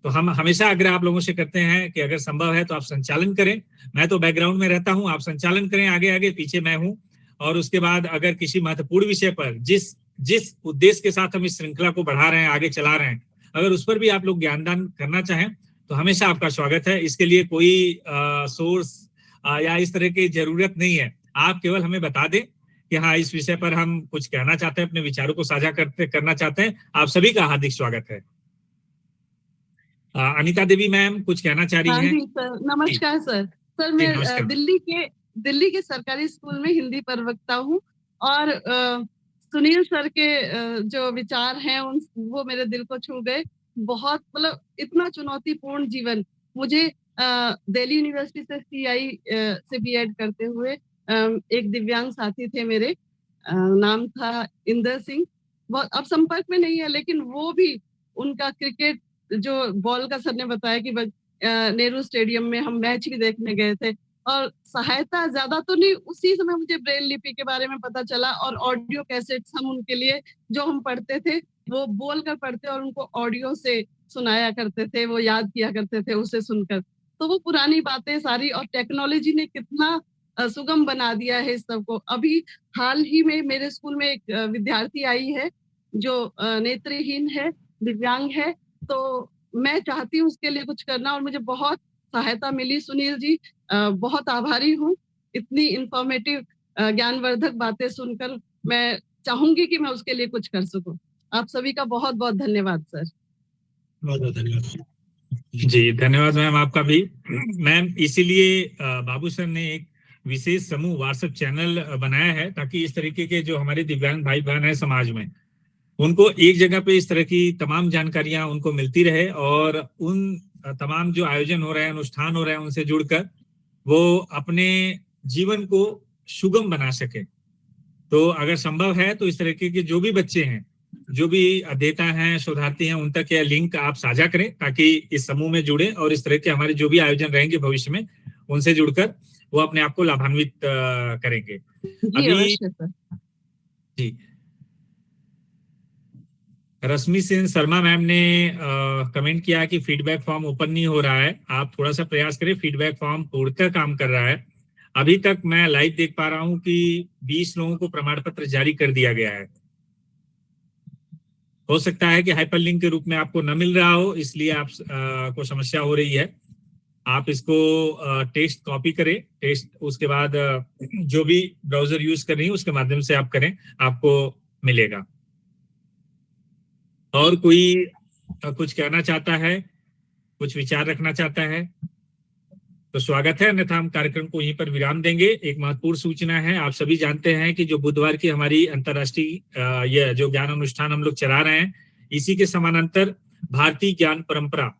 Speaker 1: तो हम हमेशा आग्रह आप लोगों से करते हैं कि अगर संभव है तो आप संचालन करें। मैं तो बैकग्राउंड में रहता हूं, आप संचालन करें, आगे आगे पीछे मैं हूं। और उसके बाद अगर किसी महत्वपूर्ण विषय पर जिस उद्देश्य के साथ हम इस श्रृंखला को बढ़ा रहे हैं, आगे चला रहे हैं, अगर उस पर भी आप लोग ज्ञानदान करना चाहें तो हमेशा आपका स्वागत है। इसके लिए कोई सोर्स या इस तरह की जरूरत नहीं है। आप केवल हमें बता दें कि हाँ, इस विषय पर हम कुछ कहना चाहते हैं, अपने विचारों को साझा करना चाहते हैं। आप सभी का हार्दिक स्वागत है। अनीता देवी मैम कुछ कहना चाह रही हैं?
Speaker 8: जी सर, नमस्कार सर। सर
Speaker 1: जी,
Speaker 8: मैं
Speaker 1: नमस्कार।
Speaker 8: दिल्ली के सरकारी स्कूल में हिंदी प्रवक्ता हूँ और सुनील सर के जो विचार हैं वो मेरे दिल को छू गए। बहुत मतलब इतना चुनौतीपूर्ण जीवन, मुझे दिल्ली यूनिवर्सिटी से CI से B.Ed करते हुए एक दिव्यांग साथी थे मेरे, नाम था इंदर सिंह। बहुत अब संपर्क में नहीं है, लेकिन वो भी उनका क्रिकेट जो बॉल का सर ने बताया कि नेहरू स्टेडियम में हम मैच भी देखने गए थे। और सहायता ज्यादा तो नहीं, उसी समय मुझे ब्रेल लिपि के बारे में पता चला और ऑडियो कैसेट्स हम उनके लिए जो हम पढ़ते थे वो बोल कर पढ़ते और उनको ऑडियो से सुनाया करते थे, वो याद किया करते थे उसे सुनकर। तो वो पुरानी बातें सारी, और टेक्नोलॉजी ने कितना सुगम बना दिया है इस सबको। अभी हाल ही में मेरे स्कूल में एक विद्यार्थी आई है जो नेत्रहीन है, दिव्यांग है, तो मैं चाहती हूँ उसके लिए कुछ करना और मुझे बहुत सहायता मिली। सुनील जी, बहुत आभारी हूँ। इतनी इंफॉर्मेटिव ज्ञानवर्धक बातें सुनकर मैं चाहूंगी कि मैं उसके लिए कुछ कर सकूं। आप सभी का बहुत बहुत धन्यवाद सर।
Speaker 2: बहुत बहुत धन्यवाद।
Speaker 1: जी धन्यवाद मैम, आपका भी। मैम, इसीलिए बाबू सर ने एक विशेष समूह व्हाट्सएप चैनल बनाया है ताकि इस तरीके के जो हमारे दिव्यांग भाई बहन है समाज में, उनको एक जगह पे इस तरह की तमाम जानकारियां उनको मिलती रहे और उन तमाम जो आयोजन हो रहे हैं, अनुष्ठान हो रहे हैं, उनसे जुड़कर वो अपने जीवन को सुगम बना सके। तो अगर संभव है तो इस तरीके के जो भी बच्चे हैं, जो भी अध्येता हैं, शोधार्थी हैं, उन तक यह लिंक आप साझा करें ताकि इस समूह में जुड़े और इस तरह के हमारे जो भी आयोजन रहेंगे भविष्य में, उनसे जुड़कर वो अपने आप को लाभान्वित करेंगे।
Speaker 8: जी अवश्य सर।
Speaker 1: जी, रश्मि सेन शर्मा मैम ने कमेंट किया कि फीडबैक फॉर्म ओपन नहीं हो रहा है, आप थोड़ा सा प्रयास करें। फीडबैक फॉर्म पूर्णतः काम कर रहा है। अभी तक मैं लाइव देख पा रहा हूं कि 20 लोगों को प्रमाण पत्र जारी कर दिया गया है। हो सकता है कि हाइपरलिंक के रूप में आपको न मिल रहा हो, इसलिए आप को समस्या हो रही है। आप इसको टेक्स्ट कॉपी करें, टेक्स्ट उसके बाद जो भी ब्राउजर यूज कर रही है उसके माध्यम से आप करें, आपको मिलेगा। और कोई कुछ कहना चाहता है, कुछ विचार रखना चाहता है तो स्वागत है, अन्यथा हम कार्यक्रम को यहीं पर विराम देंगे। एक महत्वपूर्ण सूचना है, आप सभी जानते हैं कि जो बुधवार की हमारी अंतर्राष्ट्रीय यह जो ज्ञान अनुष्ठान हम लोग चला रहे हैं, इसी के समानांतर भारतीय ज्ञान परंपरा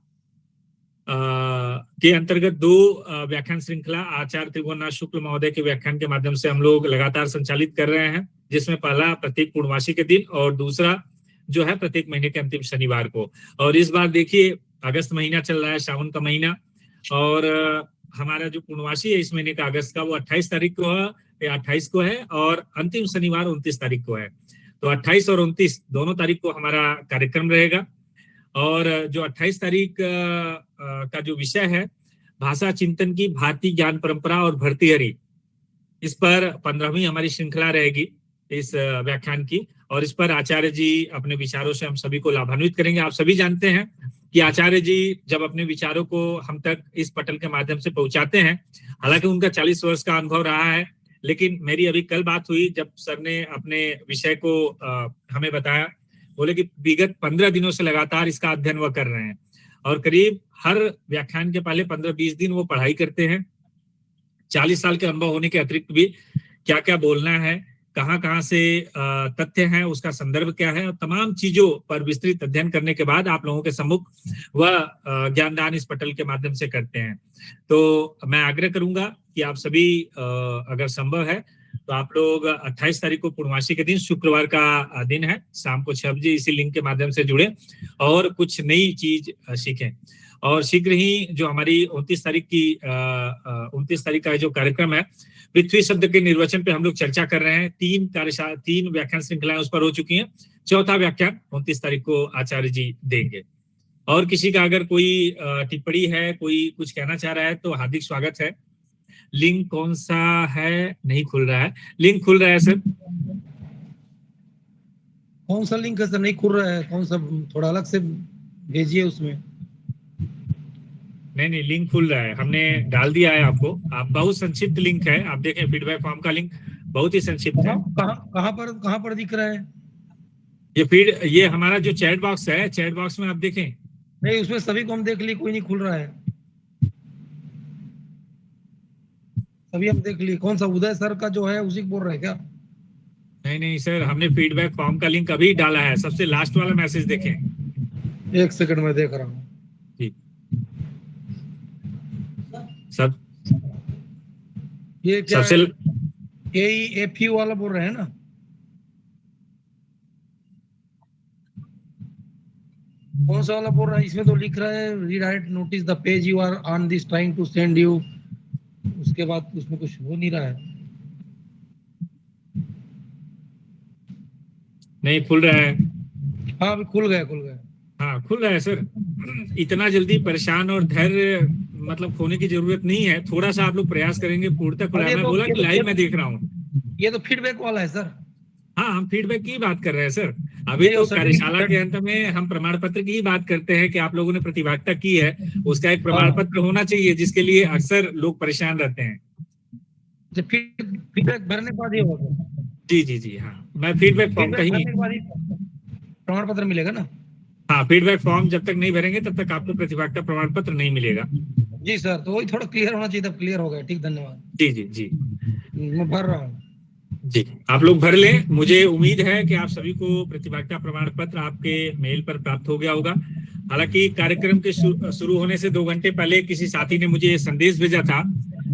Speaker 1: के अंतर्गत 2 व्याख्यान श्रृंखला आचार्य त्रिभुवननाथ शुक्ल महोदय के व्याख्यान के माध्यम से हम लोग लगातार संचालित कर रहे हैं, जिसमें पहला प्रत्येक पूर्णमासी के दिन और दूसरा जो है प्रत्येक महीने के अंतिम शनिवार को। और इस बार देखिए अगस्त महीना चल रहा है, सावन का महीना, और हमारा जो पूर्णमासी है इस महीने का अगस्त का वो 28 तारीख को है या 28 को है, और अंतिम शनिवार 29 तारीख को है। तो 28 और 29 दोनों तारीख को हमारा कार्यक्रम रहेगा। और जो 28 तारीख का जो विषय है भाषा चिंतन की भारतीय ज्ञान परंपरा और भर्तृहरि, इस पर 15वीं हमारी श्रृंखला रहेगी इस व्याख्यान की, और इस पर आचार्य जी अपने विचारों से हम सभी को लाभान्वित करेंगे। आप सभी जानते हैं कि आचार्य जी जब अपने विचारों को हम तक इस पटल के माध्यम से पहुंचाते हैं, हालांकि उनका 40 वर्ष का अनुभव रहा है, लेकिन मेरी अभी कल बात हुई जब सर ने अपने विषय को हमें बताया, बोले कि विगत 15 दिनों से लगातार इसका अध्ययन वह कर रहे हैं और करीब हर व्याख्यान के पहले 15-20 दिन वो पढ़ाई करते हैं। 40 साल के अनुभव होने के अतिरिक्त भी क्या क्या बोलना है, कहाँ से तथ्य हैं, उसका संदर्भ क्या है, और तमाम चीजों पर विस्तृत अध्ययन करने के बाद आप लोगों के सम्मुख वह ज्ञानदान इस पटल के माध्यम से करते हैं। तो मैं आग्रह करूंगा कि आप सभी अगर संभव है तो आप लोग 28 तारीख को पूर्णमासी के दिन, शुक्रवार का दिन है, शाम को 6 बजे इसी लिंक के माध्यम से जुड़े और कुछ नई चीज सीखें। और शीघ्र ही जो हमारी 29 तारीख का जो कार्यक्रम है, पृथ्वी शब्द के निर्वचन पे हम लोग चर्चा कर रहे हैं। 3 व्याख्यान श्रृंखलाएं उस पर हो चुकी हैं। 4था व्याख्यान 29 तारीख को आचार्य जी देंगे। और किसी का अगर कोई टिप्पणी है, कोई कुछ कहना चाह रहा है तो हार्दिक स्वागत है। लिंक कौन सा है, नहीं खुल रहा है। लिंक खुल रहा है सर?
Speaker 5: कौन सा लिंक है सर? नहीं खुल रहा है। कौन सा, थोड़ा अलग से भेजिए उसमें।
Speaker 1: नहीं, लिंक खुल रहा है, हमने डाल दिया है आपको। आप बहुत संक्षिप्त लिंक है, आप देखें फीडबैक फॉर्म का लिंक बहुत ही संक्षिप्त है।
Speaker 5: कहाँ पर दिख रहा है
Speaker 1: ये हमारा जो चैट बॉक्स है, चैट बॉक्स में आप देखें।
Speaker 5: नहीं, उसमें सभी को हम देख लिए, कोई नहीं खुल रहा है। सभी हम देख लिए। कौन सा उदय सर का जो है उसी को बोल रहे हैं क्या?
Speaker 1: नहीं सर, हमने फीडबैक फॉर्म का लिंक अभी डाला है। सबसे लास्ट वाला मैसेज देखें।
Speaker 5: 1 सेकंड में देख रहा हूँ।
Speaker 1: सब
Speaker 5: ये क्या
Speaker 1: सबसे
Speaker 5: AEFU वाला बोल रहे हैं ना? कौन सा वाला बोल रहा है? इसमें तो लिख रहा है redirect notice the page you are on this trying to send you. उसके बाद उसमें कुछ हो नहीं रहा है।
Speaker 1: नहीं खुल रहा है।
Speaker 5: हाँ, अभी खुल गया।
Speaker 1: हाँ खुल रहा है सर। इतना जल्दी परेशान और धैर्य मतलब खोने की जरूरत नहीं है। थोड़ा सा आप लोग प्रयास करेंगे पूर्णतः खुला। मैं बोला कि लाइव में देख रहा हूँ।
Speaker 5: ये तो फीडबैक वाला है सर।
Speaker 1: हाँ, हम फीडबैक की बात कर रहे हैं सर। अभी तो कार्यशाला के अंत में हम प्रमाण पत्र की ही बात करते हैं कि आप लोगों ने प्रतिभागिता की है, उसका एक प्रमाण पत्र होना चाहिए, जिसके लिए अक्सर लोग परेशान रहते हैं।
Speaker 5: फीडबैक भरने के बाद ही होगा।
Speaker 1: जी हाँ, मैं फीडबैक फॉर्म का ही
Speaker 5: प्रमाण पत्र मिलेगा ना?
Speaker 1: हाँ, फीडबैक फॉर्म जब तक नहीं भरेंगे तब तक आपको प्रतिभागिता प्रमाण पत्र नहीं मिलेगा।
Speaker 5: जी सर, तो वही थोड़ा क्लियर होना चाहिए था। क्लियर हो गया, ठीक, धन्यवाद।
Speaker 1: जी
Speaker 5: मैं भर रहा हूँ।
Speaker 1: जी, आप लोग भर लें। मुझे उम्मीद है कि आप सभी को प्रतिभागिता प्रमाण पत्र आपके मेल पर प्राप्त हो गया होगा। हालांकि कार्यक्रम के शुरू होने से 2 घंटे पहले किसी साथी ने मुझे संदेश भेजा था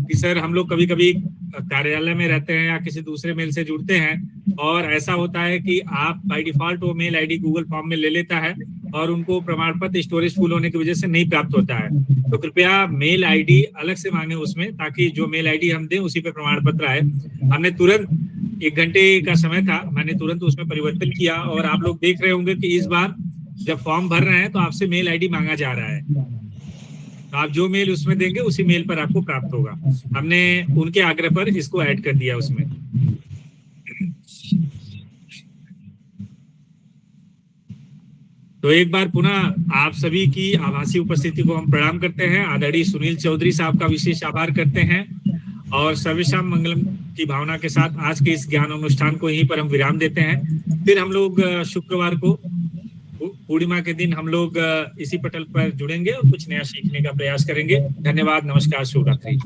Speaker 1: कि सर हम लोग कभी कभी कार्यालय में रहते हैं या किसी दूसरे मेल से जुड़ते हैं और ऐसा होता है कि आप बाय डिफॉल्ट वो मेल आईडी गूगल फॉर्म में ले लेता है और उनको प्रमाण पत्र स्टोरेज फुल होने की वजह से नहीं प्राप्त होता है। तो कृपया मेल आईडी अलग से मांगे उसमें, ताकि जो मेल आईडी हम दें उसी पे प्रमाण पत्र आए। हमने तुरंत 1 घंटे का समय था, मैंने तुरंत उसमें परिवर्तन किया और आप लोग देख रहे होंगे कि इस बार जब फॉर्म भर रहे हैं तो आपसे मेल आईडी मांगा जा रहा है, तो आप जो मेल उसमें देंगे उसी मेल पर आपको प्राप्त होगा। हमने उनके आग्रह पर इसको ऐड कर दिया उसमें। तो एक बार पुनः आप सभी की आभासी उपस्थिति को हम प्रणाम करते हैं। आदरणीय सुनील चौधरी साहब का विशेष आभार करते हैं और सर्वेशाम मंगलम की भावना के साथ आज के इस ज्ञान अनुष्ठान को यहीं पर हम विराम देते हैं। फिर हम लोग शुक्रवार को पूर्णिमा के दिन हम लोग इसी पटल पर जुड़ेंगे और कुछ नया सीखने का प्रयास करेंगे। धन्यवाद, नमस्कार, शुभ रात्रि।